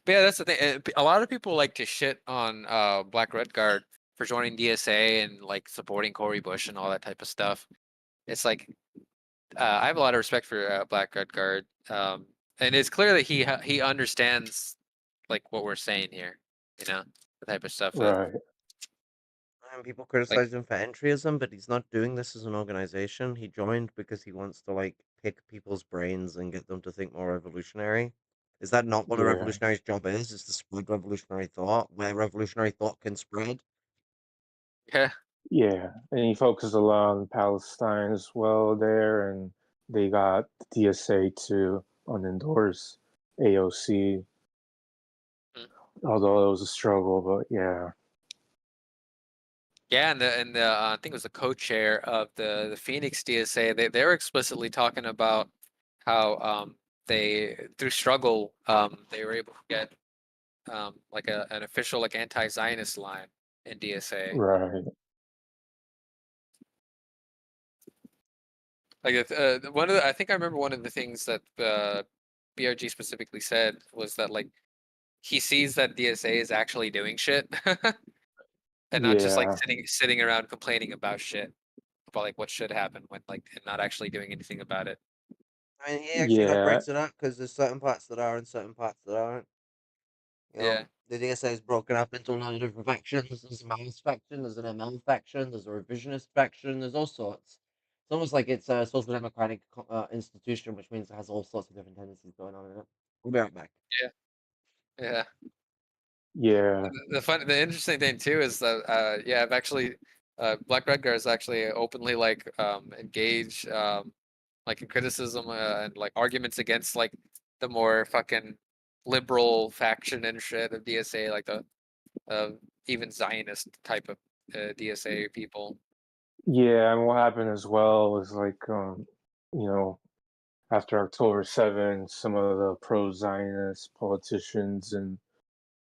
But yeah, that's the thing. A lot of people like to shit on Black Red Guard for joining DSA and like supporting Cory Bush and all that type of stuff. It's like I have a lot of respect for Black Red Guard, and it's clear that he understands like what we're saying here. You know, the type of stuff that Right. And people like criticize him for entryism, but he's not doing this as an organization. He joined because he wants to like pick people's brains and get them to think more revolutionary. Is that not what a Yeah. revolutionary's job is? Is to spread revolutionary thought, where revolutionary thought can spread? yeah. Yeah. And he focused a lot on Palestine as well there, and they got the DSA to unendorse AOC, Mm. although it was a struggle, but yeah. Yeah, and the I think it was the co-chair of the Phoenix DSA. They were explicitly talking about how they through struggle they were able to get like an official like anti-Zionist line in DSA. Right. Like one of I think I remember one of the things that BRG specifically said was that like he sees that DSA is actually doing shit and not just like Yeah. sitting around complaining about shit about like what should happen when like and not actually doing anything about it. I mean, he actually like Yeah. breaks it up because there's certain parts that are and certain parts that aren't. Yeah. The DSA is broken up into a lot of different factions. There's a Maoist faction, there's an ML faction, there's a revisionist faction, there's all sorts. It's almost like it's a social democratic institution, which means it has all sorts of different tendencies going on in it. We'll be right back. Yeah. Yeah. Yeah. The interesting thing too is that yeah, I've actually Black Redgar is actually openly like engaged like in criticism and like arguments against like the more fucking liberal faction and shit of DSA, like the even Zionist type of DSA people. Yeah. And what happened as well was like, you know, after October 7th, some of the pro-Zionist politicians and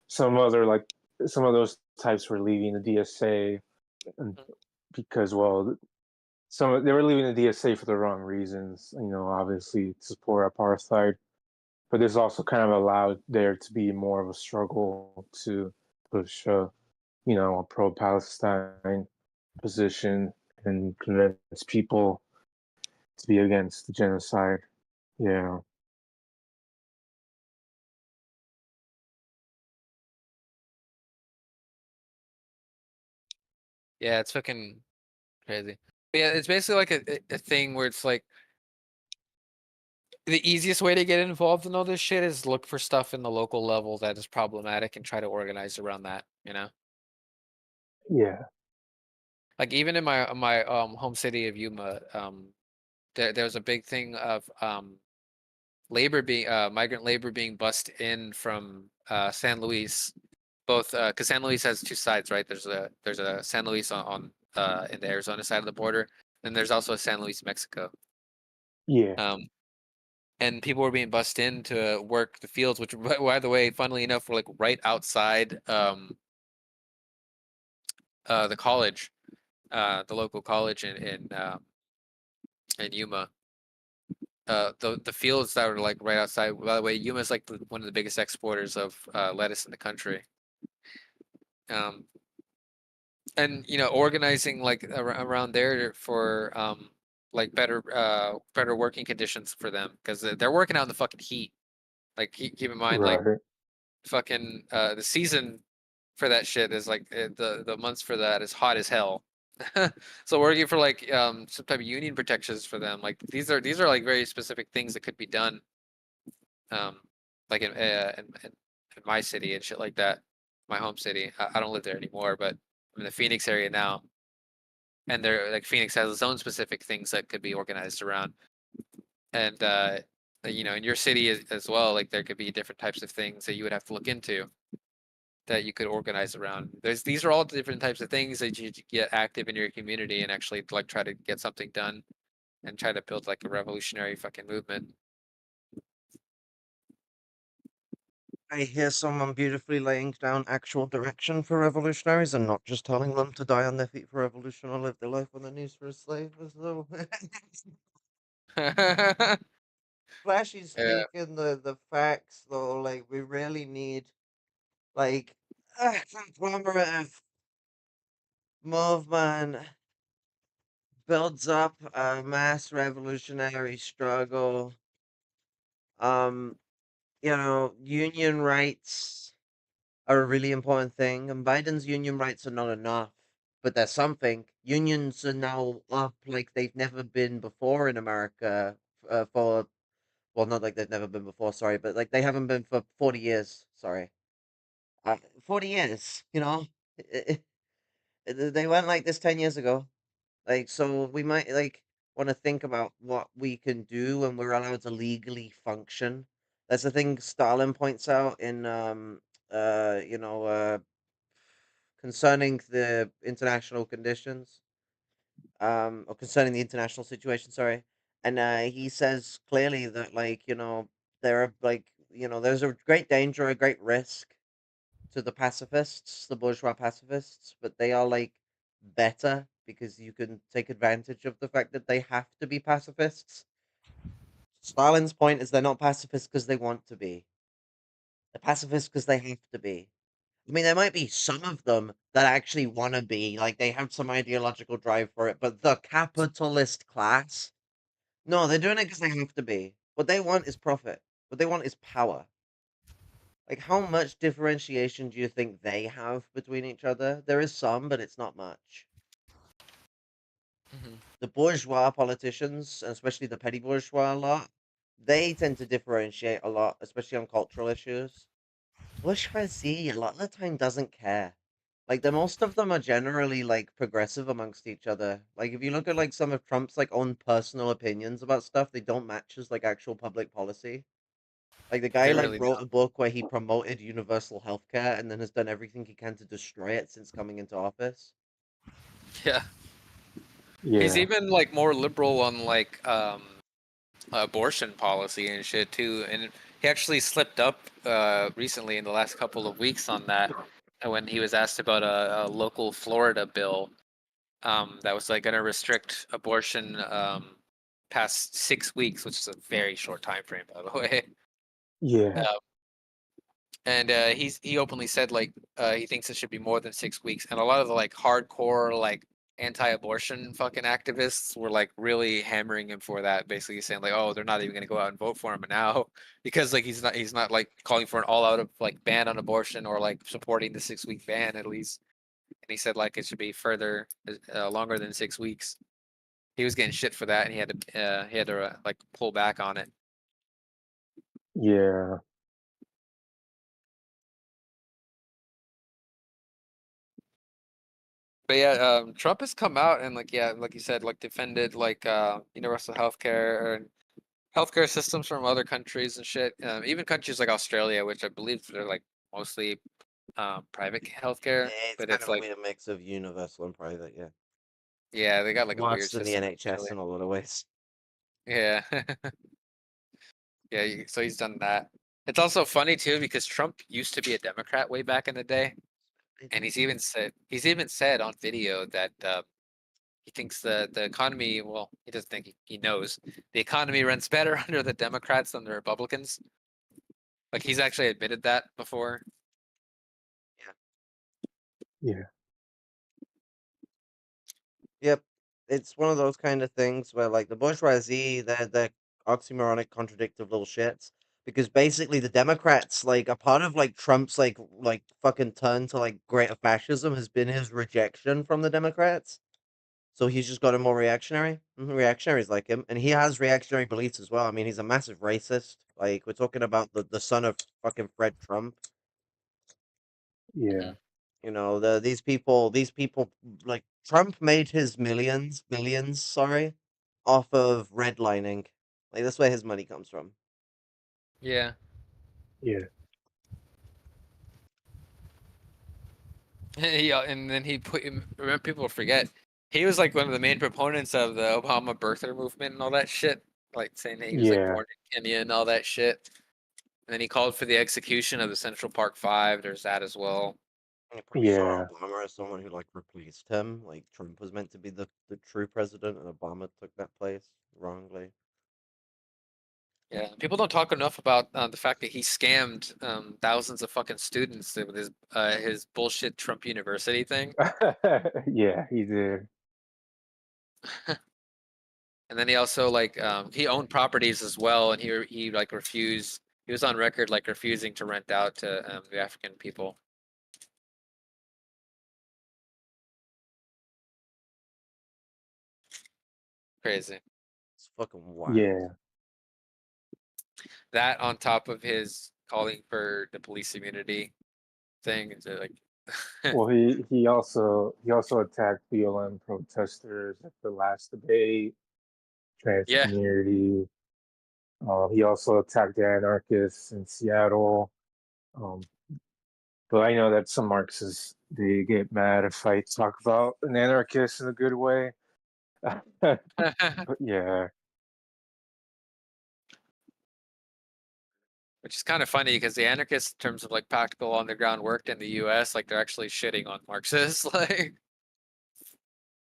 some other like some of those types were leaving the DSA, and because well, they were leaving the DSA for the wrong reasons. You know, obviously to support apartheid, but this also kind of allowed there to be more of a struggle to push, you know, a pro-Palestine position and convince people to be against the genocide. Yeah. Yeah, it's fucking crazy. But yeah, it's basically like a thing where it's like the easiest way to get involved in all this shit is look for stuff in the local level that is problematic and try to organize around that, you know? Yeah. Like even in my home city of Yuma, there was a big thing of labor being migrant labor being bussed in from San Luis, both because San Luis has two sides, right? There's a San Luis on in the Arizona side of the border, and there's also a San Luis, Mexico. Yeah. Um, and people were being bussed in to work the fields, which by the way, funnily enough, were like right outside the college, the local college in Yuma. The fields that were like right outside. By the way, Yuma is like one of the biggest exporters of lettuce in the country. Um, and you know, organizing like around there for like better working conditions for them because they're working out in the fucking heat. Like keep in mind, like Right. fucking the season for that shit is like the months for that is hot as hell. So working for like some type of union protections for them, like these are like very specific things that could be done, um, like in my city and shit like that, my home city. I don't live there anymore, but I'm in the Phoenix area now, and they're like Phoenix has its own specific things that could be organized around, and you know, in your city as well, like there could be different types of things that you would have to look into that you could organize around. These are all different types of things that you get active in your community and actually like try to get something done and try to build like a revolutionary fucking movement. I hear someone beautifully laying down actual direction for revolutionaries and not just telling them to die on their feet for revolution or live their life on their knees for a slave. So flashy Yeah. speaking, the facts though, like we really need like a conglomerative movement builds up a mass revolutionary struggle. Um, union rights are a really important thing, and Biden's union rights are not enough, but they're something. Unions are now up like they've never been before in America for well, not like they've never been before, sorry, but like they haven't been for 40 years, sorry. 40 years, they weren't like this 10 years ago. Like, so we might like want to think about what we can do when we're allowed to legally function. That's the thing Stalin points out in uh you know uh concerning the international conditions, or concerning the international situation, sorry. And he says clearly that there are there's a great danger, a great risk to the pacifists, the bourgeois pacifists, but they are like better because you can take advantage of the fact that they have to be pacifists. Stalin's point is they're not pacifists because they want to be. They're pacifists because they have to be. I mean, there might be some of them that actually want to be, like they have some ideological drive for it, but the capitalist class, no, they're doing it because they have to be. What they want is profit. What they want is power. Like, how much differentiation do you think they have between each other? There is some, but it's not much. Hmm. The bourgeois politicians, and especially the petty bourgeois a lot, they tend to differentiate a lot, especially on cultural issues. Bourgeoisie, a lot of the time, doesn't care. Like, the most of them are generally, like, progressive amongst each other. Like, if you look at, like, some of Trump's, like, own personal opinions about stuff, they don't match his, like, actual public policy. Like the guy They like really wrote don't. a book where he promoted universal healthcare and then has done everything he can to destroy it since coming into office. Yeah. He's Yeah. even like more liberal on like abortion policy and shit too, and he actually slipped up recently in the last couple of weeks on that when he was asked about a local Florida bill that was like going to restrict abortion past 6 weeks, which is a very short time frame, by the way. Yeah. Uh, and he openly said like he thinks it should be more than 6 weeks, and a lot of the like hardcore like anti-abortion fucking activists were like really hammering him for that, basically saying like, oh, they're not even gonna go out and vote for him now because like he's not like calling for an all-out like ban on abortion or like supporting the 6 week ban at least. And he said like it should be further longer than 6 weeks. He was getting shit for that, and he had to like pull back on it. Yeah. But yeah, Trump has come out and like yeah, like you said, like defended like universal healthcare and healthcare systems from other countries and shit. Even countries like Australia, which I believe they're like mostly private healthcare, It's but kind it's of a like weird mix of universal and private, yeah. yeah, they got like a Worse weird than the system in NHS Australia. in a lot of ways. Yeah, yeah. So he's done that. It's also funny too because Trump used to be a Democrat way back in the day, They and do. he's even said on video that he thinks the economy, well, he doesn't think he knows the economy runs better under the Democrats than the Republicans. Like he's actually admitted that before. Yeah. Yeah. Yep. It's one of those kind of things where like the bourgeoisie, they're oxymoronic, contradictive little shits. Because basically the Democrats, like a part of like Trump's like fucking turn to like greater fascism has been his rejection from the Democrats. So he's just got a more reactionary. Reactionaries like him, and he has reactionary beliefs as well. I mean, he's a massive racist. Like we're talking about the son of fucking Fred Trump. Yeah. Mhm. These people like Trump made his billions, sorry, off of redlining. Like that's where his money comes from. Yeah, Yeah. yeah, and then he put. Remember, people forget he was like one of the main proponents of the Obama birther movement and all that shit. Like saying that he was like Yeah. born in Kenya and all that shit. And then he called for the execution of the Central Park Five. There's that as well. I probably saw Yeah. Obama as someone who like replaced him. Like Trump was meant to be the true president, and Obama took that place wrongly. Yeah, people don't talk enough about the fact that he scammed thousands of fucking students with his bullshit Trump University thing, Yeah, he did. and then he also like he owned properties as well, and he like refused. He was on record like refusing to rent out to the African people. Crazy. It's fucking wild. Yeah. That on top of his calling for the police immunity thing, like Well, he also attacked BLM protesters at the last debate, trans yeah, community. He also attacked the anarchists in Seattle. Um, but I know that some Marxists they get mad if I talk about an anarchist in a good way. But yeah, which is kind of funny because the anarchists, in terms of like practical on the ground work in the U.S., like they're actually shitting on Marxists. Like,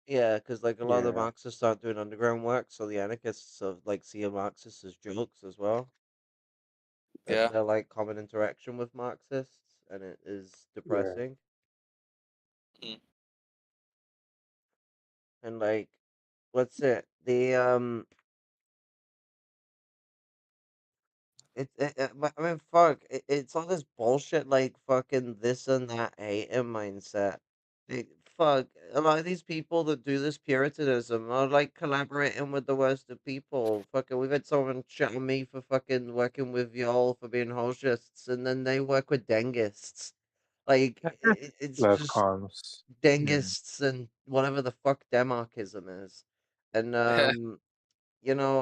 Yeah, because like a lot of the yeah, Marxists aren't doing underground work, so the anarchists of like see Marxists as jokes as well. That's yeah, their like common interaction with Marxists, and it is yeah. depressing. mm. And like, what's it? I mean, fuck. It's all this bullshit, like fucking this and that hating mindset. Like, fuck. A lot of these people that do this puritanism are like collaborating with the worst of people. Fucking, we've had someone shit on me for fucking working with y'all for being Hoshists, and then they work with Dengists. Like, it's Left just comms. Yeah, Dengists and whatever the fuck Demarchism is. And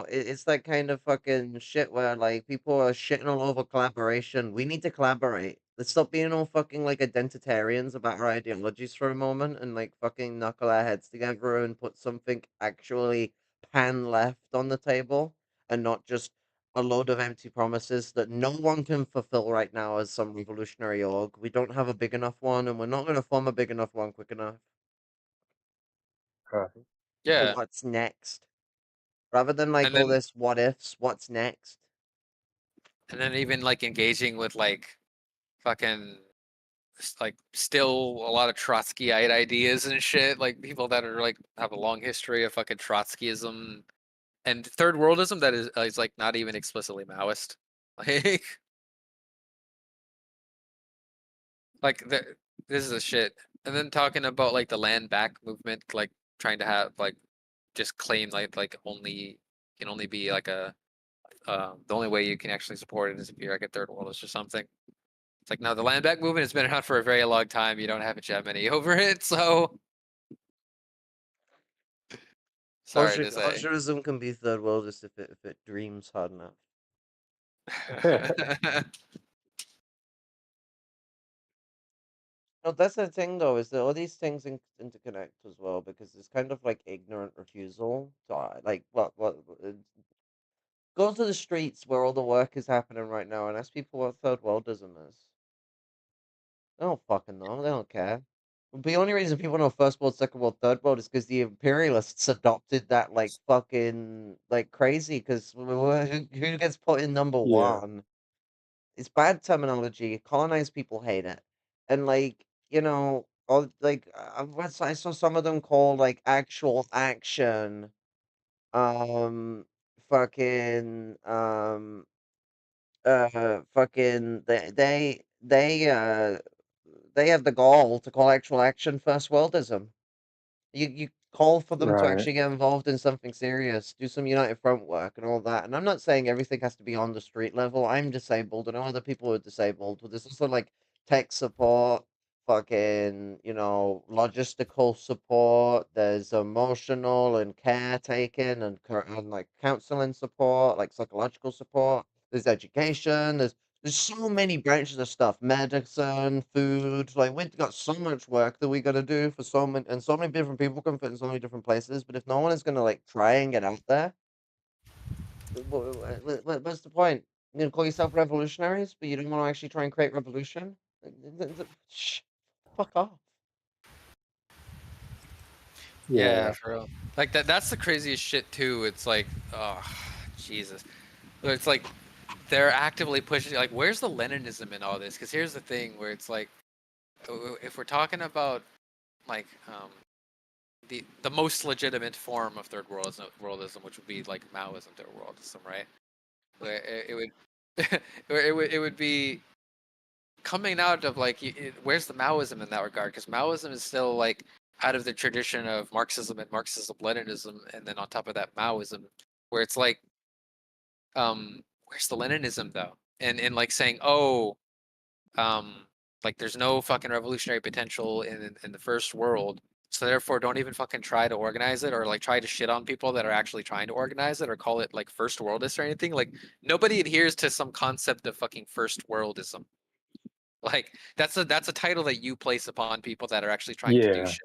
it's that kind of fucking shit where like people are shitting all over collaboration. We need to collaborate. Let's stop being all fucking like identitarians about our ideologies for a moment and like fucking knuckle our heads together and put something actually pan left on the table and not just a load of empty promises that no one can fulfill right now as some revolutionary org. We don't have a big enough one and we're not going to form a big enough one quick enough. uh, So yeah. what's next? Rather than like And all then this what ifs, what's next? even like engaging with like fucking like still a lot of Trotskyite ideas and shit. Like people that are like have a long history of fucking Trotskyism and third worldism that is like not even explicitly Maoist. Like like this is a shit. And then talking about like the land back movement, like trying to have like just claim like only can only be like a the only way you can actually support it is if you're like a third worldist or something. It's like no, the land back movement has been around for a very long time. You don't have hegemony over it, so sorry to say. Bolshevism can be third worldist if it dreams hard enough. No, that's the thing though, is that all these things interconnect as well because it's kind of like ignorant refusal to like go to the streets where all the work is happening right now and ask people what third worldism is. They don't fucking know. They don't care. The only reason people know first world, second world, third world is because the imperialists adopted that like fucking like crazy. Because who gets put in number yeah, one? It's bad terminology. Colonized people hate it, and like all like I saw some of them call like actual action, fucking fucking they have the gall to call actual action first worldism. You call for them to right. actually get involved in something serious, do some United Front work and all that. And I'm not saying everything has to be on the street level. I'm disabled, and I know other people who are disabled. But there's also like tech support, fucking, logistical support. There's emotional and caretaking and like counseling support, like psychological support. There's education. There's so many branches of stuff, medicine, food. Like we've got so much work that we got to do for so many different people can fit in so many different places. But if no one is gonna like try and get out there, what's the point? You're gonna call yourself revolutionaries, but you don't want to actually try and create revolution? Fuck off. Yeah, Yeah, for real. Like that's the craziest shit too. It's like, oh, Jesus. Where it's like they're actively pushing. Like, where's the Leninism in all this? Because here's the thing, where it's like, if we're talking about like the most legitimate form of third worldism, which would be like Maoism, third worldism, right? Where it would it would be coming out of like where's the Maoism in that regard? Because Maoism is still like out of the tradition of Marxism and Marxism-Leninism, and then on top of that Maoism, where it's like, where's the Leninism though? And like saying, oh, um, like there's no fucking revolutionary potential in the first world, so therefore don't even fucking try to organize it, or like try to shit on people that are actually trying to organize it, or call it like first worldist or anything. Like nobody adheres to some concept of fucking first worldism. Like that's a title that you place upon people that are actually trying to do Yeah. shit.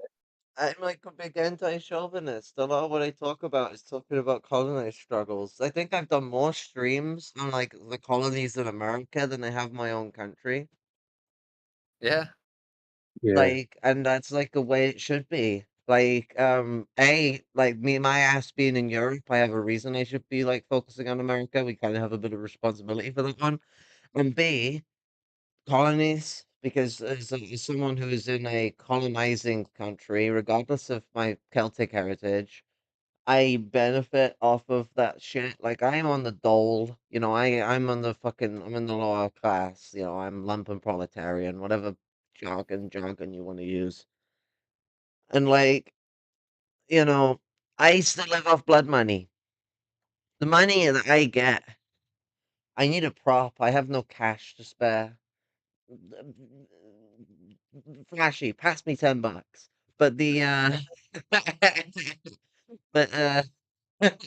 I'm like a big anti-chauvinist. A lot of what I talk about is talking about colonized struggles. I think I've done more streams on like the colonies in America than I have my own country. Yeah. Yeah. Like, and that's like the way it should be. Like, like me, my ass being in Europe, I have a reason I should be like focusing on America. We kind of have a bit of responsibility for that one. And B, colonies, because as someone who is in a colonizing country, regardless of my Celtic heritage, I benefit off of that shit. Like I'm on the dole, I'm on the fucking I'm in the lower class, I'm lumpen proletarian, whatever jargon you want to use. And like, you know, I still live off blood money. The money that I get, I need a prop. I have no cash to spare. Flashy, pass me $10. But the but if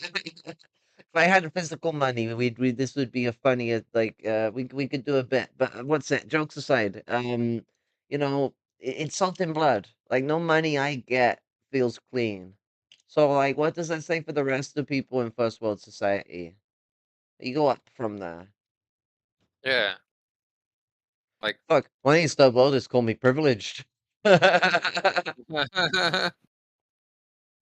I had physical money, we this would be a funny like we could do a bit. But what's it? Jokes aside, it's salt and blood. Like no money I get feels clean. So like, what does that say for the rest of the people in first world society? You go up from there. Yeah. Like Fuck, one of these third worlders call me privileged.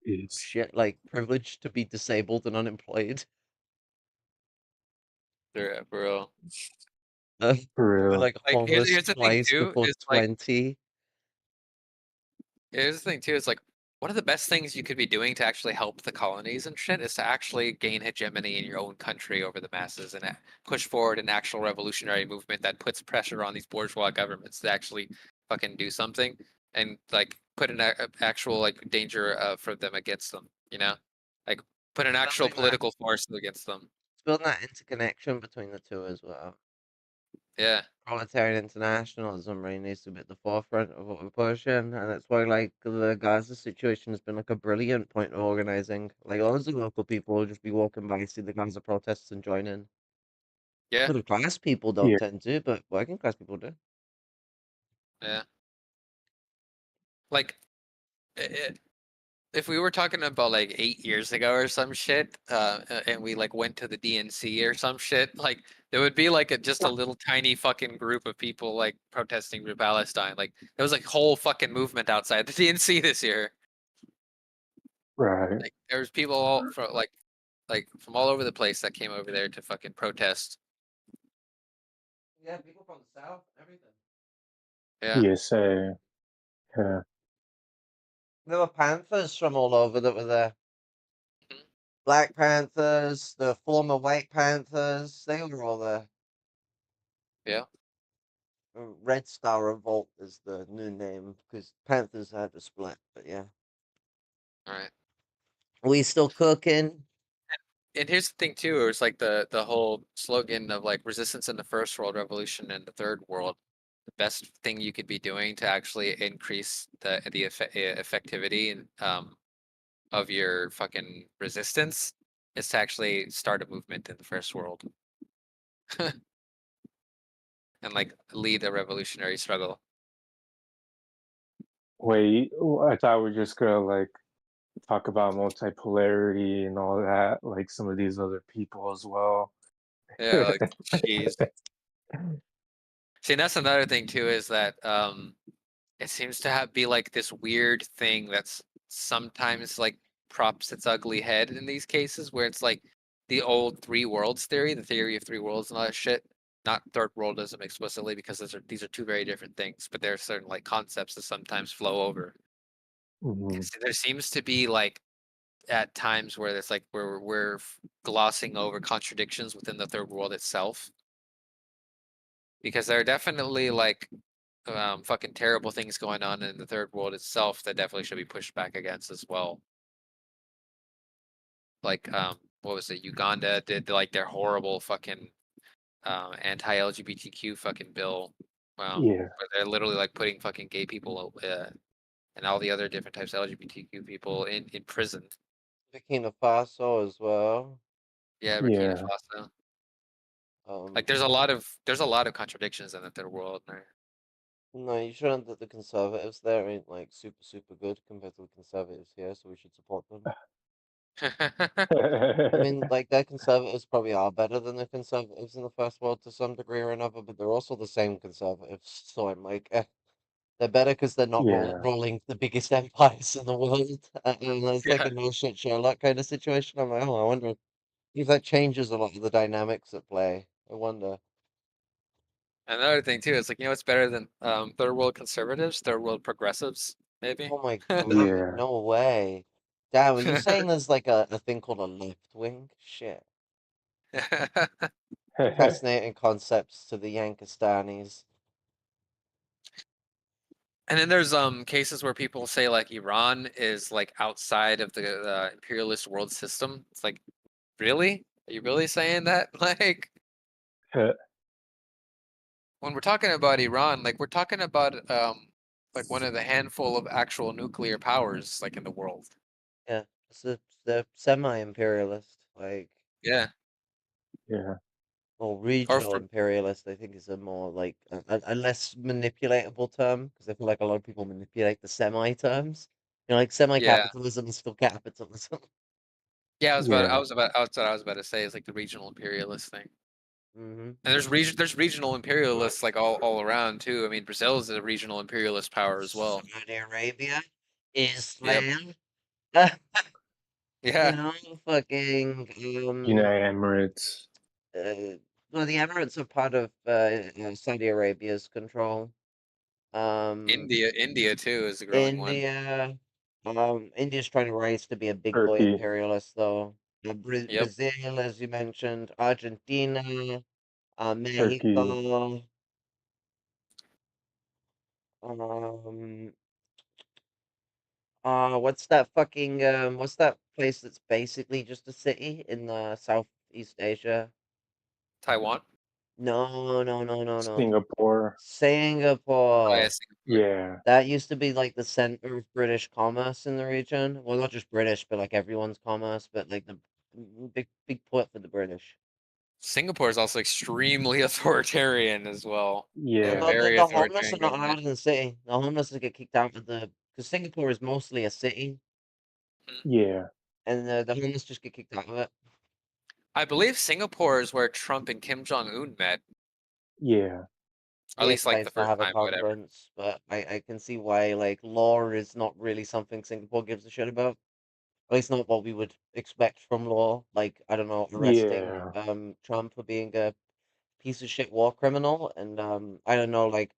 It's Shit, like privileged to be disabled and unemployed. yeah, for real. for We're real. like Like homeless here's the thing twice too, before is like 20. here's the thing too, is like one of the best things you could be doing to actually help the colonies and shit is to actually gain hegemony in your own country over the masses and push forward an actual revolutionary movement that puts pressure on these bourgeois governments to actually fucking do something and like put an actual like danger for them against them, you know? Like put an actual Building that political force against them. building that interconnection between the two as well. Yeah. Proletarian internationalism really needs to be at the forefront of what we're pushing, and that's why like the Gaza situation has been like a brilliant point of organizing. Like loads of local people will just be walking by, see the Gaza protests and join in. Yeah. Middle class people don't Yeah. tend to, but working class people do. Yeah. Like if we were talking about like 8 years ago or some shit, and we like went to the DNC or some shit, like there would be like just a little tiny fucking group of people like protesting for Palestine. Like there was like whole fucking movement outside the DNC this year. Right. Like there was people all from like from all over the place that came over there to fucking protest. Yeah, people from the south, everything. Yeah. PSA. Yeah. There were Panthers from all over that were there. Mhm. Black Panthers, the former White Panthers, they were all there. Yeah. Red Star Revolt is the new name because Panthers had to split, but yeah. All right. We still cooking? And here's the thing too, it was like the whole slogan of like resistance in the first world, revolution in the third world. The best thing you could be doing to actually increase the effectivity and of your fucking resistance is to actually start a movement in the first world and like lead a revolutionary struggle. Wait, I thought we are just gonna like talk about multipolarity and all that, like some of these other people as well. Yeah, like jeez. See, and that's another thing too, is that it seems to be like this weird thing that's sometimes like props its ugly head in these cases where it's like the old three worlds theory, the theory of three worlds and all that shit. Not third worldism explicitly, because these are two very different things, but there are certain like concepts that sometimes flow over. Mhm. Because there seems to be like at times where it's like we're glossing over contradictions within the third world itself, because there are definitely like fucking terrible things going on in the third world itself that definitely should be pushed back against as well. Like what was it? Uganda did like their horrible fucking anti-LGBTQ fucking bill. Yeah. Where they're literally like putting fucking gay people and all the other different types of LGBTQ people in prison. Burkina Faso as well. Yeah, Burkina Yeah. Faso. Like Um, there's a lot of contradictions in the third world. no, you shouldn't that the conservatives there ain't like super good compared to the conservatives here, so we should support them. I mean, like their conservatives probably are better than the conservatives in the first world to some degree or another, but they're also the same conservatives. So I'm like, they're better because they're not Yeah. ruling the biggest empires in the world. And it's like Yeah. a no shit Sherlock kind of situation. I'm like, oh, I wonder if that changes a lot of the dynamics at play. I wonder. Another thing too is like, you know what's better than third world conservatives, third world progressives, maybe. Oh my god, Yeah. no way. Damn, are you saying there's like a thing called a left wing? Shit. Fascinating concepts to the Yankistanis. And then there's cases where people say like Iran is like outside of the imperialist world system. It's like, really? Are you really saying that? When we're talking about Iran, like we're talking about like one of the handful of actual nuclear powers like in the world. Yeah, it's the semi-imperialist, like, Yeah. Yeah. or Or regional for imperialist, I think is a more like a less manipulatable term because I feel like a lot of people manipulate the semi terms. You know, like yeah. semi-capitalism is still capitalism. Yeah, Yeah. that's what I was about to say is like the regional imperialist thing. Hmm. And there's regional imperialists like all around too. I mean, Brazil is a regional imperialist power as well. Saudi Arabia, Yep. Israel, you Yeah. know, fucking United Emirates. uh, well, the Emirates are part of Saudi Arabia's control. Um, India too is a growing one. India, India's trying to rise to be a big boy Turkey. imperialist, though. Yep. Brazil, as you mentioned, Argentina, Turkey. Mexico, um, what's that place that's basically just a city in Southeast Asia? Taiwan. No, no, no, no, no. Singapore. Oh yeah, Singapore. Singapore. Yeah. That used to be like the center of British commerce in the region. Well, not just British, but like everyone's commerce, but like the big port for the British. Singapore is also extremely authoritarian as well. They have a Yeah. No, very the homeless authoritarian are not government. allowed in the city. The homeless get kicked out of the because Singapore is mostly a city, Mhm. Yeah. and the homeless just get kicked out of it. I believe Singapore is where Trump and Kim Jong Un met, Yeah. at Be least like the nice to first have a time, whatever. conference, but I can see why like law is not really something Singapore gives a shit about. At least not what we would expect from law. Like, I don't know, arresting Yeah. Trump for being a piece of shit war criminal, and I don't know, like,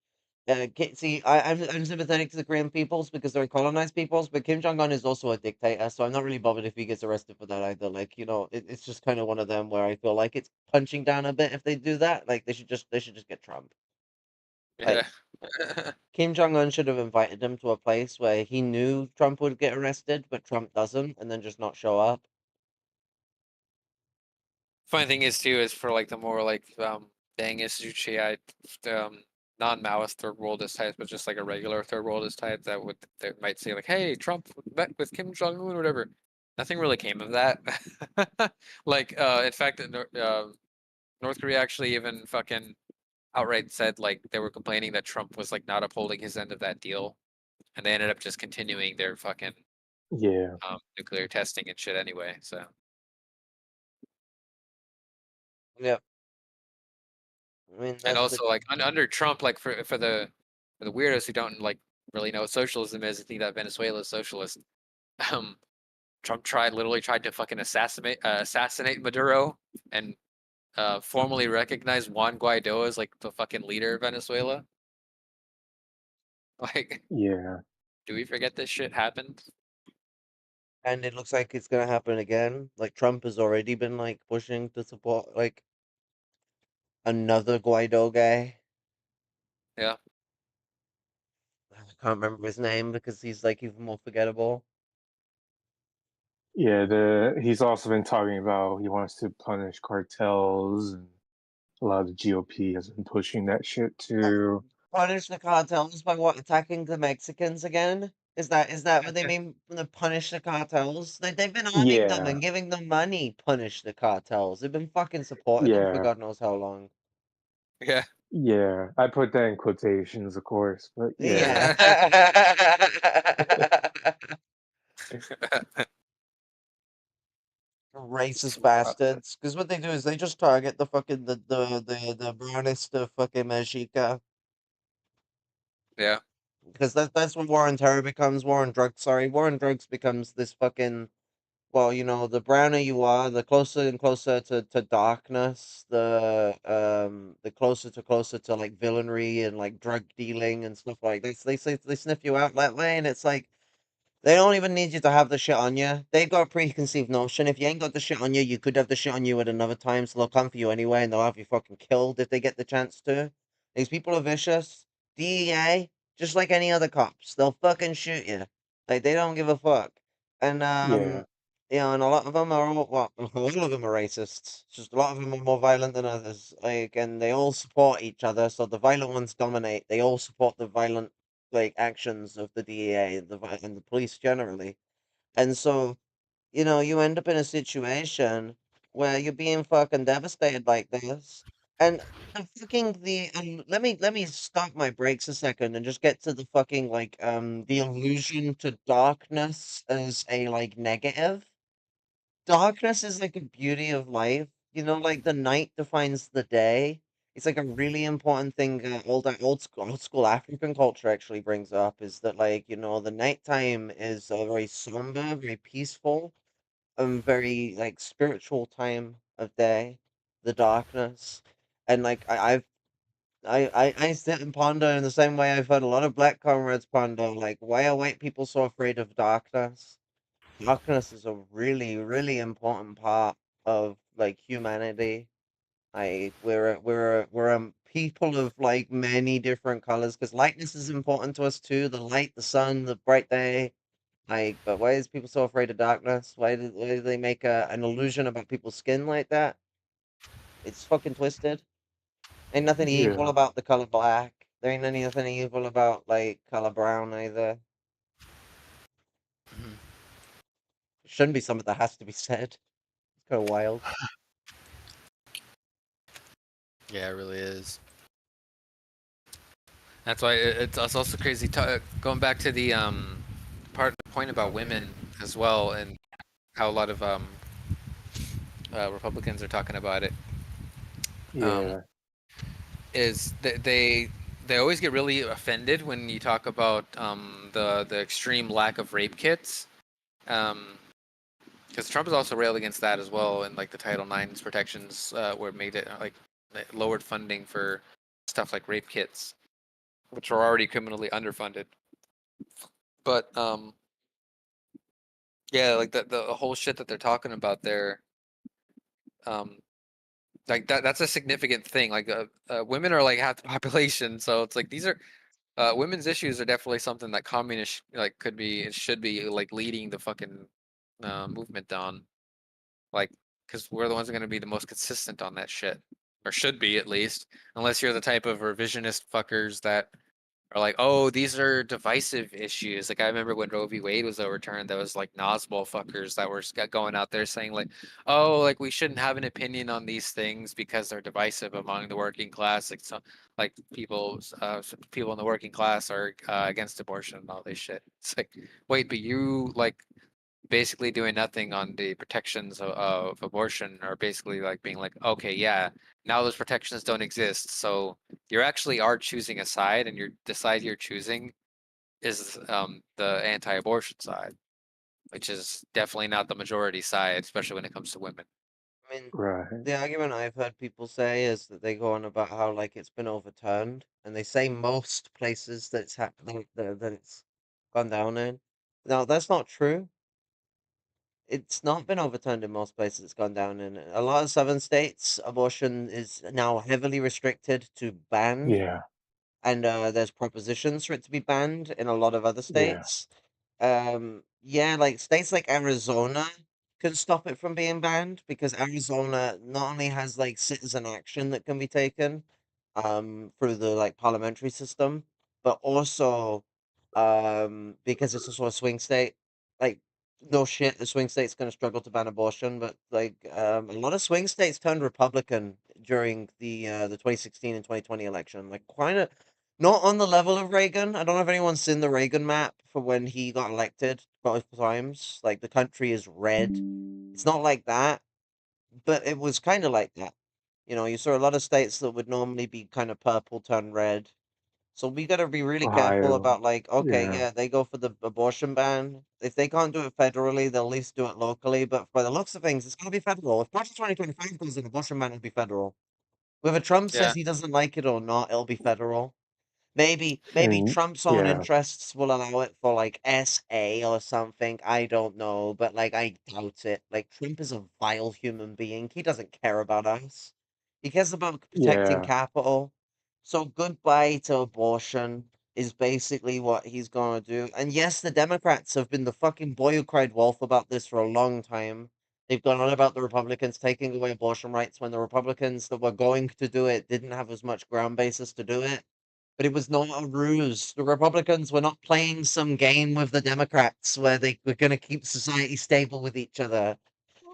see, I'm sympathetic to the Korean peoples because they're colonized peoples, but Kim Jong Un is also a dictator, so I'm not really bothered if he gets arrested for that either. Like, you know, it's just kind of one of them where I feel like it's punching down a bit if they do that. Like, they should just get Trump. Yeah. Like, Kim Jong Un should have invited him to a place where he knew Trump would get arrested, but Trump doesn't, and then just not show up. Funny thing is too is for like the more like Deng Isuchiite non-Maoist third worldist types, but just like a regular third worldist type that might say like, "Hey, Trump met with Kim Jong Un or whatever." Nothing really came of that. Like, in fact, North Korea actually even fucking outright said like they were complaining that Trump was like not upholding his end of that deal, and they ended up just continuing their fucking Yeah. nuclear testing and shit anyway. So. Yep. I mean, And that's the also like under Trump, like for the weirdos who don't like really know what socialism is and think that Venezuela is socialist, um, Trump literally tried to fucking assassinate Maduro and formally recognize Juan Guaido as like the fucking leader of Venezuela. Like, Yeah. do we forget this shit happened? And it looks like it's gonna happen again. Like Trump has already been like pushing to support like another Guaido guy. Yeah. I can't remember his name because he's like even more forgettable. Yeah, he's also been talking about he wants to punish cartels, and a lot of the GOP has been pushing that shit Uh, too. Punish the cartels by what? Attacking the Mexicans again? Is that what they mean when they punish the cartels? They've been arming them Yeah, and giving them money. Punish the cartels. They've been fucking supporting them for yeah, God knows how long. Yeah. yeah. I put that in quotations, of course, but yeah, Yeah. Racist bastards. Because what they do is they just target the fucking the brownest of fucking Mexica. Yeah. Because that's what war on terror becomes. War on drugs. Sorry, war on drugs becomes this fucking. Well, the browner you are, the closer and closer to darkness, the closer to like villainy and like drug dealing and stuff like this. They sniff you out that way, and it's like they don't even need you to have the shit on you. They've got a preconceived notion. If you ain't got the shit on you, you could have the shit on you at another time, so they'll come for you anyway, and they'll have you fucking killed if they get the chance to. These people are vicious. DEA, just like any other cops, they'll fucking shoot you. Like they don't give a fuck. And yeah, and a lot of them are well, all of them are racists. Just a lot of them are more violent than others. Like, and they all support each other. So the violent ones dominate. They all support the violent like actions of the DEA and the police generally. And so, you end up in a situation where you're being fucking devastated like this. And let me stop my brakes a second and just get to the fucking like the allusion to darkness as a like negative. Darkness is like a beauty of life. Like the night defines the day. It's like a really important thing old school African culture actually brings up is that like, the nighttime is a very somber, very peaceful, very like spiritual time of day, the darkness. And like I sit and ponder in the same way I've heard a lot of black comrades ponder, like, why are white people so afraid of darkness? Darkness is a really, really important part of like humanity. We're a people of like many different colors because lightness is important to us too. The light, the sun, the bright day. Like, but why is people so afraid of darkness? Why do they make an illusion about people's skin like that? It's fucking twisted. Ain't nothing evil yeah, about the color black. There ain't nothing evil about like color brown either. Mhm. Shouldn't be something that has to be said. It's kind of wild. Yeah, it really is. That's why it's also crazy. Going back to the point about women as well, and how a lot of Republicans are talking about it. Um, yeah, is that they always get really offended when you talk about the extreme lack of rape kits. Because Trump is also railed against that as well, and like the Title IX's protections were made it like lowered funding for stuff like rape kits, which are already criminally underfunded. But yeah, like the whole shit that they're talking about there, um, like that's a significant thing. Like women are like half the population, so it's like these are women's issues are definitely something that communists like could be it should be like leading the fucking movement on. Like, because we're the ones that are going to be the most consistent on that shit, or should be at least, unless you're the type of revisionist fuckers that are like, oh, these are divisive issues. Like I remember when Roe v. Wade was overturned, there was like Nosball fuckers that were going out there saying like, oh, like we shouldn't have an opinion on these things because they're divisive among the working class. Like so, like people in the working class are against abortion and all this shit. It's like, wait, but you like basically doing nothing on the protections of abortion, or basically like being like, okay, yeah, now those protections don't exist, so you actually are choosing a side, and the side you're choosing is the anti-abortion side. which is definitely not the majority side, especially when it comes to women. I mean, Right. the argument I've heard people say is that they go on about how like it's been overturned, and they say most places that it's happening that it's gone down in. Now that's not true. It's not been overturned in most places it's gone down in. A lot of southern states, abortion is now heavily restricted to banned, Yeah. and there's propositions for it to be banned in a lot of other Yeah. states. Yeah, like states like Arizona can stop it from being banned because Arizona not only has like citizen action that can be taken, through the like parliamentary system, but also, because it's also a swing state. Like, no shit, the swing state's gonna struggle to ban abortion, but like, a lot of swing states turned Republican during the 2016 and 2020 election. Like, kind of not on the level of Reagan. I don't know if anyone's seen the Reagan map for when he got elected both times. Like the country is red. It's not like that, but it was kind of like that. You know, you saw a lot of states that would normally be kind of purple turn red. So we got to be really careful Ohio. about like, okay, Yeah. yeah, they go for the abortion ban. If they can't do it federally, they'll at least do it locally. But by the looks of things, it's going to be federal. If March 2025 goes in, abortion ban will be federal. Whether Trump says Yeah, he doesn't like it or not, it'll be federal. Maybe And Trump's own yeah. interests will allow it for like SA or something. I don't know, but like I doubt it. Like Trump is a vile human being. He doesn't care about us. He cares about protecting Yeah. capital. So goodbye to abortion is basically what he's gonna do. And yes, the Democrats have been the fucking boy who cried wolf about this for a long time. They've gone on about the Republicans taking away abortion rights when the Republicans that were going to do it didn't have as much ground basis to do it, but it was not a ruse. The Republicans were not playing some game with the Democrats where they were going to keep society stable with each other.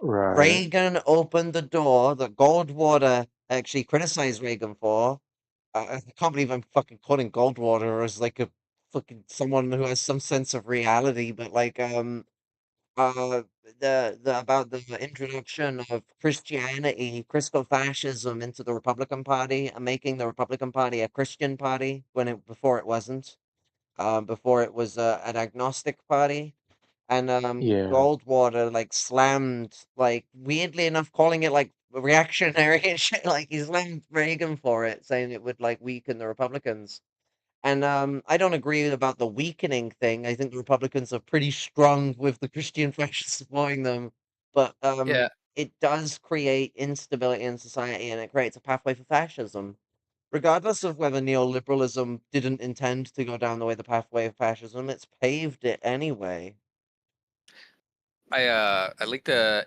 Right. Reagan opened the door that Goldwater actually criticized Reagan for. I can't believe I'm fucking quoting Goldwater as like a fucking someone who has some sense of reality, but like uh the about the introduction of Christianity, Christofascism into the Republican Party and making the Republican Party a Christian party when it before it wasn't. Before it was an agnostic party. And Yeah. Goldwater like slammed, like weirdly enough calling it like reactionary and shit. Like he slammed Reagan for it, saying it would like weaken the Republicans. And I don't agree about the weakening thing. I think the Republicans are pretty strong with the Christian fascists supporting them, but yeah. it does create instability in society, and it creates a pathway for fascism. Regardless of whether neoliberalism didn't intend to go down the way the pathway of fascism, it's paved it anyway. I linked a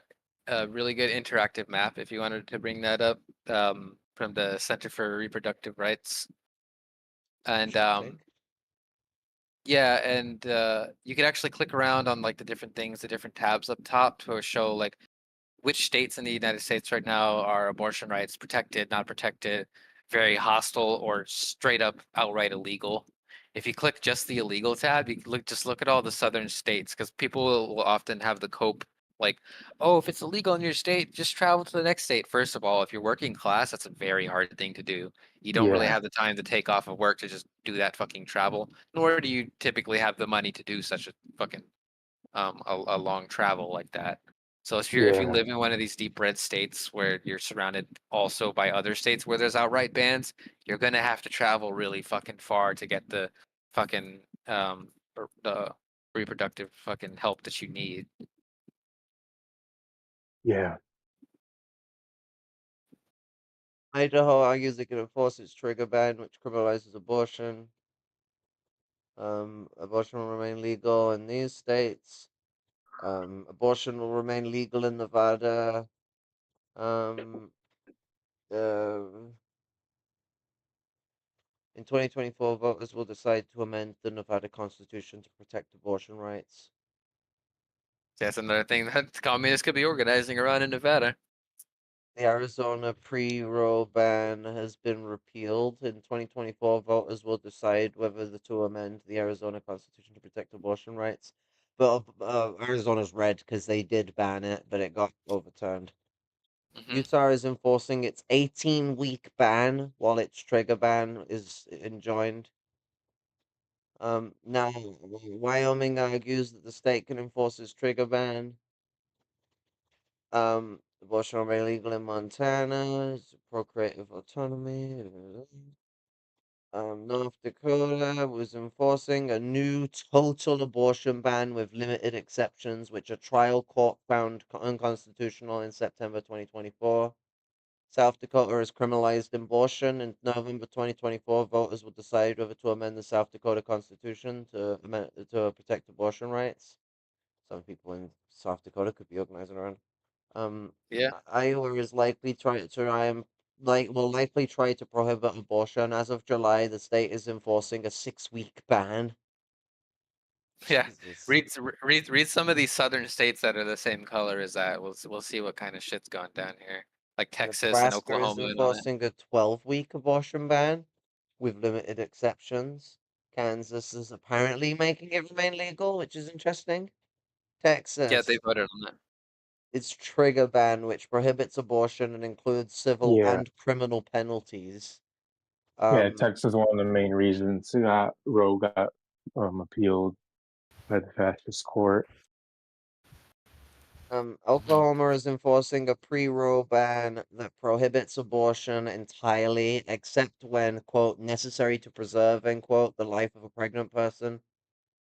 really good interactive map if you wanted to bring that up, from the Center for Reproductive Rights, and Shit, Nick. yeah, and you could actually click around on like the different things, the different tabs up top to show like which states in the United States right now are abortion rights protected, not protected, very hostile, or straight up outright illegal. If you click just the illegal tab, you can look at all the southern states because people will often have the cope like, oh, if it's illegal in your state, just travel to the next state. First of all, if you're working class, that's a very hard thing to do. You don't really Yeah. have the time to take off of work to just do that fucking travel, nor do you typically have the money to do such a fucking a long travel like that. So if you Yeah. live in one of these deep red states where you're surrounded also by other states where there's outright bans, you're gonna have to travel really fucking far to get the fucking the reproductive fucking help that you need. Yeah. Idaho argues it can enforce its trigger ban, which criminalizes abortion. Abortion will remain legal in these states. Abortion will remain legal in Nevada. Um, uh, in 2024, voters will decide to amend the Nevada Constitution to protect abortion rights. That's another thing that communists could be organizing around in Nevada. The Arizona pre-roll ban has been repealed. In 2024, voters will decide whether to amend the Arizona Constitution to protect abortion rights. But Arizona's red because they did ban it, but it got overturned. Hmm. Utah is enforcing its 18-week ban while its trigger ban is enjoined. Now, Wyoming argues that the state can enforce its trigger ban. Abortion will be illegal in Montana. It's procreative autonomy. North Dakota was enforcing a new total abortion ban with limited exceptions, which a trial court found unconstitutional in September 2024. South Dakota has criminalized abortion. In November 2024, voters will decide whether to amend the South Dakota Constitution to protect abortion rights. Some people in South Dakota could be organizing around. Yeah. Iowa is likely will likely try to prohibit abortion. As of July, the state is enforcing a 6-week ban. Yeah. Jesus. Read some of these southern states that are the same color as that. We'll see what kind of shit's going down here. Like Texas and Nebraska is Oklahoma and all that. enforcing a 12-week abortion ban with limited exceptions. Kansas is apparently making it remain legal, which is interesting. Yeah, they Texas, voted on that. its trigger ban, which prohibits abortion and includes civil Yeah, and criminal penalties. yeah. Um, Texas is one of the main reasons that Roe got appealed by the fascist court. Oklahoma is enforcing a pre-Roe ban that prohibits abortion entirely, except when, quote, necessary to preserve, end quote, the life of a pregnant person.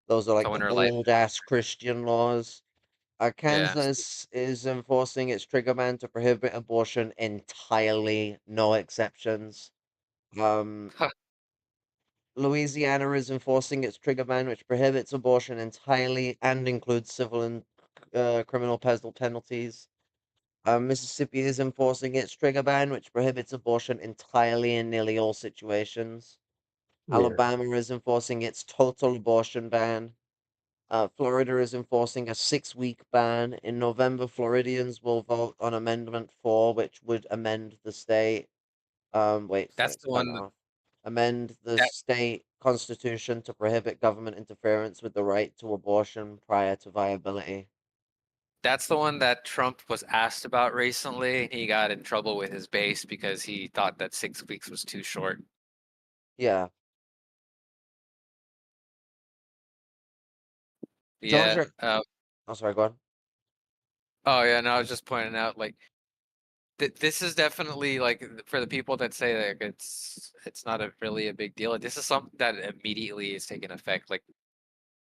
Those are like So the when her life. old-ass Christian laws. Yeah. Kansas is enforcing its trigger ban to prohibit abortion entirely, no exceptions. Um, Huh. Louisiana is enforcing its trigger ban, which prohibits abortion entirely and includes civil and criminal penalties. Mississippi is enforcing its trigger ban, which prohibits abortion entirely in nearly all situations. Yeah, Alabama is enforcing its total abortion ban. Florida is enforcing a 6-week ban. In November, Floridians will vote on Amendment 4, which would amend the state. Wait, That's sorry, the cut one off. Amend the that state constitution to prohibit government interference with the right to abortion prior to viability. that's the one that Trump was asked about recently. He got in trouble with his base because he thought that 6 weeks was too short. Yeah. Yeah. Georgia. Oh, sorry, go on. Oh yeah, no, I was just pointing out like this is definitely like for the people that say like it's not a really a big deal. This is something that immediately is taking effect. Like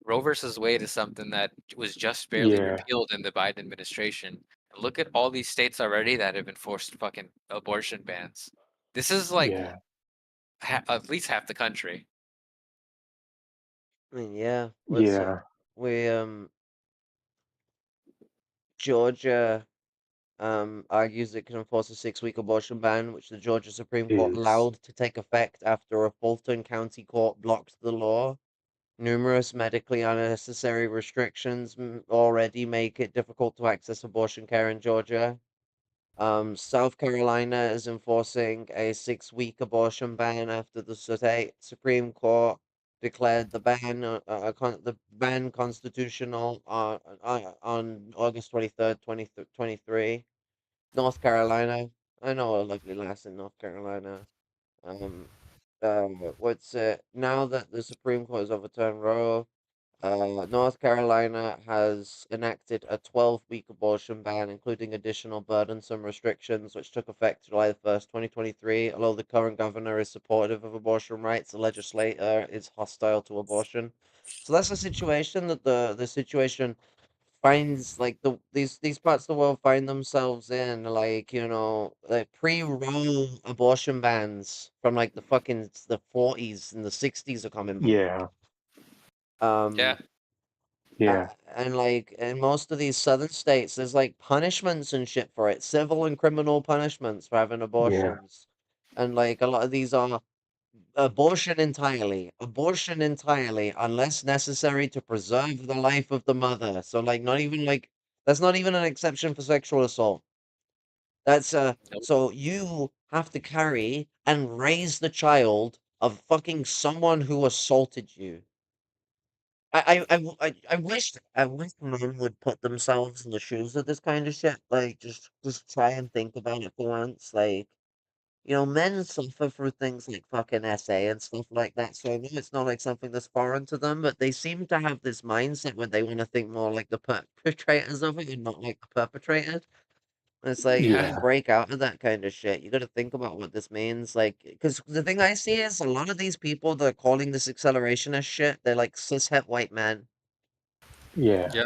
Roe versus Wade is something that was just barely yeah, repealed in the Biden administration. Look at all these states already that have enforced fucking abortion bans. This is like yeah, at least half the country. I mean, yeah. What's it? yeah. We Georgia argues it can enforce a 6-week abortion ban, which the Georgia Supreme Court Is allowed to take effect after a Fulton County court blocked the law. Numerous medically unnecessary restrictions already make it difficult to access abortion care in Georgia. South Carolina is enforcing a 6-week abortion ban after the state Supreme Court declared the ban constitutional on August 23rd, 2023. North Carolina. I know a lovely lass in North Carolina. Um, what's it? Now that the Supreme Court has overturned Roe, North Carolina has enacted a 12-week abortion ban, including additional burdensome restrictions, which took effect July 1st, 2023. Although the current governor is supportive of abortion rights, the legislator is hostile to abortion. So that's the situation that the situation finds like these parts of the world find themselves in, like, like pre-Roe abortion bans from like the 40s and the 60s are coming back. yeah, Yeah, Um yeah, and like in most of these southern states, there's like punishments and shit for it, civil and criminal punishments for having yeah, abortions. And like a lot of these are abortion entirely, unless necessary to preserve the life of the mother. So like not even like that's not even an exception for sexual assault. That's nope. so you have to carry and raise the child of fucking someone who assaulted you. I wish men would put themselves in the shoes of this kind of shit. Like, just try and think about it for once. Like, men suffer through things like fucking SA and stuff like that. So I know it's not like something that's foreign to them, but they seem to have this mindset where they want to think more like the perpetrators of it and not like the perpetrated. And it's like, you gotta Yeah. break out of that kind of shit. You gotta think about what this means. Like, because the thing I see is a lot of these people that are calling this accelerationist shit, they're like cishet white men. Yeah. Yeah.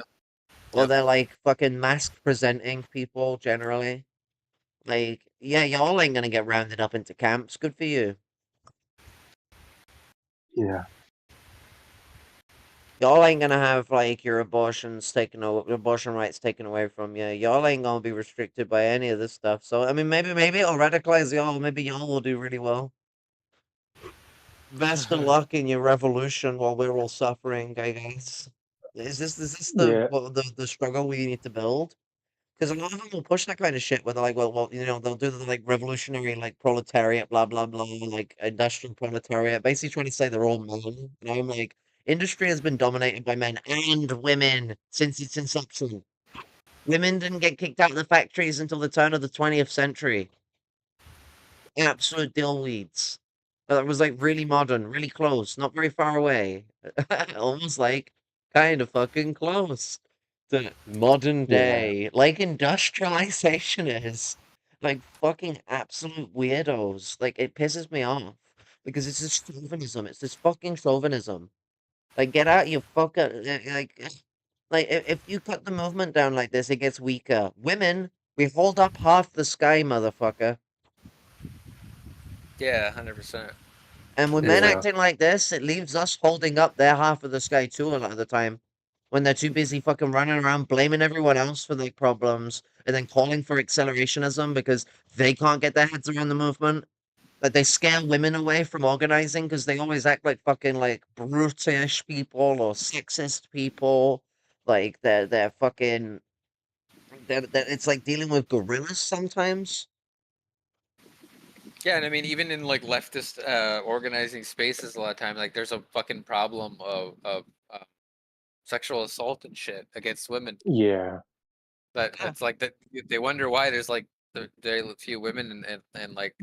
Or Yep. they're like fucking mask presenting people generally. Like, yeah, y'all ain't gonna get rounded up into camps. Good for you. Yeah. Y'all ain't gonna have like your abortion rights taken away from you. Y'all ain't gonna be restricted by any of this stuff. So I mean, maybe it'll radicalize y'all. Maybe y'all will do really well. Best of luck in your revolution while we're all suffering, I guess. Is this the Yeah. the struggle we need to build? Because a lot of them will push that kind of shit where they're like, well, they'll do the like revolutionary like proletariat, blah blah blah, like industrial proletariat, basically trying to say they're all men. And I'm like, industry has been dominated by men and women since its inception. Women didn't get kicked out of the factories until the turn of the 20th century. Absolute dillweeds. But it was like really modern, really close, not very far away. Almost like kind of fucking close to modern Yeah. day, like industrialization is. Like fucking absolute weirdos. Like it pisses me off because it's this chauvinism. It's this fucking chauvinism. Like get out your fucking like if you cut the movement down like this, it gets weaker. Women, we hold up half the sky, motherfucker. Yeah, 100%. And with men It's like, Yeah. acting like this, it leaves us holding up their half of the sky too a lot of the time. When they're too busy fucking running around blaming everyone else for their problems and then calling for accelerationism because they can't get their heads around the movement. Like they scare women away from organizing because they always act like fucking like brutish people or sexist people. Like they're fucking it's like dealing with gorillas sometimes. yeah, and I mean, even in like leftist organizing spaces, a lot of time, like there's a fucking problem of sexual assault and shit against women. Yeah. That Yeah. it's like that they wonder why there's like very few women and like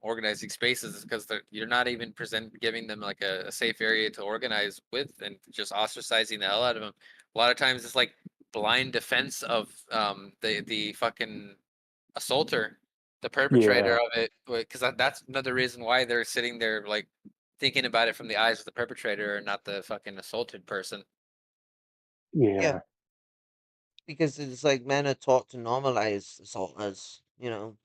organizing spaces because you're not even giving them like a safe area to organize with and just ostracizing the hell out of them. A lot of times it's like blind defense of the fucking assaulter, the perpetrator Yeah. of it, because that's another reason why they're sitting there like thinking about it from the eyes of the perpetrator and not the fucking assaulted person. Yeah. Yeah. Because it's like men are taught to normalize assaulters, Well,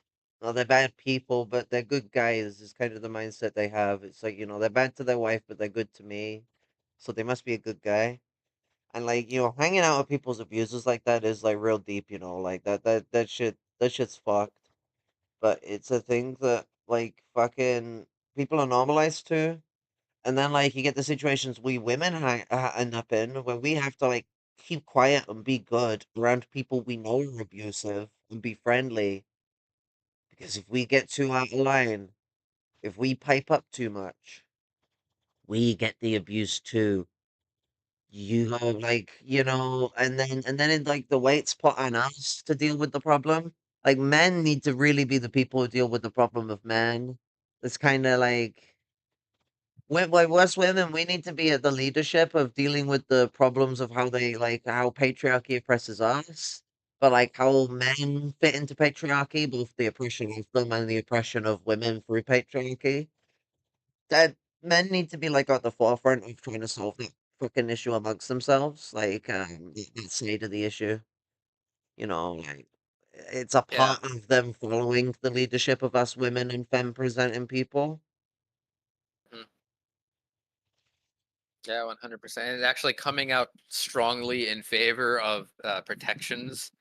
they're bad people, but they're good guys, is kind of the mindset they have. It's like, they're bad to their wife, but they're good to me. So they must be a good guy. And like, hanging out with people's abusers like that is like real deep, like that shit's fucked. But it's a thing that like fucking people are normalized to. And then, like, you get the situations we women end up in where we have to, like, keep quiet and be good around people we know are abusive and be friendly. Because if we get too out of line, if we pipe up too much, we get the abuse too. And then like the weight's put on us to deal with the problem. Like men need to really be the people who deal with the problem of men. It's kind of like like us women, we need to be at the leadership of dealing with the problems of how patriarchy oppresses us, but like how men fit into patriarchy, both the oppression of them and the oppression of women through patriarchy. That men need to be like at the forefront of trying to solve that fucking issue amongst themselves, like that side of the issue. Like it's a Yeah. part of them following the leadership of us women and femme presenting people. Mhm. Yeah, 100%. And actually coming out strongly in favor of protections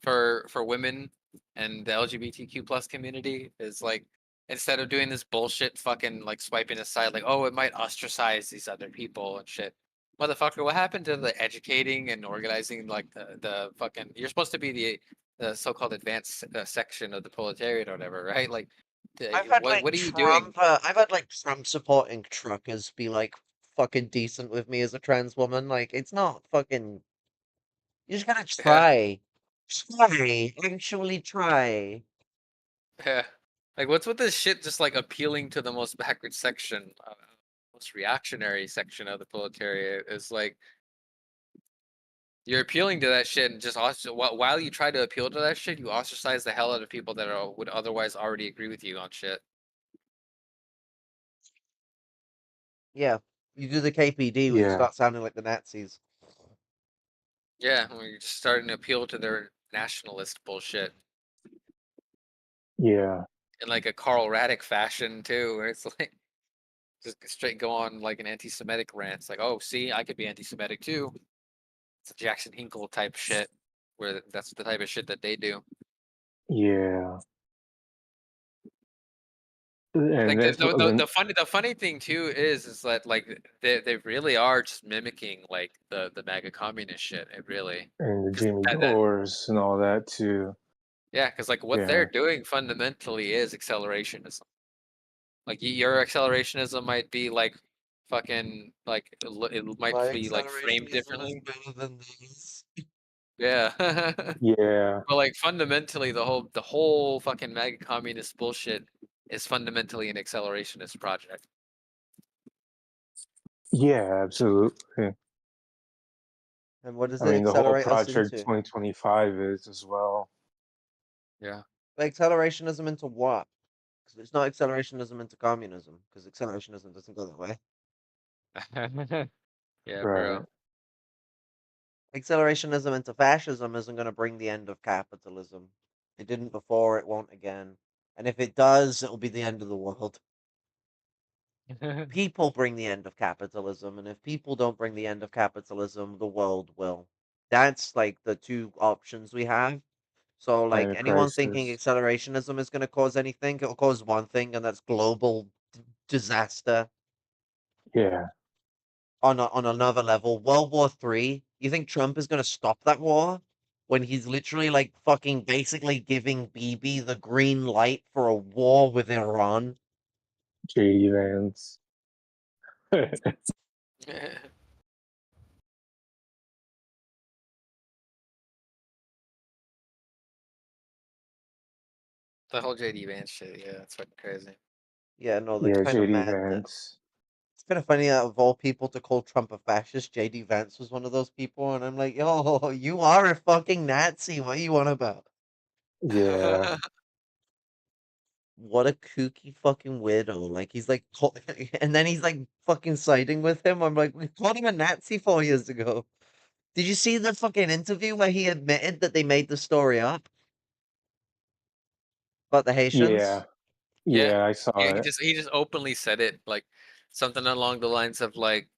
for women and the LGBTQ plus community is like instead of doing this bullshit fucking like swiping aside like oh it might ostracize these other people and shit. Motherfucker, what happened to the educating and organizing like the fucking you're supposed to be the so-called advanced section of the proletariat or whatever, right? Like what are you doing? I've had like Trump supporting truckers be like fucking decent with me as a trans woman. Like it's not fucking. You just gotta Yeah. try, actually try. Yeah. Like, what's with this shit? Just like appealing to the most backward section, most reactionary section of the proletariat is like you're appealing to that shit, and just while you try to appeal to that shit, you ostracize the hell out of people that would otherwise already agree with you on shit. Yeah, you do the KPD where you Yeah, start sounding like the Nazis. Yeah, when you're just starting to appeal to their nationalist bullshit yeah, in like a Karl Radek fashion too, where it's like just straight go on like an anti-Semitic rant. It's like, oh, see, I could be anti-Semitic too. It's a Jackson Hinkle type shit, where that's the type of shit that they do. yeah. And Like that's when, the funny thing too is that like they really are just mimicking like the MAGA communist shit. It really, and the because Jamie Dores and all that too. yeah, because like what they're Yeah, doing fundamentally is accelerationism. Like your accelerationism might be like fucking like it might My be like framed accelerationism is differently. better than these. Yeah. yeah, But like fundamentally the whole fucking MAGA communist bullshit is fundamentally an accelerationist project. yeah, absolutely. And what does I it mean, the whole accelerate us project into? 2025 is as well. Yeah. Like accelerationism into what? Because it's not accelerationism into communism, because accelerationism doesn't go that way. Yeah, for Right. real. Accelerationism into fascism isn't going to bring the end of capitalism. It didn't before, it won't again. And if it does, it'll be the end of the world. People bring the end of capitalism, and if people don't bring the end of capitalism, the world will. That's like the two options we have. So, like, Climate anyone thinking crisis. accelerationism is going to cause anything, it'll cause one thing, and that's global disaster Yeah, on another level. World War III. You think Trump is going to stop that war when he's literally like fucking basically giving Bibi the green light for a war with Iran? JD Vance. The whole JD Vance shit, yeah, that's fucking crazy. Yeah, no, that's Yeah, kind of JD mad that Vance. it's kind of funny that of all people to call Trump a fascist, JD Vance was one of those people, and I'm like, yo, you are a fucking Nazi. What are you on about? Yeah, What a kooky fucking weirdo. Like he's like, and then he's like fucking siding with him. I'm like, we called him a Nazi 4 years ago. Did you see the fucking interview where he admitted that they made the story up about the yeah, Haitians? Yeah. yeah. I Yeah, saw it. he just openly said it, like something along the lines of like,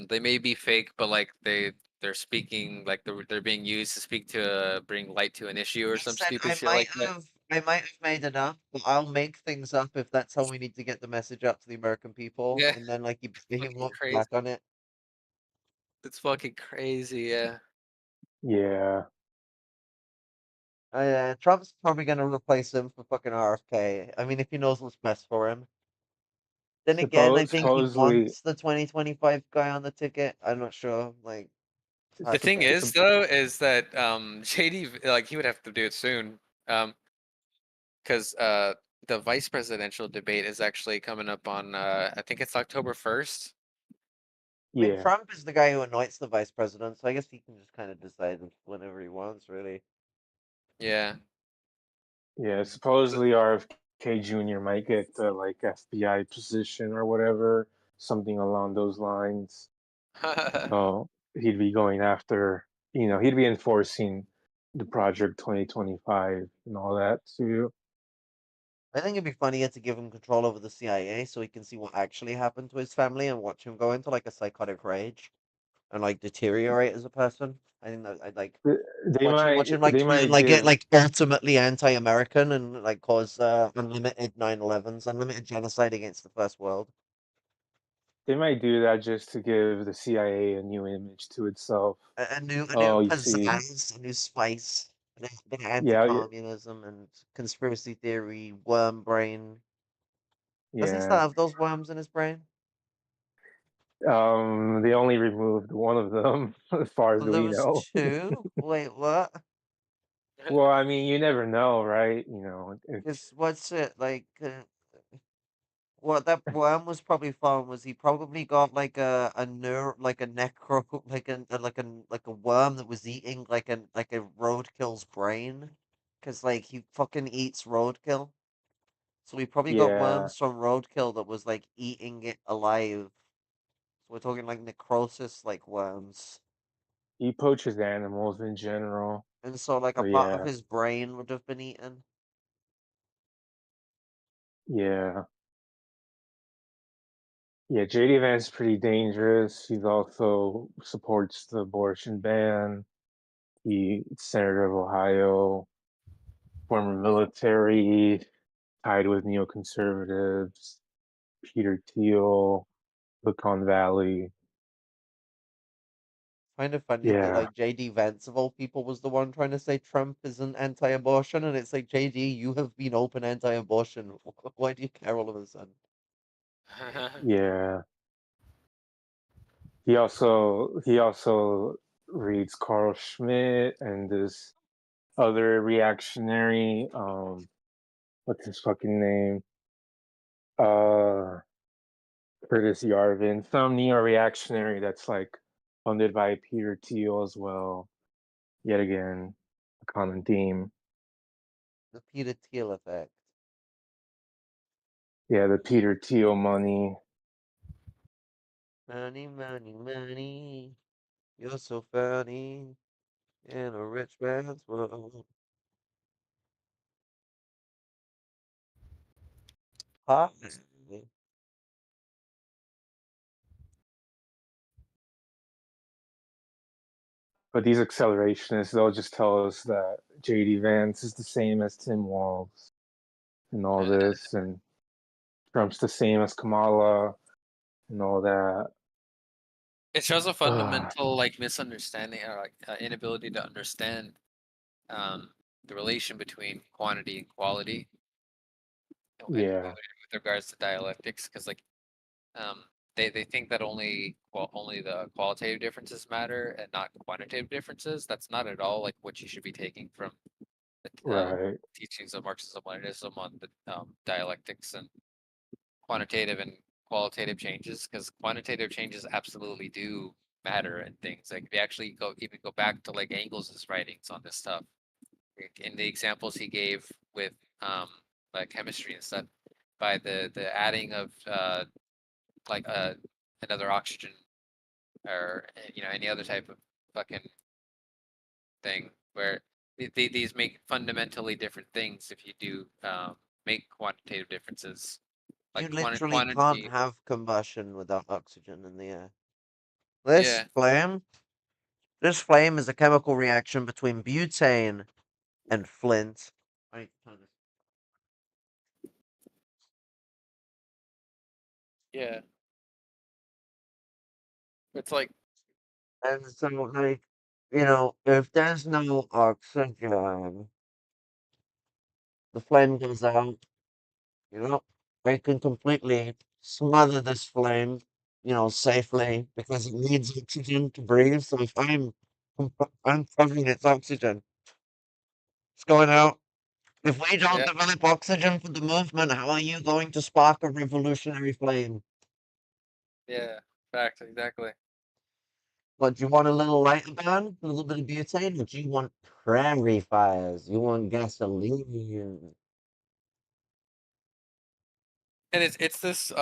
they may be fake, but like they're speaking like they're being used to speak to bring light to an issue or He some said, stupid shit like that. I might have made it up, but I'll make things up if that's how we need to get the message out to the American people. Yeah, And then like he fucking walked crazy. back on it. It's fucking crazy, yeah. Yeah. Trump's probably gonna replace him for fucking RFK. I mean, if he knows what's best for him. Then again, I think he Supposedly, wants the 2025 guy on the ticket. I'm not sure. Like, it's The hard to thing say. is though, is that JD like he would have to do it soon. Because the vice presidential debate is actually coming up on I think it's October 1st. I mean, yeah, Trump is the guy who anoints the vice president, so I guess he can just kind of decide whenever he wants, really. Yeah. yeah. Supposedly RFK Jr. might get the like FBI position or whatever, something along those lines. So he'd be going after, he'd be enforcing the Project 2025 and all that too. I think it'd be funnier to give him control over the CIA so he can see what actually happened to his family and watch him go into like a psychotic rage and like deteriorate as a person. I think that I'd like They watch him like they turn might like get give like ultimately anti-American and like cause unlimited 9/11s, unlimited genocide against the first world. they might do that just to give the CIA a new image to itself. A new Oh, you see, pizzazz, a new spice, a bit of yeah, anti-communism and conspiracy theory, worm brain. Does he still yeah. have those worms in his brain? They only removed one of them, as far as Well, there we was know. two. Wait, what? Well, I mean, you never know, right? You know, Cause what's it like? What that worm was probably from was he probably got like like a necro like a worm that was eating like a roadkill's brain, cause like he fucking eats roadkill. So we probably got yeah, worms from roadkill that was like eating it alive. So we're talking like necrosis like worms. he poaches animals in general. And so like a So part of yeah, his brain would have been eaten. yeah, yeah. JD Vance is pretty dangerous. He's also supports the abortion ban. He's Senator of Ohio, former military, tied with neoconservatives. Peter Thiel, Silicon Valley. Kind of funny that Yeah, like JD Vance of all people was the one trying to say Trump isn't anti-abortion, and it's like JD, you have been open anti-abortion. Why do you care all of a sudden? yeah. He also reads Carl Schmitt and this other reactionary. What's his fucking name? Uh, Curtis Yarvin, some neo-reactionary that's like funded by Peter Thiel as well. Yet again, a common theme. The Peter Thiel effect. Yeah, the Peter Thiel money. Money, money, money. You're so funny in a rich man's world. Hi. But these accelerationists, they'll just tell us that JD Vance is the same as Tim Walz and all this, and Trump's the same as Kamala and all that. It shows a Ugh, fundamental like misunderstanding or like inability to understand um, the relation between quantity and quality, and yeah, with regards to dialectics, because like um, they think that only the qualitative differences matter and not quantitative differences. That's not at all like what you should be taking from the right, teachings of Marxism Leninism on the dialectics and quantitative and qualitative changes, because quantitative changes absolutely do matter and things. Like if you actually go back to like Engels's writings on this stuff, in the examples he gave with like chemistry and stuff, by the adding of like another oxygen or any other type of fucking thing where these make fundamentally different things if you do make quantitative differences You like literally can't quantity. have combustion without oxygen in the air. Yeah, This flame, this flame is a chemical reaction between butane and flint. I yeah. It's like And so, like, if there's no oxygen, the flame goes out, you know, I can completely smother this flame, safely because it needs oxygen to breathe. So if I'm covering its oxygen, it's going out. If we don't yeah, develop oxygen for the movement, how are you going to spark a revolutionary flame? yeah. Fact, exactly. What, do you want a little light burn? A little bit of butane? Or do you want prairie fires? You want gasoline? And it's this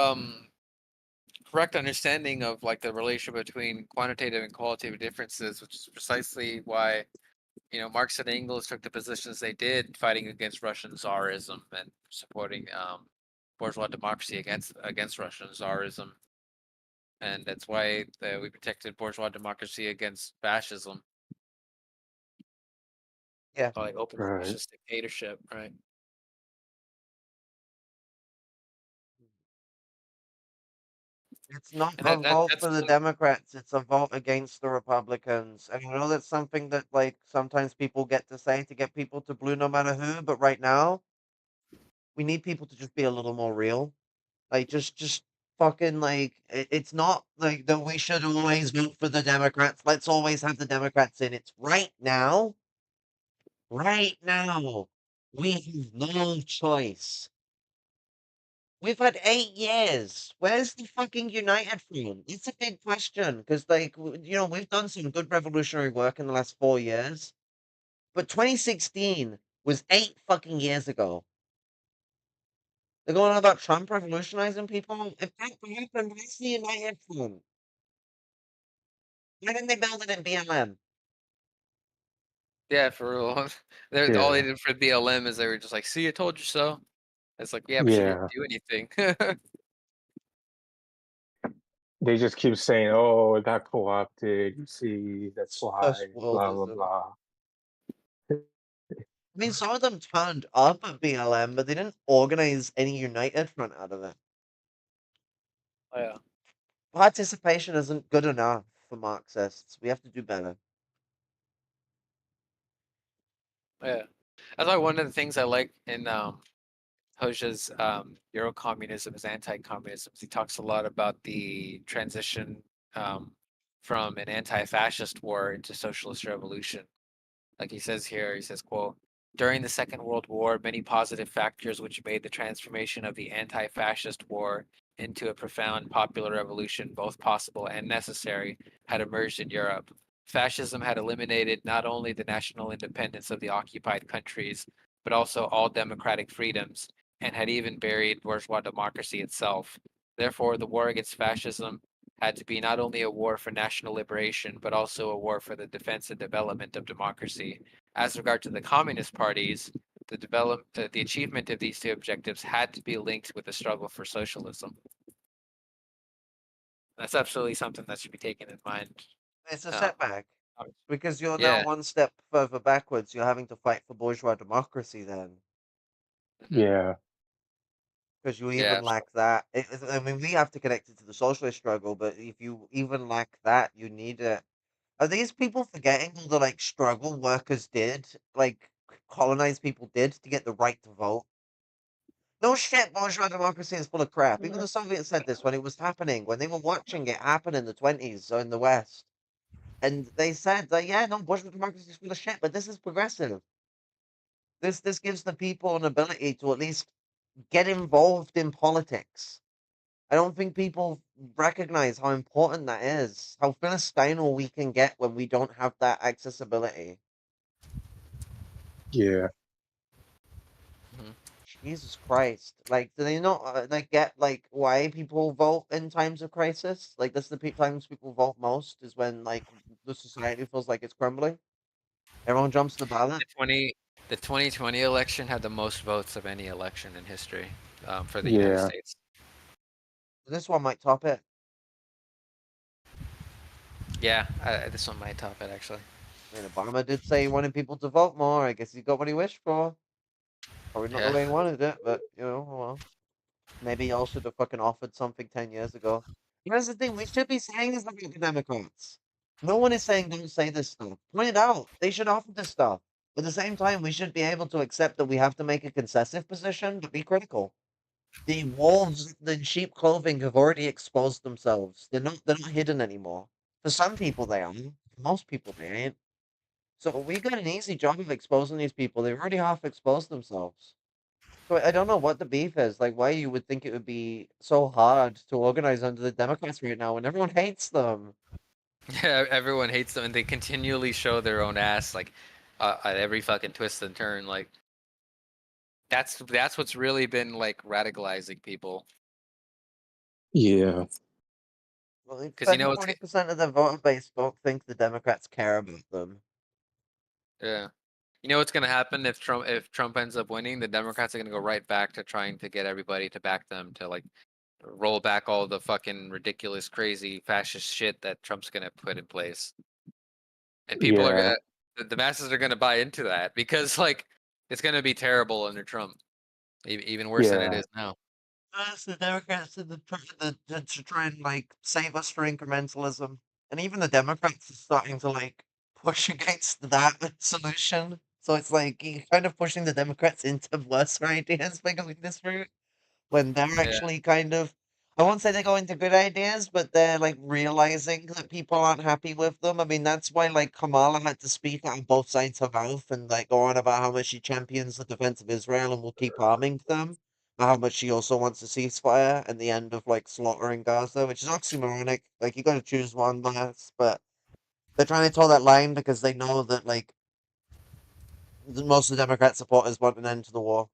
correct understanding of like the relation between quantitative and qualitative differences, which is precisely why Marx and Engels took the positions they did, fighting against Russian Tsarism and supporting bourgeois democracy against Russian Tsarism, and that's why we protected bourgeois democracy against fascism, Yeah. like open right. fascist dictatorship, right? It's not And a that vote that's for the Democrats, it's a vote against the Republicans. And I know that's something that, like, sometimes people get to say to get people to blue no matter who, but right now, we need people to just be a little more real. Like, just fucking, like, it's not like that we should always vote for the Democrats. Let's always have the Democrats in. It's right now. Right now, we have no choice. We've had 8 years. Where's the fucking United Front? It's a big question because, like, we've done some good revolutionary work in the last 4 years, but 2016 was 8 fucking years ago. They're going on about Trump revolutionizing people. If that happened, where's the United Front? Why didn't they build it in BLM? Yeah, for real. All they Yeah. did for BLM is they were just like, "See, I told you so." It's like, yeah, but you didn't Yeah. do anything. They just keep saying, "Oh, it got co-opted. You see, that's why." First Blah blah worldism. blah. I mean, some of them turned up at BLM, but they didn't organize any United Front out of it. Yeah, Participation isn't good enough for Marxists. We have to do better. yeah. That's why one of the things I like in Hoja's Eurocommunism is anti-communism. He talks a lot about the transition um, from an anti-fascist war into socialist revolution. Like he says here, he says, quote, during the Second World War, many positive factors which made the transformation of the anti-fascist war into a profound popular revolution both possible and necessary had emerged in Europe. Fascism had eliminated not only the national independence of the occupied countries, but also all democratic freedoms, and had even buried bourgeois democracy itself. Therefore, the war against fascism had to be not only a war for national liberation, but also a war for the defense and development of democracy. As regard to the communist parties, the achievement of these two objectives had to be linked with the struggle for socialism. That's absolutely something that should be taken in mind. It's a Um, setback because you're now yeah. one step further backwards. You're having to fight for bourgeois democracy then Mhm. Yeah. because you Yeah. even lack that. I mean, we have to connect it to the socialist struggle, but if you even lack that, you need it. Are these people forgetting all the like struggle workers did, like colonized people did to get the right to vote? No shit, bourgeois democracy is full of crap. Even the Soviets said this when it was happening, when they were watching it happen in the 20s in the West. And they said that, yeah, no, bourgeois democracy is full of shit, but this is progressive. This gives the people an ability to at least get involved in politics. I don't think people recognize how important that is, how philistine we can get when we don't have that accessibility. Yeah. Mhm. Jesus Christ! Like, do they not like get like why people vote in times of crisis? Like, that's the times people vote most is when like the society feels like it's crumbling. Everyone jumps the ballot. The 2020 election had the most votes of any election in history for the United Yeah. States. This one might top it. Yeah, this one might top it actually. I mean, Obama did say he wanted people to vote more. I guess he got what he wished for. Probably not the Yeah. way he wanted it, but oh well. Maybe y'all should have fucking offered something 10 years ago. Here's the thing: we should be saying this about the Democrats. No one is saying don't say this stuff. Point it out. They should offer this stuff. At the same time, we should be able to accept that we have to make a concessive position, but be critical. The wolves in sheep clothing have already exposed themselves. They're not hidden anymore. For some people they are. For most people they ain't. So we got an easy job of exposing these people. They've already half exposed themselves. So I don't know what the beef is. Like, why you would think it would be so hard to organize under the Democrats right now when everyone hates them. Yeah, everyone hates them, and they continually show their own ass like at every fucking twist and turn. Like that's what's really been like radicalizing people. Yeah. Well, like Because you 30, know it's 40% of the voter base don't think the Democrats care about them. yeah. You know what's gonna happen if Trump ends up winning? The Democrats are gonna go right back to trying to get everybody to back them to like roll back all the fucking ridiculous, crazy fascist shit that Trump's gonna put in place. And people are Yeah. gonna the masses are gonna buy into that because like it's gonna be terrible under Trump, even worse than it Yeah. is now. It's the Democrats and to try and like save us for incrementalism. And even the Democrats are starting to like push against that solution. So it's like you're kind of pushing the Democrats into worse ideas by going this route when they're Yeah. actually kind of I won't say they're going to good ideas, but they're like realizing that people aren't happy with them. I mean, that's why like Kamala had to speak out of both sides of her mouth and like go on about how much she champions the defense of Israel and will keep arming them, but how much she also wants a ceasefire and the end of like slaughtering Gaza, which is oxymoronic. Like you got to choose one, last, but they're trying to toe that line because they know that like most of the Democrat supporters want an end to the war.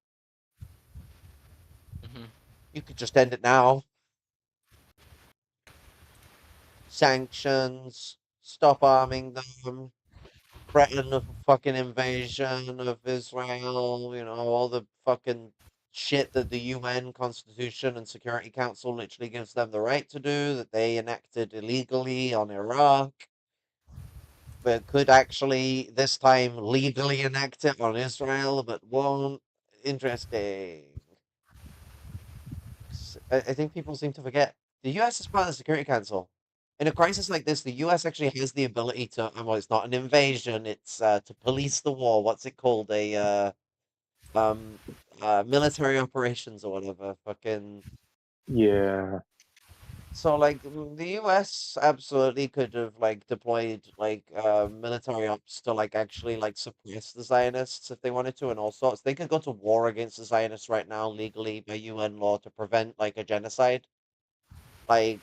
Hmm. You could just end it now. Sanctions, stop arming them, threaten a fucking invasion of Israel, all the fucking shit that the UN Constitution and Security Council literally gives them the right to do, that they enacted illegally on Iraq, but could actually this time legally enact it on Israel, but won't. Interesting. I think people seem to forget the U.S. is part of the Security Council. In a crisis like this, the U.S. actually has the ability to. Well, it's not an invasion. It's to police the war. What's it called? Um military operations or whatever. Fucking. Yeah, So like the U.S. absolutely could have like deployed like military ops to like actually like suppress the Zionists if they wanted to and all sorts. They could go to war against the Zionists right now legally by UN law to prevent like a genocide. Like,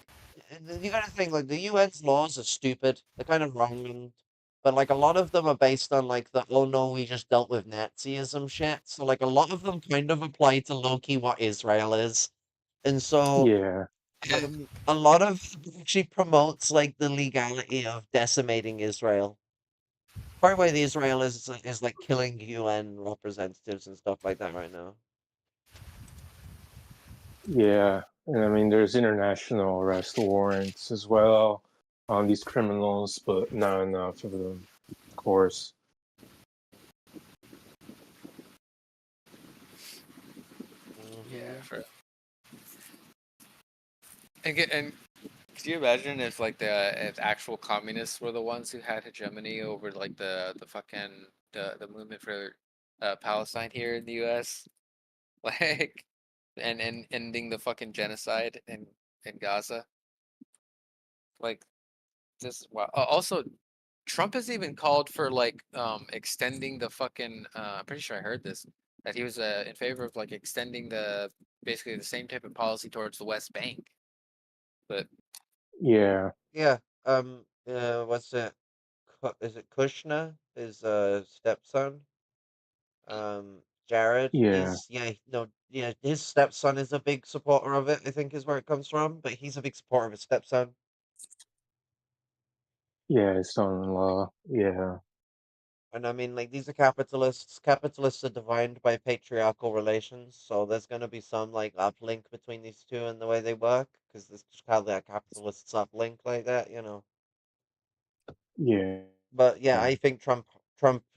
you gotta think, like, the UN's laws are stupid. They're kind of wrong, but like a lot of them are based on like the oh no, we just dealt with Nazism shit. So like a lot of them kind of apply to low-key what Israel is. And so yeah, a lot of it actually promotes like the legality of decimating Israel. Part of why the Israel is like killing UN representatives and stuff like that right now. yeah. And I mean, there's international arrest warrants as well on these criminals, but not enough of them, of course. Yeah. Hmm. And could you imagine if like if actual communists were the ones who had hegemony over like the fucking the movement for Palestine here in the U.S. like and ending the fucking genocide in Gaza like just wow. Also, Trump has even called for like extending the fucking I'm pretty sure I heard this that he was in favor of like extending the basically the same type of policy towards the West Bank. But Yeah, Yeah. What's it? Is it Kushner? His stepson? Jared. yeah, Yeah, his stepson is a big supporter of it, I think is where it comes from, but he's a big supporter of his stepson. yeah, his son-in-law. Yeah, And I mean, like, these are capitalists. Capitalists are defined by patriarchal relations, so there's going to be some, like, uplink between these two and the way they work, because this is how the capitalists uplink like that. yeah, But yeah, I think Trump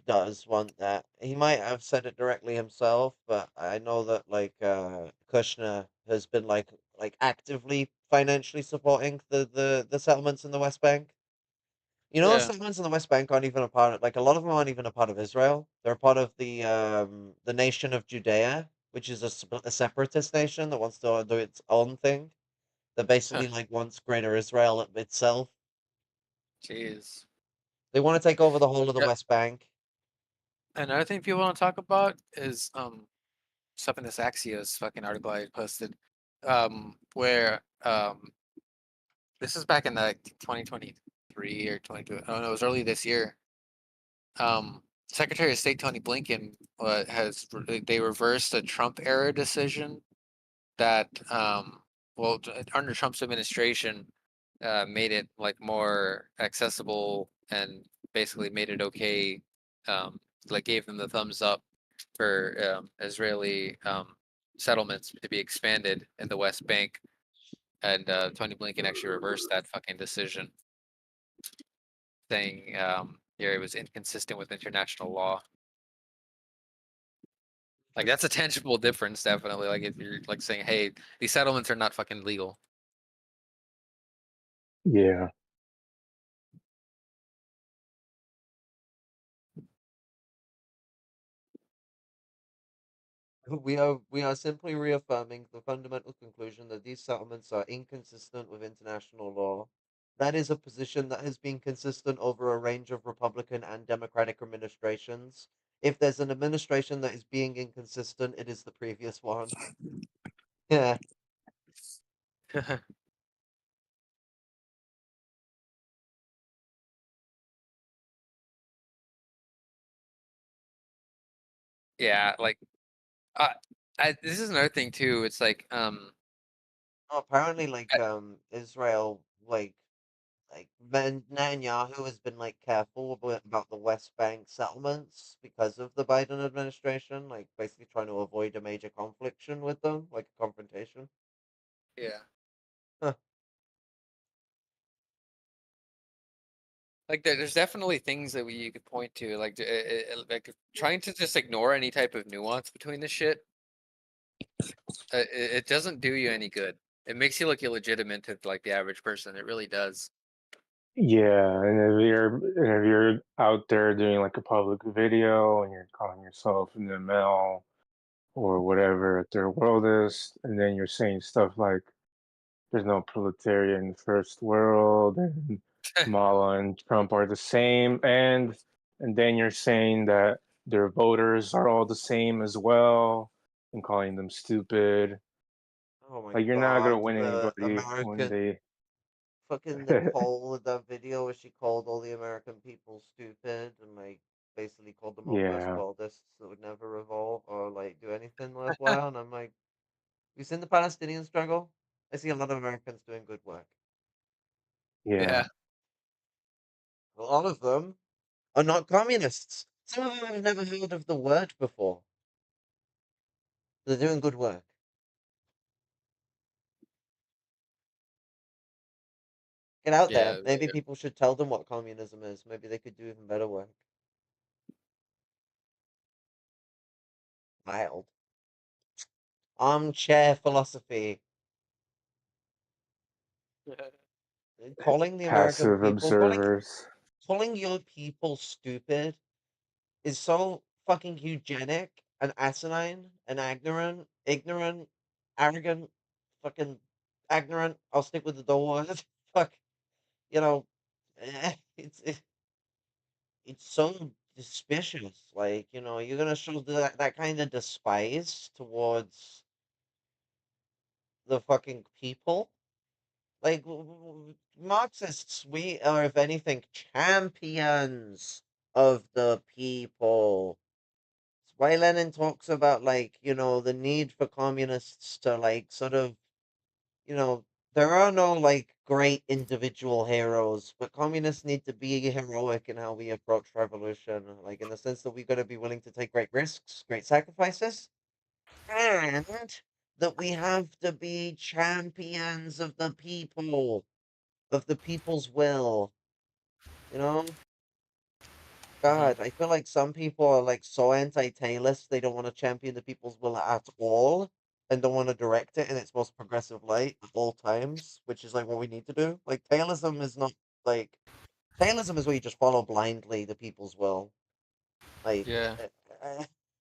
does want that. He might have said it directly himself, but I know that like Kushner has been like actively financially supporting the settlements in the West Bank. The yeah, settlements in the West Bank aren't even a part of like a lot of them aren't even a part of Israel. They're a part of the nation of Judea, which is a separatist nation that wants to do its own thing. That basically like wants greater Israel itself. jeez. They want to take over the whole of the Yeah. West Bank. Another thing people want to talk about is stuff in this Axios fucking article I posted, where this is back in like 2023 or 22. Oh no, it was early this year. Secretary of State Tony Blinken they reversed a Trump era decision that under Trump's administration made it like more accessible and basically made it okay, like gave them the thumbs up for Israeli settlements to be expanded in the West Bank, and Tony Blinken actually reversed that fucking decision, saying yeah, it was inconsistent with international law. Like that's a tangible difference, definitely. Like if you're like saying, hey, these settlements are not fucking legal. yeah. We are simply reaffirming the fundamental conclusion that these settlements are inconsistent with international law. That is a position that has been consistent over a range of Republican and Democratic administrations. If there's an administration that is being inconsistent, it is the previous one. Yeah. Yeah, like uh, this is another thing too. It's like Oh, apparently, like, I- Israel, Netanyahu has been like careful about the West Bank settlements because of the Biden administration, like basically trying to avoid a major confliction with them, like a confrontation. yeah, Huh. like there's definitely things that you could point to, like trying to just ignore any type of nuance between this shit. It doesn't do you any good. It makes you look illegitimate to like the average person. It really does. Yeah, and if you're out there doing like a public video and you're calling yourself an ML or whatever their world is, and then you're saying stuff like there's no proletarian first world and Mala and Trump are the same, and then you're saying that their voters are all the same as well and calling them stupid. Oh my Like you're not gonna God, win the anybody when American they fucking Nicole with that video where she called all the American people stupid and like basically called them all first yeah, worldists that would never revolt or like do anything worthwhile. And I'm like, you seen the Palestinian struggle? I see a lot of Americans doing good work. yeah, Yeah, A lot of them are not communists. Some of them have never heard of the word before. They're doing good work. Get out yeah, there. Maybe people should tell them what communism is. Maybe they could do even better work. Wild. Armchair philosophy. Calling the American passive people, observers. calling your people stupid is so fucking eugenic and asinine and ignorant, arrogant, fucking ignorant. I'll stick with the word. Fuck, you know, it's so suspicious. Like, you're gonna show that kind of despise towards the fucking people. Like Marxists, we are, if anything, champions of the people. It's why Lenin talks about the need for communists to sort of, you know, there are no great individual heroes, but communists need to be heroic in how we approach revolution, like in the sense that we got to be willing to take great risks, great sacrifices, and that we have to be champions of the people, of the people's will, you know? mhm, God, I feel like some people are so anti-Taylist, they don't want to champion the people's will at all, and don't want to direct it in its most progressive light at all times, which is what we need to do. Like Taylism is not like Taylism is where you just follow blindly the people's will. Like yeah,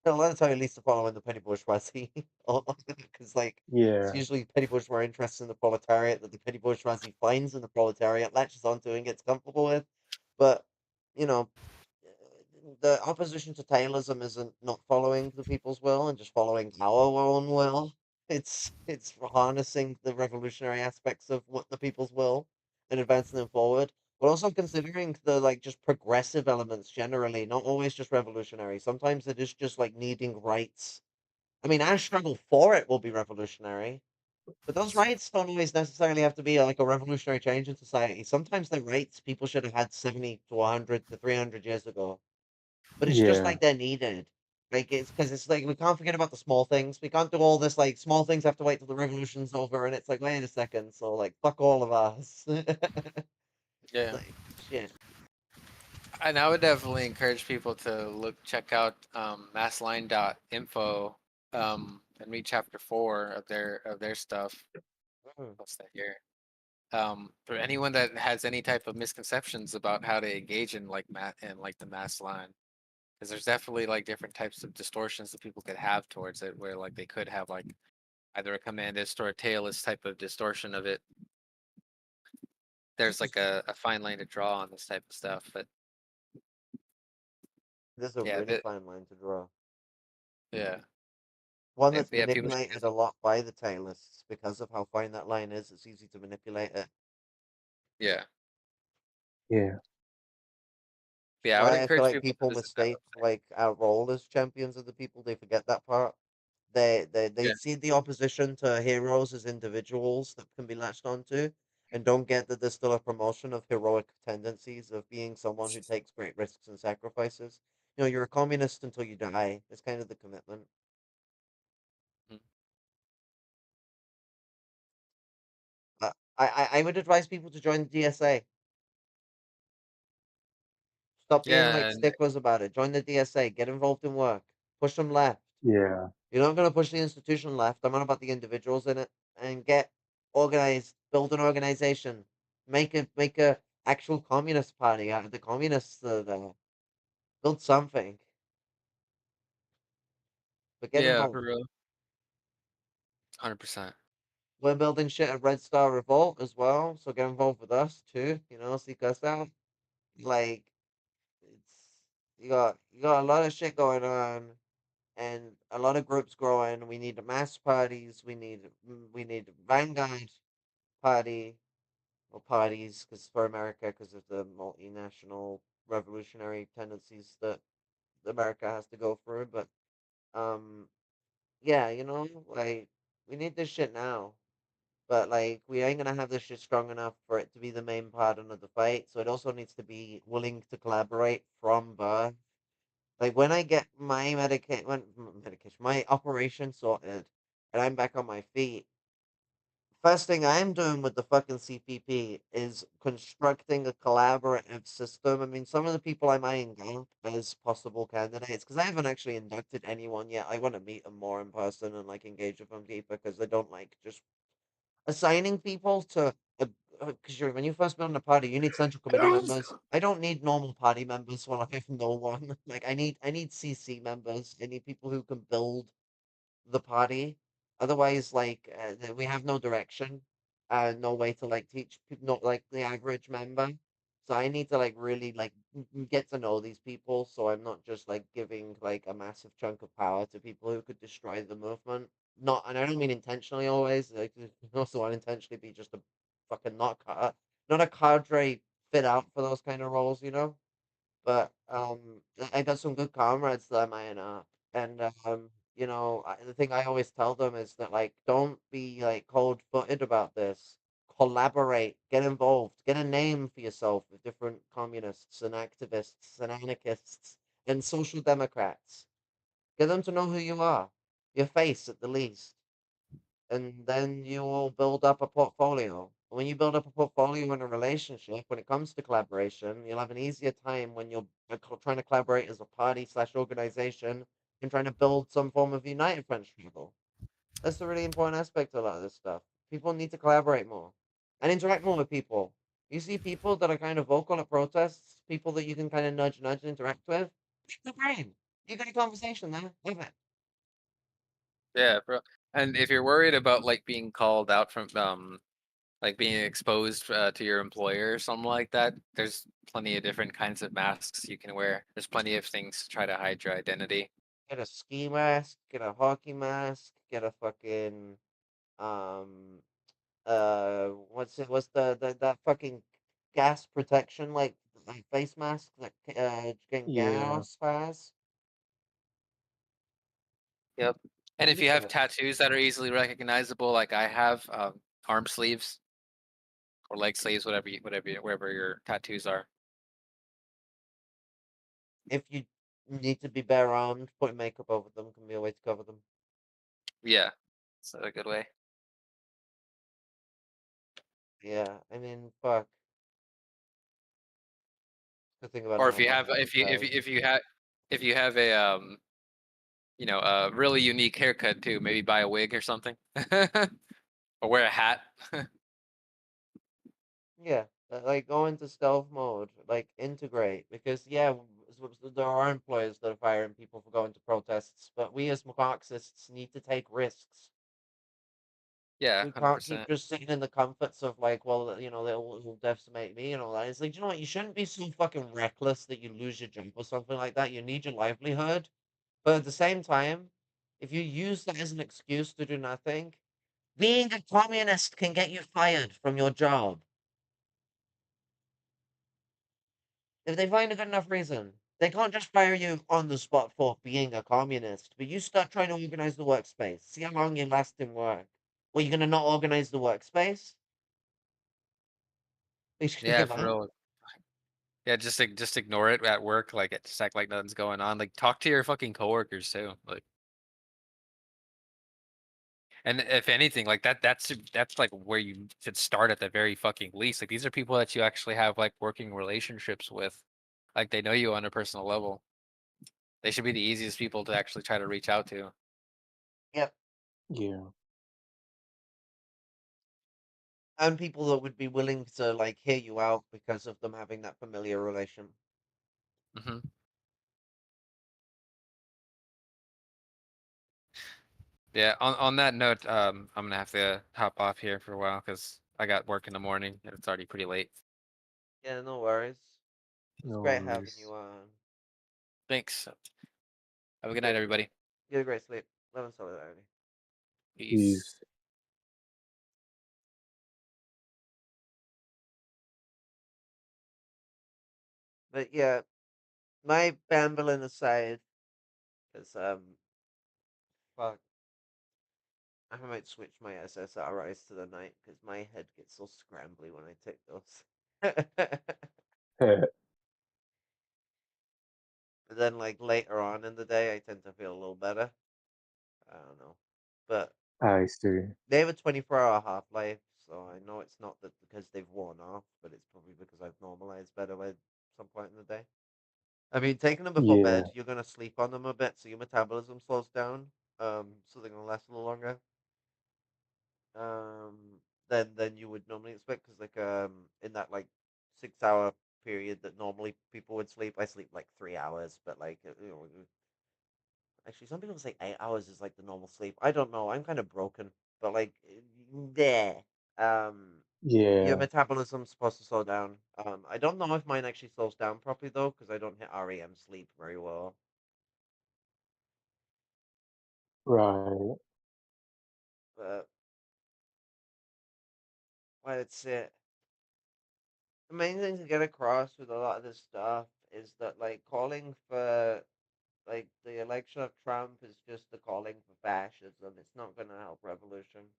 a lot of time it leads to following the petty bourgeoisie, because it's Yeah, usually petty bourgeois interests in the proletariat that the petty bourgeoisie finds in the proletariat, latches onto and gets comfortable with. But you know, the opposition to Taylorism isn't not following the people's will and just following our own will. It's harnessing the revolutionary aspects of what the people's will and advancing them forward, but also considering the just progressive elements generally, not always just revolutionary. Sometimes it is just needing rights. I mean, our struggle for it will be revolutionary, but those rights don't always necessarily have to be a revolutionary change in society. Sometimes the rights people should have had 70 to 100 to 300 years ago, but it's just yeah, they're needed. It's because it's we can't forget about the small things. We can't do all this small things have to wait till the revolution's over, and it's wait a second. So fuck all of us. yeah. Shit. And I would definitely encourage people to check out massline.info and read chapter 4 of their stuff. Mm. What's that here? For anyone that has any type of misconceptions about how to engage in the mass line. Because there's definitely like different types of distortions that people could have towards it, where like they could have like either a commandist or a tailist type of distortion of it. There's like a fine line to draw on this type of stuff, but There's a yeah, really fine line to draw. yeah, One that's yeah, people should manipulated a lot by the tailists because of how fine that line is. It's easy to manipulate it. yeah, Yeah. yeah. I would I feel encourage like people to people visit that mistake website. like our role as champions of the people. They forget that part. They Yeah, see the opposition to heroes as individuals that can be latched onto, and don't get that there's still a promotion of heroic tendencies of being someone who takes great risks and sacrifices. You know, you're a communist until you die. It's kind of the commitment. mhm. I would advise people to join the DSA. Stop being like Yeah, and sticklers about it. Join the DSA. Get involved in work. Push them left. Yeah. You're not going to push the institution left. I'm on about the individuals in it, and get organized. Build an organization. Make a actual communist party out of the communists that are there. Build something, but get yeah, for involved. real, 100%. We're building shit at Red Star Revolt as well, so get involved with us too. You know, seek us out. Like it's you got a lot of shit going on and a lot of groups growing. We need mass parties. We need Vanguard party or parties because for America because of the multinational revolutionary tendencies that America has to go through. But um, yeah, like we need this shit now. But like we ain't gonna have this shit strong enough for it to be the main part of the fight. So it also needs to be willing to collaborate from birth. Like when I get my medication, my operation sorted, and I'm back on my feet. First thing I'm doing with the fucking CPP is constructing a collaborative system. I mean, some of the people I'm eyeing out as possible candidates, because I haven't actually inducted anyone yet. I want to meet them more in person and like engage with them deeper, because I don't like just assigning people to. Because when you first build a party, you need central committee members. I don't need normal party members when I have no one. Like I need CC members. I need people who can build the party. Otherwise, like we have no direction, no way to like teach people, not like the average member. So I need to like really like get to know these people, so I'm not just like giving like a massive chunk of power to people who could destroy the movement. Not, and I don't mean intentionally always. Like, you can also unintentionally be just a fucking not a cadre fit out for those kind of roles, you know. But I got some good comrades that I'm eyeing up, and the thing I always tell them is that like don't be like cold-footed about this. Collaborate, get involved, get a name for yourself with different communists and activists and anarchists and social democrats. Get them to know who you are, your face at the least, and then you will build up a portfolio. When you build up a portfolio in a relationship, when it comes to collaboration, you'll have an easier time when you're trying to collaborate as a party slash organization and trying to build some form of united French people. That's a really important aspect of a lot of this stuff. People need to collaborate more and interact more with people. You see people that are kind of vocal at protests, people that you can kind of nudge and interact with. Pick the brain. You got a conversation there. Love it. Yeah, bro. And if you're worried about like being called out from like being exposed to your employer or something like that, there's plenty of different kinds of masks you can wear. There's plenty of things to try to hide your identity. Get a ski mask, get a hockey mask, get a fucking um what's that fucking gas protection like face mask that Yeah. Gauss has. Yep. And I'm if you just have gonna tattoos that are easily recognizable, like I have, arm sleeves or leg sleeves, wherever your tattoos are. if you need to be bare armed, putting makeup over them can be a way to cover them. Yeah, it's a good way. Yeah, I mean fuck. Good thing about Or not if you having have, that many tattoos. if you have a a really unique haircut too, maybe buy a wig or something, or wear a hat. Yeah, like go into stealth mode, like integrate because yeah, there are employers that are firing people for going to protests, but we as Marxists need to take risks. Yeah, We hundred can't keep percent. just sitting in the comforts of like, well, they'll decimate me and all that. It's like, you know what? You shouldn't be so fucking reckless that you lose your job or something like that. You need your livelihood, but at the same time, if you use that as an excuse to do nothing, being a communist can get you fired from your job. If they find a good enough reason, they can't just fire you on the spot for being a communist. But you start trying to organize the workspace. See how long you last in work. Well, you're gonna not organize the workspace? You're gonna Yeah, give for up? real. Yeah, just ignore it at work. Like, just act like nothing's going on. Like, talk to your fucking coworkers too. Like, and if anything, like that's like where you should start at the very fucking least. Like, these are people that you actually have like working relationships with. Like, they know you on a personal level. They should be the easiest people to actually try to reach out to. Yep. Yeah. And people that would be willing to like hear you out because of them having that familiar relation. Hmm. Yeah. On that note, I'm gonna have to hop off here for a while because I got work in the morning and it's already pretty late. Yeah, no worries. It's No great having worries. you on. Thanks. Have a good Get night, everybody. a great sleep. Love and solidarity. Peace. Peace. But yeah, my bambling aside, because fuck, I might switch my SSRIs to the night because my head gets so scrambly when I take those. Heh, But then, like later on in the day, I tend to feel a little better. I don't know, but I see. they have a 24-hour half life, so I know it's not that because they've worn off, but it's probably because I've normalized better by some point in the day. I mean, taking them before Yeah. bed, you're gonna sleep on them a bit, so your metabolism slows down. So they're gonna last a little longer. Um, than you would normally expect, because like in that like 6 hour period that normally people would sleep, I sleep like 3 hours, but like actually some people say 8 hours is like the normal sleep. I don't know. I'm kind of broken, but like there, um, your Yeah. metabolism's supposed to slow down. I don't know if mine actually slows down properly though, because I don't hit REM sleep very well. Right. But let's it. The main thing to get across with a lot of this stuff is that like calling for like the election of Trump is just the calling for fascism. It's not going to help revolution.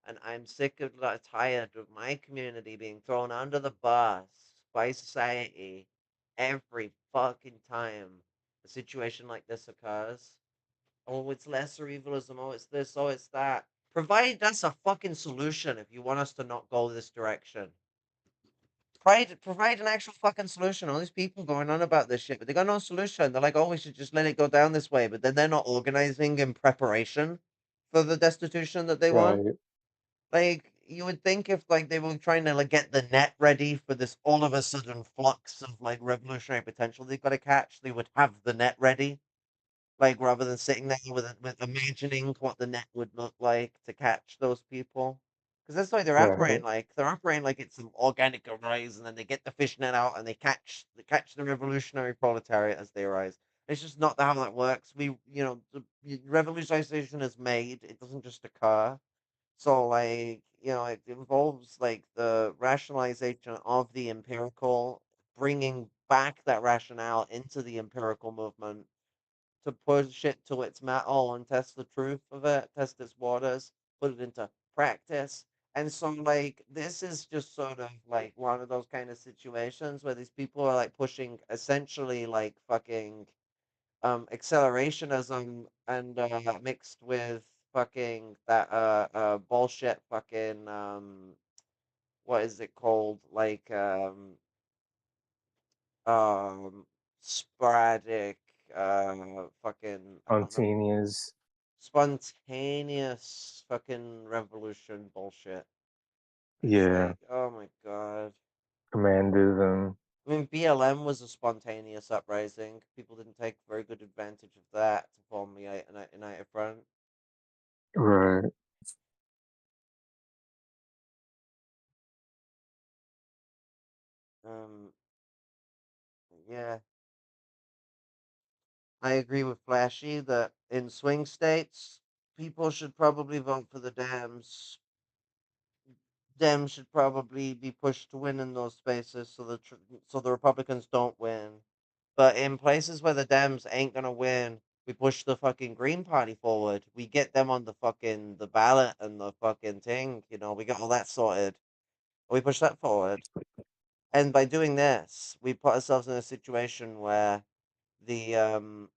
And I'm sick of tired of my community being thrown under the bus by society every fucking time a situation like this occurs. Oh, it's lesser evilism. Oh, it's this. Oh, it's that. Provide us a fucking solution if you want us to not go this direction. Provide an actual fucking solution. All these people going on about this shit, but they got no solution. They're like, oh, we should just let it go down this way, but then they're not organizing in preparation for the destitution that they want. Right. Like, you would think if like they were trying to like get the net ready for this all of a sudden flux of like revolutionary potential they've got to catch, they would have the net ready. Like rather than sitting there with imagining what the net would look like to catch those people. Because that's why they're operating Right. like it's an organic arise, and then they get the fishnet out and they catch the revolutionary proletariat as they arise. It's just not how that works. The revolutionization is made; it doesn't just occur. So, like, it involves like the rationalization of the empirical, bringing back that rationale into the empirical movement to push it to its metal and test the truth of it, test its waters, put it into practice. And so, like, this is just sort of like one of those kind of situations where these people are like pushing essentially like fucking accelerationism and mixed with fucking that bullshit fucking what is it called, like um sporadic fucking I don't know, Spontaneous. spontaneous fucking revolution bullshit. It's Yeah. like, oh my god. Commandism. I mean, BLM was a spontaneous uprising. People didn't take very good advantage of that to form the United Front. Right. Um, yeah, I agree with Flashy that in swing states, people should probably vote for the Dems. Dems should probably be pushed to win in those spaces so the Republicans don't win. But in places where the Dems ain't gonna win, we push the fucking Green Party forward. We get them on the ballot and the fucking thing. You know, we got all that sorted. We push that forward, and by doing this, we put ourselves in a situation where the um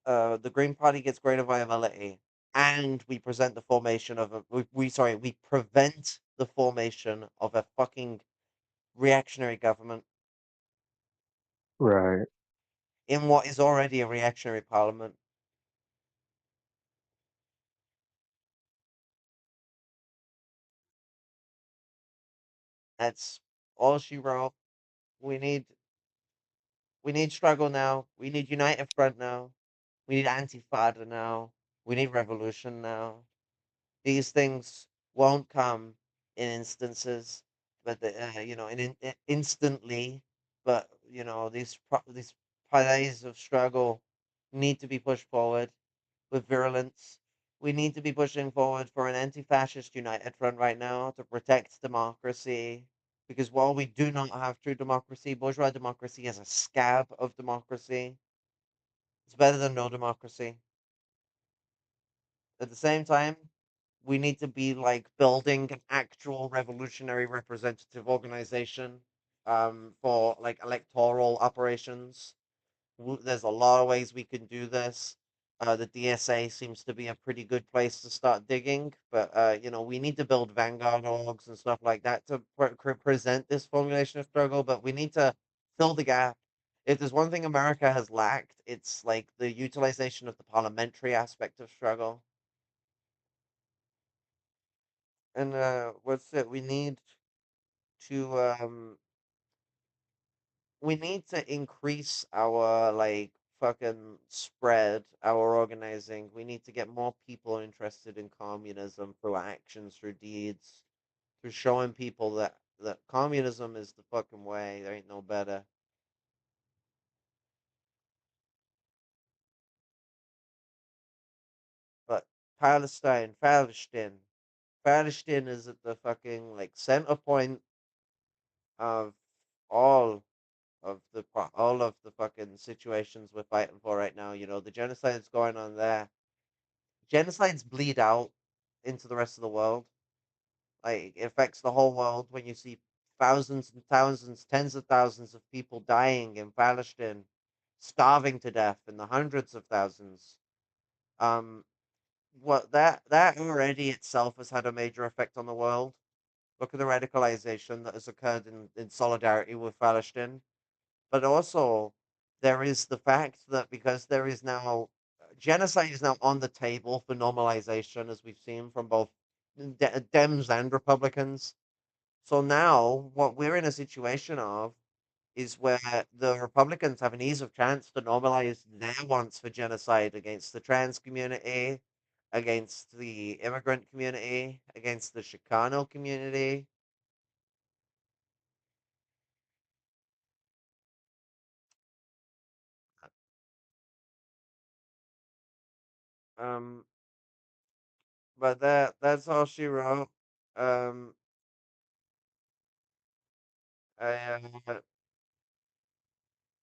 the Green Party gets greater viability, and we present the formation of a we prevent the formation of a fucking reactionary government Right. in what is already a reactionary parliament. That's all she wrote. We need we need struggle now. We need united front now. We need antifada now. We need revolution now. These things won't come in instances, but instantly. But these days of struggle need to be pushed forward with virulence. We need to be pushing forward for an anti-fascist united front right now to protect democracy. Because while we do not have true democracy, bourgeois democracy is a scab of democracy. It's better than no democracy. At the same time, we need to be like building an actual revolutionary representative organization for like electoral operations. There's a lot of ways we can do this. The DSA seems to be a pretty good place to start digging, but we need to build vanguard orgs and stuff like that to present this formulation of struggle. But we need to fill the gap. If there's one thing America has lacked, it's like the utilization of the parliamentary aspect of struggle. And what's it? To we need to increase our like fucking spread, our organizing. We need to get more people interested in communism through actions, through deeds, through showing people that communism is the fucking way. There ain't no better. But Palestine is at the fucking like center point of all all of the fucking situations we're fighting for right now. You know, the genocide that's going on there. Genocides bleed out into the rest of the world. Like it affects the whole world when you see thousands and thousands, tens of thousands of people dying in Palestine, starving to death in the hundreds of thousands. Um, what that already itself has had a major effect on the world. Look at the radicalization that has occurred in solidarity with Palestine. But also, there is the fact that because there is now genocide is now on the table for normalization, as we've seen from both Dems and Republicans. So now, what we're in a situation of is where the Republicans have an ease of chance to normalize their wants for genocide against the trans community, against the immigrant community, against the Chicano community. Um, but that's all she wrote. Um, I,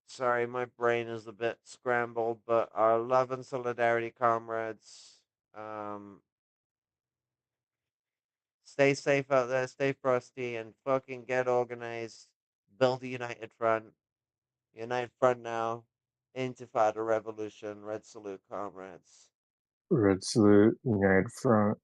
sorry, my brain is a bit scrambled, but our love and solidarity, comrades. Um, stay safe out there, stay frosty, and fucking get organized. Build a united front. United front now. Intifada revolution. Red salute, comrades. Red salute, United Front.